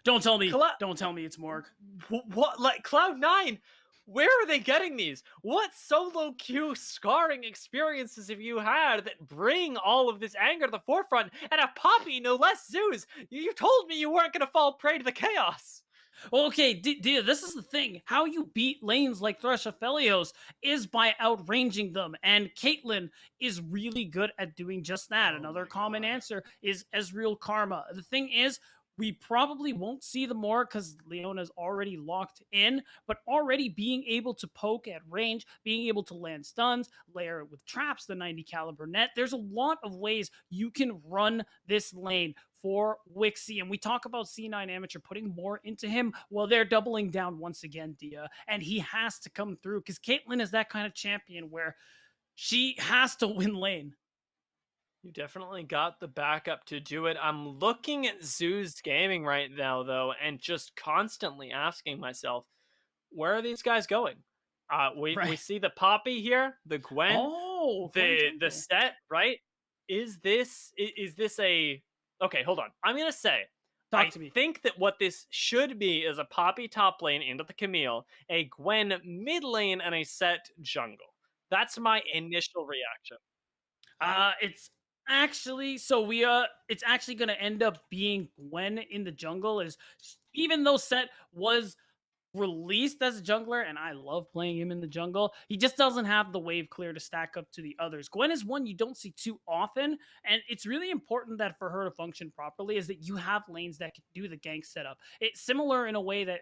Don't tell me. Don't tell me it's Morg. What? Like, Cloud9? Where are they getting these? What solo queue scarring experiences have you had that bring all of this anger to the forefront? And a Poppy, no less, Zeus. You told me you weren't going to fall prey to the chaos. Well, okay, Dia, this is the thing. How you beat lanes like Thresh Aphelios is by outranging them, and Caitlyn is really good at doing just that. Another common answer is Ezreal Karma. The thing is, we probably won't see the more because Leona's already locked in, but already being able to poke at range, being able to land stuns, layer it with traps, the 90 caliber net. There's a lot of ways you can run this lane for Wixie. And we talk about C9 Amateur putting more into him. Well, they're doubling down once again, Dia. And he has to come through because Caitlyn is that kind of champion where she has to win lane. You definitely got the backup to do it. I'm looking at Zeus Gaming right now, though, and just constantly asking myself, where are these guys going? We see the Poppy here, the Gwen, the set, right? Is this a... Okay, hold on. I'm going to say, I think that what this should be is a Poppy top lane into the Camille, a Gwen mid lane, and a set jungle. That's my initial reaction. It's actually it's actually going to end up being Gwen in the jungle, is even though Set was released as a jungler, and I love playing him in the jungle. He just doesn't have the wave clear to stack up to the others. Gwen is one you don't see too often, and it's really important that for her to function properly is that you have lanes that can do the gank setup. It's similar in a way that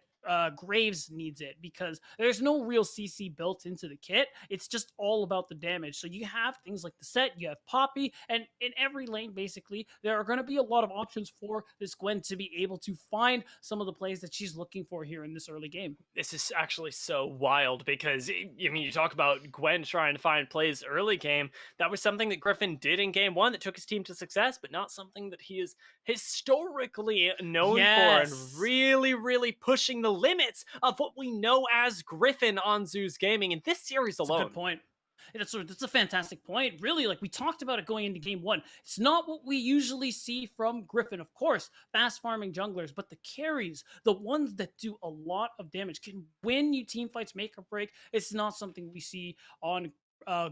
Graves needs it, because there's no real CC built into the kit. It's just all about the damage. So you have things like the set, you have Poppy, and in every lane, basically, there are going to be a lot of options for this Gwen to be able to find some of the plays that she's looking for here in this early game. This is actually so wild because, I mean, you talk about Gwen trying to find plays early game. That was something that Griffin did in game one that took his team to success, but not something that he is historically known for, and really, really pushing the limits of what we know as Griffin on Zeus Gaming in this series alone. That's a good point. That's a fantastic point. Really, like we talked about it going into game one. It's not what we usually see from Griffin. Of course, fast farming junglers, but the carries, the ones that do a lot of damage, can win you team fights, make or break. It's not something we see on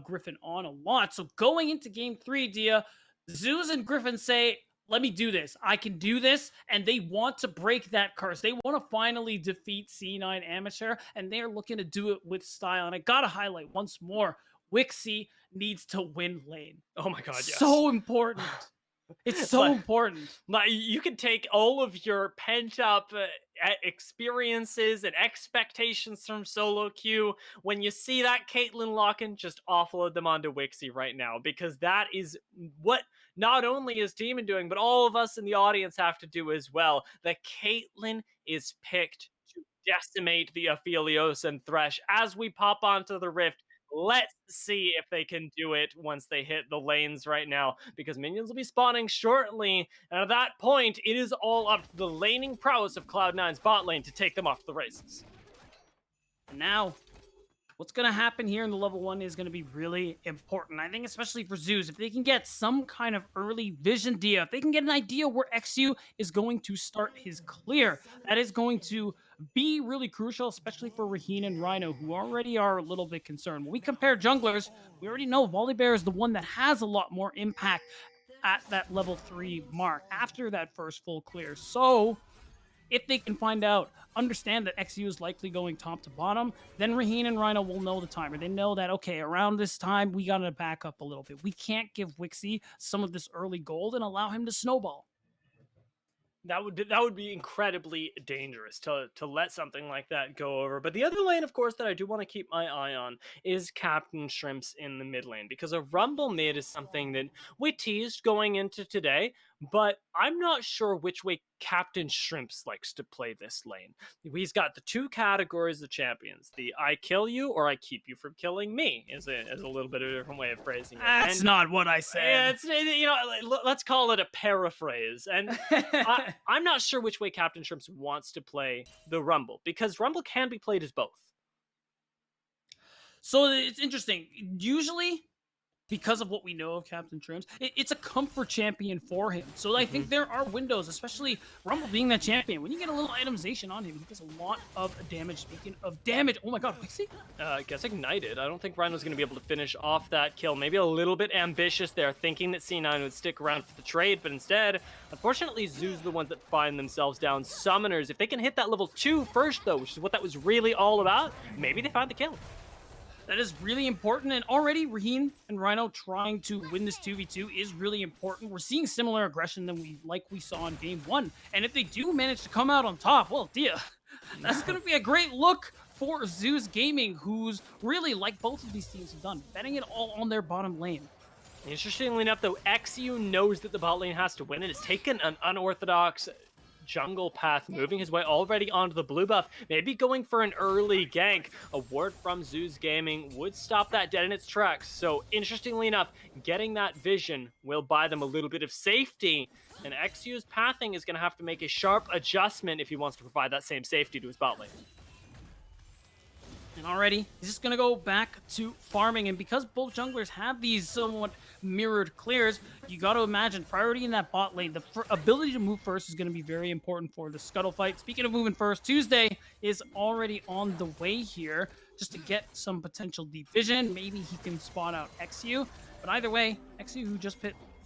Griffin on a lot. So going into game three, Dia, Zeus and Griffin say, let me do this. I can do this. And they want to break that curse. They want to finally defeat C9 Amateur, and they're looking to do it with style. And I got to highlight once more, Wixie needs to win lane. Oh my god, yes. So important. It's so important. Like, you can take all of your pent-up experiences and expectations from solo queue. When you see that Caitlyn lock-in, just offload them onto Wixie right now, because that is what not only is Demon doing, but all of us in the audience have to do as well. The Caitlyn is picked to decimate the Aphelios and Thresh as we pop onto the Rift. Let's see if they can do it once they hit the lanes right now, because minions will be spawning shortly. And at that point, it is all up to the laning prowess of Cloud9's bot lane to take them off the races. And now, what's going to happen here in the level 1 is going to be really important. I think especially for Zeus, if they can get some kind of early vision, Dia, if they can get an idea where XU is going to start his clear, that is going to be really crucial, especially for Raheen and Rhino, who already are a little bit concerned. When we compare junglers, we already know Volibear is the one that has a lot more impact at that level 3 mark after that first full clear. So if they can understand that XU is likely going top to bottom, then Raheen and Rhino will know the timer. They know that, okay, around this time, we got to back up a little bit. We can't give Wixie some of this early gold and allow him to snowball. That would be incredibly dangerous to let something like that go over. But the other lane, of course, that I do want to keep my eye on is Captain Shrimps in the mid lane, because a Rumble mid is something that we teased going into today, but I'm not sure which way Captain Shrimps likes to play this lane. He's got the two categories of champions: the I kill you or I keep you from killing me is a little bit of a different way of phrasing it. That's not what I said. Let's call it a paraphrase. And I'm not sure which way Captain Shrimps wants to play the Rumble, because Rumble can be played as both. So it's interesting. Usually, because of what we know of Captain Shrimps, it's a comfort champion for him. So I think there are windows, especially Rumble being that champion. When you get a little itemization on him, he does a lot of damage. Speaking of damage, oh my god, Wixie? Gets ignited. I don't think Rhino's going to be able to finish off that kill. Maybe a little bit ambitious there, thinking that C9 would stick around for the trade, but instead, unfortunately, Zeus the ones that find themselves down summoners. If they can hit that level 2 first, though, which is what that was really all about, maybe they find the kill. That is really important, and already Raheen and Rhino trying to win this 2v2 is really important. We're seeing similar aggression than we saw in game 1, and if they do manage to come out on top, well, Dia, that's going to be a great look for Zeus Gaming, who's really, like both of these teams have done, betting it all on their bottom lane. Interestingly enough, though, XU knows that the bot lane has to win, and has taken an unorthodox jungle path, moving his way already onto the blue buff, maybe going for an early gank. A word from Zeus Gaming would stop that dead in its tracks. So interestingly enough, getting that vision will buy them a little bit of safety, and XU's pathing is going to have to make a sharp adjustment if he wants to provide that same safety to his bot lane. And already, he's just going to go back to farming. And because both junglers have these somewhat mirrored clears, you got to imagine priority in that bot lane. The ability to move first is going to be very important for the scuttle fight. Speaking of moving first, Tuesday is already on the way here just to get some potential deep vision. Maybe he can spot out XU. But either way, XU who just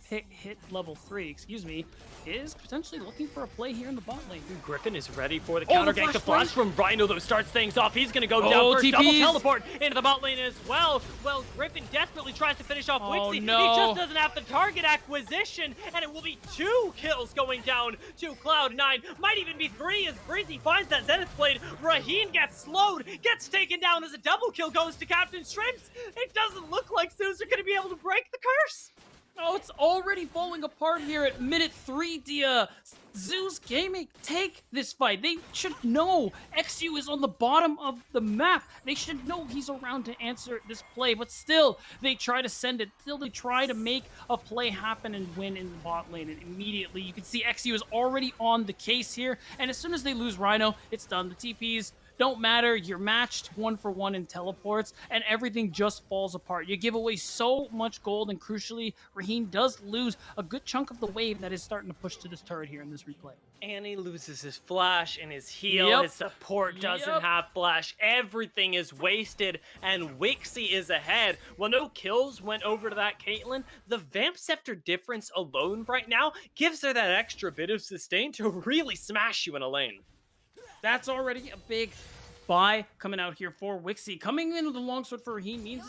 hit level 3, excuse me, is potentially looking for a play here in the bot lane. Griffin is ready for the Oh, counter the gank. The flash flash from Rhino, though, starts things off. He's going to go down Oh, first. Double TPs. teleport into the bot lane as well. Well, Griffin desperately tries to finish off Oh, Wixie. no. He just doesn't have the target acquisition, and it will be 2 kills going down to Cloud9. Might even be 3 as Breezy finds that Zenith Blade. Raheen gets slowed, gets taken down as a double kill goes to Captain Shrimps. It doesn't look like Zeus are going to be able to break the curse. Oh, it's already falling apart here at minute 3, Dia. Zeus Gaming, take this fight. They should know XU is on the bottom of the map. They should know he's around to answer this play, but still, they try to send it. Still, they try to make a play happen and win in the bot lane. And immediately, you can see XU is already on the case here. And as soon as they lose Rhino, it's done. The TPs don't matter. You're matched 1-for-1 in teleports, and everything just falls apart. You give away so much gold, and crucially, Raheen does lose a good chunk of the wave that is starting to push to this turret here in this replay. And he loses his flash and his heal. Yep. His support doesn't Yep. have flash. Everything is wasted, and Wixie is ahead. Well, no kills went over to that Caitlyn. The Vamp Scepter difference alone right now gives her that extra bit of sustain to really smash you in a lane. That's already a big buy coming out here for Wixie. Coming in with the longsword for Raheen means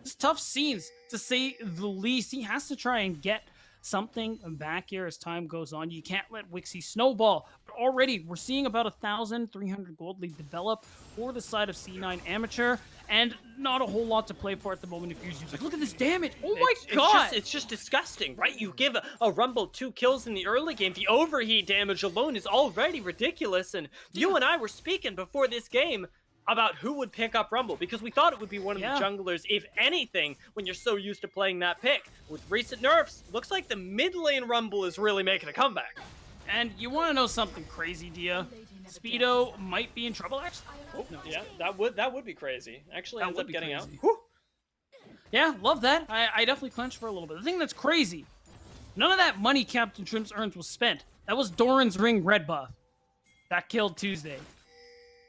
it's tough scenes, to say the least. He has to try and get something back here as time goes on. You can't let Wixie snowball. But already, we're seeing about 1,300 gold lead develop for the side of C9 Amateur, and not a whole lot to play for at the moment if you use. Like, look at this damage! Oh my god! It's just disgusting, right? You give a Rumble 2 kills in the early game. The overheat damage alone is already ridiculous, and you and I were speaking before this game about who would pick up Rumble, because we thought it would be one of the junglers, if anything, when you're so used to playing that pick. With recent nerfs, looks like the mid lane Rumble is really making a comeback. And you want to know something crazy, Dia? Speedo might be in trouble, actually. Oh, no. yeah, that would be crazy. Actually That ends would up be getting crazy. out. Whew. Yeah, love that. I definitely clenched for a little bit. The thing that's crazy, none of that money Captain Shrimps earns was spent. That was Doran's ring red buff. That killed Tuesday.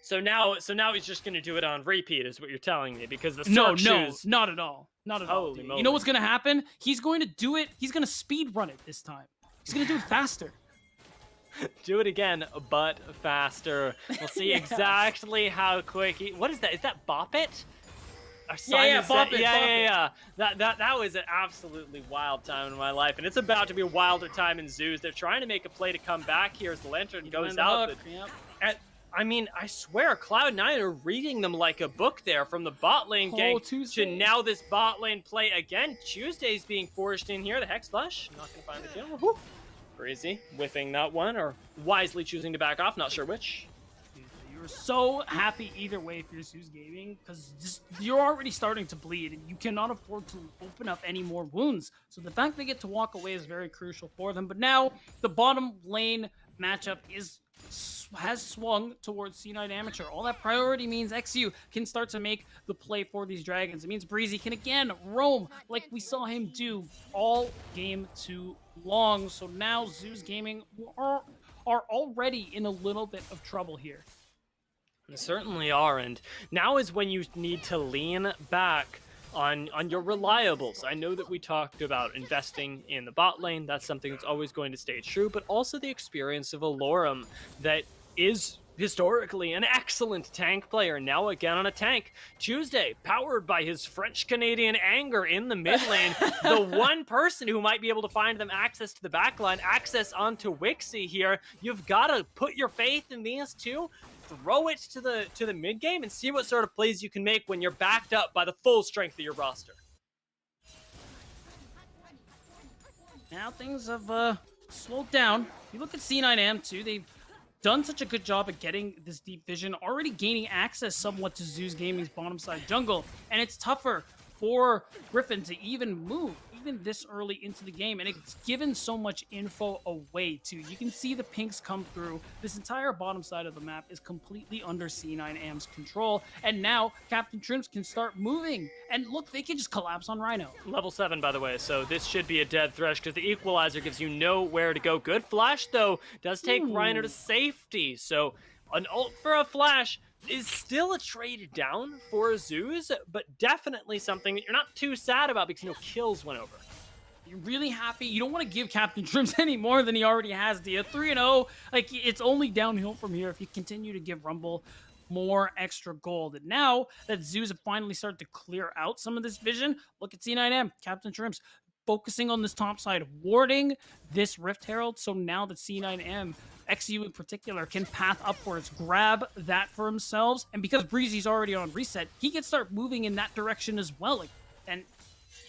So now he's just gonna do it on repeat, is what you're telling me, because the No, Stark no, shoes. not at all. Not at all. Holy Dude. moly. You know what's gonna happen? He's going to do it. He's gonna speed run it this time. He's gonna do it faster. Do it again, but faster. We'll see Yeah. exactly how quick he... What is that? Is that Bop It? Or Yeah, Simon Bop said- It, yeah, Bop yeah, It. yeah. That was an absolutely wild time in my life, and it's about to be a wilder time in Zoos. They're trying to make a play to come back here as the Lantern goes out. Hook, yep. I mean, I swear, Cloud9 are reading them like a book there, from the bot lane gang to Tuesday. now this bot lane play again. Tuesday's being forced in here. The Hex Flush, not going to find the kill. Whew. Breezy whiffing that one, or wisely choosing to back off, not sure which. You're so happy either way if you're Zeus Gaming, because you're already starting to bleed, and you cannot afford to open up any more wounds. So the fact they get to walk away is very crucial for them. But now the bottom lane matchup has swung towards C9 Amateur. All that priority means XU can start to make the play for these dragons. It means Breezy can again roam like we saw him do all game too long. So now Zeus Gaming are already in a little bit of trouble here. They certainly are, and now is when you need to lean back on your reliables. I know that we talked about investing in the bot lane. That's something that's always going to stay true, but also the experience of Alorum that is historically an excellent tank player, now again on a tank. Tuesday, powered by his French-Canadian anger in the mid lane, the one person who might be able to find them access to the backline, access onto Wixie here. You've got to put your faith in these two, throw it to the mid game, and see what sort of plays you can make when you're backed up by the full strength of your roster. Now things have slowed down. You look at C9am too, they've done such a good job at getting this deep vision, already gaining access somewhat to Zeus Gaming's bottom side jungle, and it's tougher for Griffin to even move, even this early into the game, and it's given so much info away too. You can see the pinks come through. This entire bottom side of the map is completely under C9am's control, and now Captain Shrimps can start moving, and look, they can just collapse on Rhino. Level 7, by the way, so this should be a dead thresh because the Equalizer gives you nowhere to go. Good flash, though, does take Rhino to safety, so an ult for a flash is still a trade down for Zeus, but definitely something that you're not too sad about because no kills went over. You're really happy. You don't want to give Captain Shrimps any more than he already has, do you? 3-0, like, it's only downhill from here if you continue to give Rumble more extra gold. And now that Zeus have finally started to clear out some of this vision, look at C9M, Captain Shrimps, focusing on this top side, warding this Rift Herald. So now that C9M, XU in particular, can path upwards, grab that for themselves. And because Breezy's already on reset, he can start moving in that direction as well. Like, and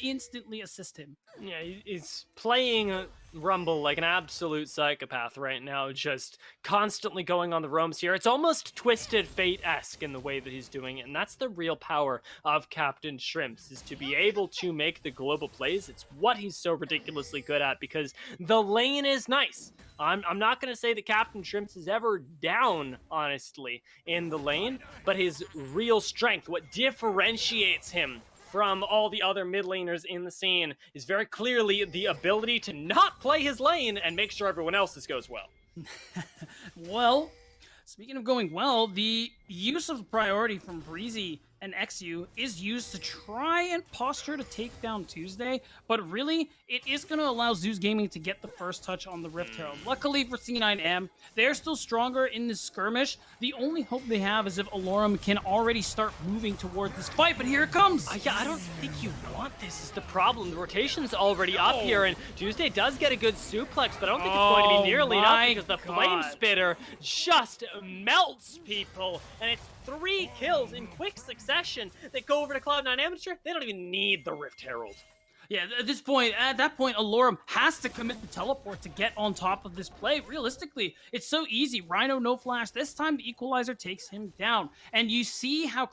instantly assist him. Yeah, he's playing Rumble like an absolute psychopath right now, just constantly going on the roams here. It's almost Twisted Fate-esque in the way that he's doing it, and that's the real power of Captain Shrimps, is to be able to make the global plays. It's what he's so ridiculously good at, because the lane is nice. I'm not going to say that Captain Shrimps is ever down, honestly, in the lane, but his real strength, what differentiates him from all the other mid laners in the scene, is very clearly the ability to not play his lane and make sure everyone else's goes well. Well, speaking of going well, the use of priority from Breezy and XU is used to try and posture to take down Tuesday, but really, it is going to allow Zeus Gaming to get the first touch on the Rift Herald. Luckily for C9M, they're still stronger in this skirmish. The only hope they have is if Alorum can already start moving towards this fight, but here it comes! Yeah, I don't think you want this is the problem. The rotation's already up here, and Tuesday does get a good suplex, but I don't think it's going to be nearly enough because the Flame Spitter just melts people, and it's 3 kills in quick succession that go over to Cloud9 Amateur. They don't even need the Rift Herald. Yeah, at that point, Alorum has to commit the teleport to get on top of this play. Realistically, it's so easy. Rhino, no flash. This time, the Equalizer takes him down. And you see how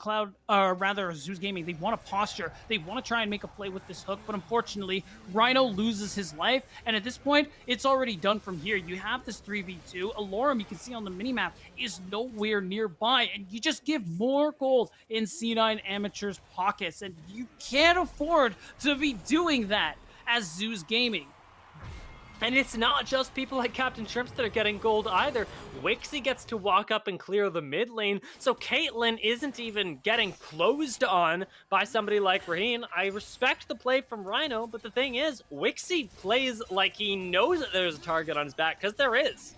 Zeus Gaming, they want to posture. They want to try and make a play with this hook, but unfortunately, Rhino loses his life. And at this point, it's already done from here. You have this 3v2. Alorum, you can see on the minimap, is nowhere nearby. And you just give more gold in C9 Amateur's pockets. And you can't afford to be doing that as Zeus Gaming. And it's not just people like Captain Shrimps that are getting gold either. Wixie gets to walk up and clear the mid lane, so Caitlyn isn't even getting closed on by somebody like Raheen. I respect the play from Rhino, but the thing is, Wixie plays like he knows that there's a target on his back, because there is.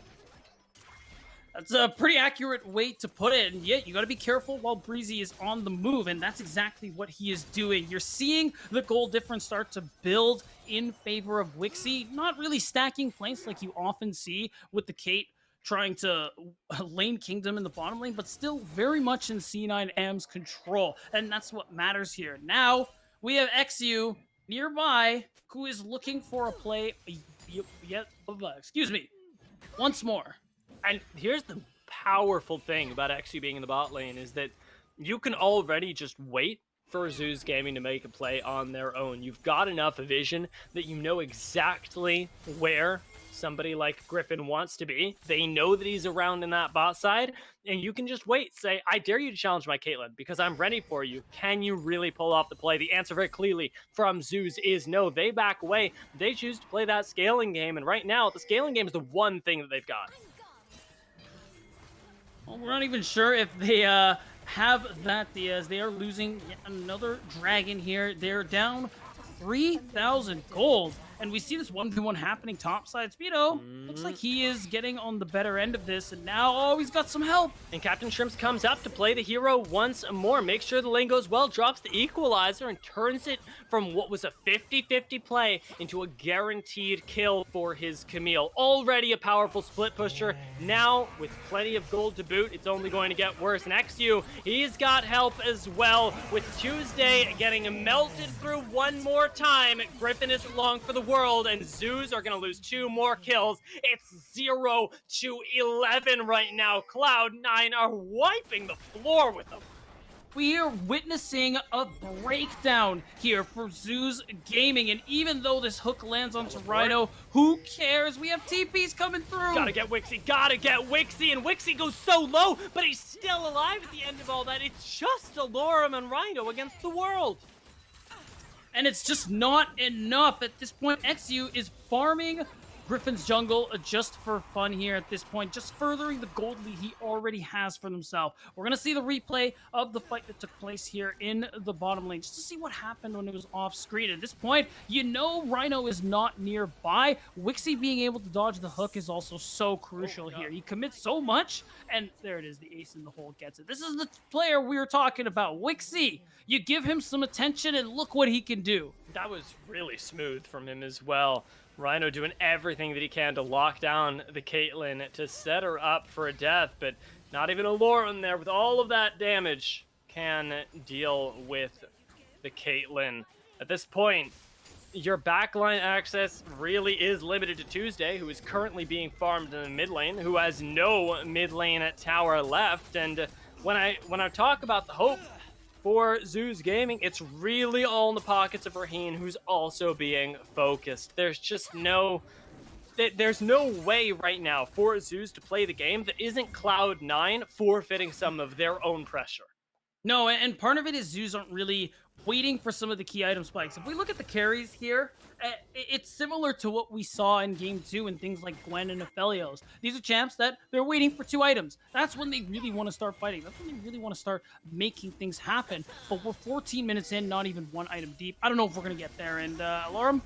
That's a pretty accurate way to put it, and yet you gotta be careful while Breezy is on the move, and that's exactly what he is doing. You're seeing the goal difference start to build in favor of Wixie, not really stacking flanks like you often see with the Kate trying to lane Kingdom in the bottom lane, but still very much in C9M's control, and that's what matters here. Now, we have XU nearby, who is looking for a play, excuse me, once more. And here's the powerful thing about XU being in the bot lane is that you can already just wait for Zeus Gaming to make a play on their own. You've got enough vision that you know exactly where somebody like Griffin wants to be. They know that he's around in that bot side, and you can just wait. Say, I dare you to challenge my Caitlyn because I'm ready for you. Can you really pull off the play? The answer very clearly from Zeus is no. They back away. They choose to play that scaling game, and right now, the scaling game is the one thing that they've got. Well, we're not even sure if they have that, Diaz. They are losing yet another dragon here. They're down 3,000 gold. And we see this 1v1 happening topside. Speedo looks like he is getting on the better end of this. And now, he's got some help. And Captain Shrimps comes up to play the hero once more. Makes sure the lane goes well, drops the equalizer, and turns it from what was a 50-50 play into a guaranteed kill for his Camille. Already a powerful split pusher. Now, with plenty of gold to boot, it's only going to get worse. And XU, he's got help as well, with Tuesday getting melted through one more time. Griffin isn't long for the world, and Zeus are going to lose 2 more kills. It's 0-11 right now. Cloud9 are wiping the floor with them. We are witnessing a breakdown here for Zeus Gaming, and even though this hook lands onto Rhino, who cares? We have TPs coming through. Gotta get Wixie, and Wixie goes so low, but he's still alive at the end of all that. It's just Alorum and Rhino against the world. And it's just not enough. At this point, XU is farming Griffin's jungle just for fun here at this point, just furthering the gold lead he already has for himself. We're going to see the replay of the fight that took place here in the bottom lane, just to see what happened when it was off screen. At this point, you know Rhino is not nearby. Wixie being able to dodge the hook is also so crucial here. He commits so much, and there it is, the ace in the hole gets it. This is the player we were talking about, Wixie. You give him some attention, and look what he can do. That was really smooth from him as well. Rhino doing everything that he can to lock down the Caitlyn to set her up for a death, but not even Allura in there with all of that damage can deal with the Caitlyn. At this point, your backline access really is limited to Tuesday, who is currently being farmed in the mid lane, who has no mid lane tower left. And when I talk about the hope for Zeus Gaming, it's really all in the pockets of Raheem, who's also being focused. There's just no way right now for Zeus to play the game that isn't Cloud9 forfeiting some of their own pressure. No, and part of it is Zeus aren't really waiting for some of the key item spikes. If we look at the carries here, it's similar to what we saw in Game 2 and things like Gwen and Aphelios. These are champs that they're waiting for 2 items. That's when they really want to start fighting. That's when they really want to start making things happen. But we're 14 minutes in, not even 1 item deep. I don't know if we're going to get there. And Lauren,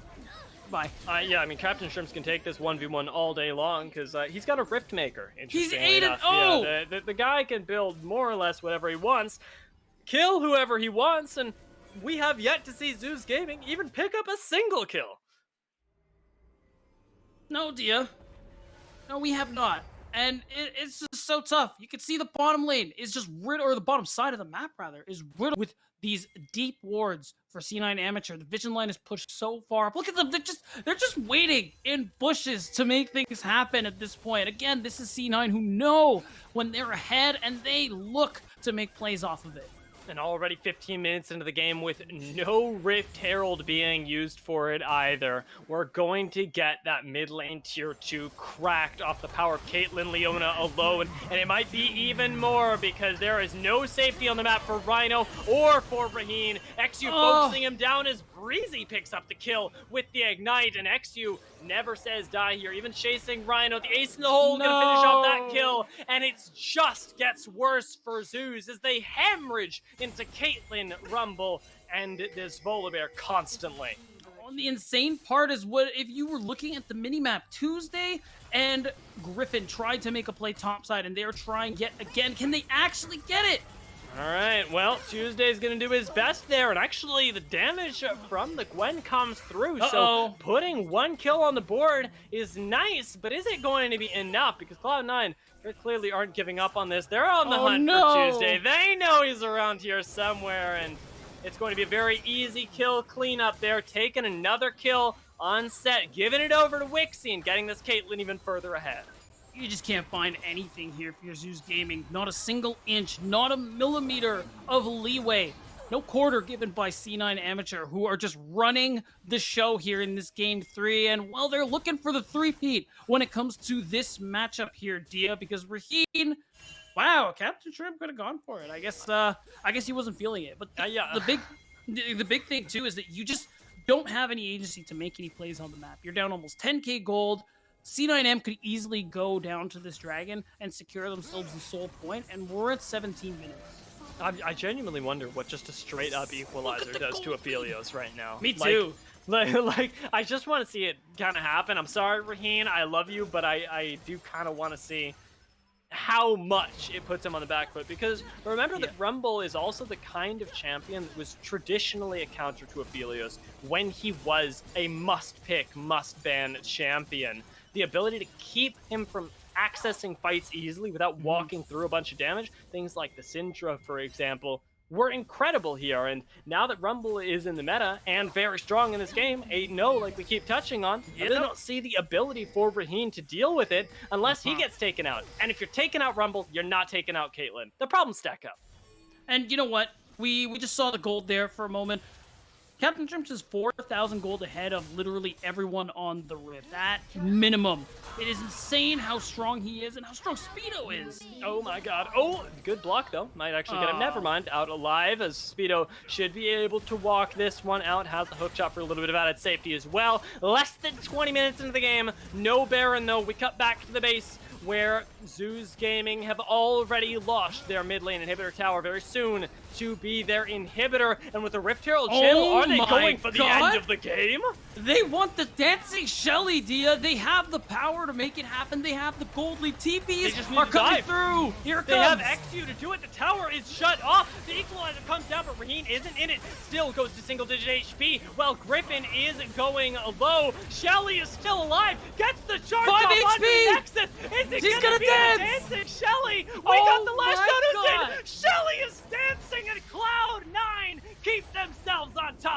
bye. Yeah, I mean, Captain Shrimps can take this 1v1 all day long because he's got a Rift Maker. He's interestingly 8-0! enough. Yeah, the guy can build more or less whatever he wants, kill whoever he wants, and we have yet to see Zeus Gaming even pick up a single kill. No, Dia. No, we have not. And it's just so tough. You can see the bottom lane is just riddled, or the bottom side of the map, rather, is riddled with these deep wards for C9 Amateur. The vision line is pushed so far up. Look at them. They're just waiting in bushes to make things happen at this point. Again, this is C9 who know when they're ahead, and they look to make plays off of it. And already 15 minutes into the game with no Rift Herald being used for it either. We're going to get that mid lane tier 2 cracked off the power of Caitlyn Leona alone. And it might be even more because there is no safety on the map for Rhino or for Raheem. XU focusing him down as Breezy picks up the kill with the Ignite. And XU never says die here, even chasing Rhino. The ace in the hole gonna finish off that kill. And it just gets worse for Zeus as they hemorrhage into Caitlyn, Rumble, and this Volibear constantly. And the insane part is what if you were looking at the minimap Tuesday and Griffin tried to make a play topside and they're trying yet again. Can they actually get it? All right, well, Tuesday's going to do his best there, and actually the damage from the Gwen comes through, so putting 1 kill on the board is nice, but is it going to be enough? Because Cloud9 very clearly aren't giving up on this. They're on the hunt for Tuesday. They know he's around here somewhere, and it's going to be a very easy kill cleanup there, taking another kill on set, giving it over to Wixie, and getting this Caitlyn even further ahead. You just can't find anything here for your Zeus Gaming. Not a single inch, not a millimeter of leeway. No quarter given by C9 Amateur, who are just running the show here in this Game 3. And, well, they're looking for the 3-peat when it comes to this matchup here, Dia, because Raheem, wow, Captain Shrimp could have gone for it. I guess he wasn't feeling it. But yeah. the big thing, too, is that you just don't have any agency to make any plays on the map. You're down almost 10k gold. C9M could easily go down to this dragon and secure themselves the soul point, and we're at 17 minutes. I genuinely wonder what just a straight-up equalizer does to Aphelios right now. Me too. Like, I just want to see it kind of happen. I'm sorry, Raheem, I love you, but I do kind of want to see how much it puts him on the back foot, because remember that Rumble is also the kind of champion that was traditionally a counter to Aphelios when he was a must-pick, must-ban champion. The ability to keep him from accessing fights easily without walking through a bunch of damage, things like the Syndra, for example, were incredible here. And now that Rumble is in the meta and very strong in this game, 8-0 like we keep touching on, I really don't see the ability for Raheem to deal with it unless he gets taken out. And if you're taking out Rumble, you're not taking out Caitlyn. The problems stack up. And you know what? We just saw the gold there for a moment. Captain Shrimps is 4,000 gold ahead of literally everyone on the Rift. At minimum. It is insane how strong he is and how strong Speedo is. Oh my god. Oh, good block though. Might actually get him. Never mind. Out alive, as Speedo should be able to walk this one out. Has the hook shot for a little bit of added safety as well. Less than 20 minutes into the game. No Baron though. We cut back to the base where Zeus Gaming have already lost their mid lane inhibitor tower very soon to be their inhibitor. And with the Rift Herald Chill, Oh are they my going for the God. end of the game? They want the dancing Shelly, Dia. They have the power to make it happen. They have the gold lead. TPs just need are to coming dive. through. Here it They comes. have XU to do it. The tower is shut off. The equalizer comes down, but Raheen isn't in it. Still goes to single-digit HP. While Griffin is going low. Shelly is still alive. Gets the charge 5 off HP. onto the Nexus. Is it She's gonna gonna be dance. a dancing Shelly? We Oh got the last my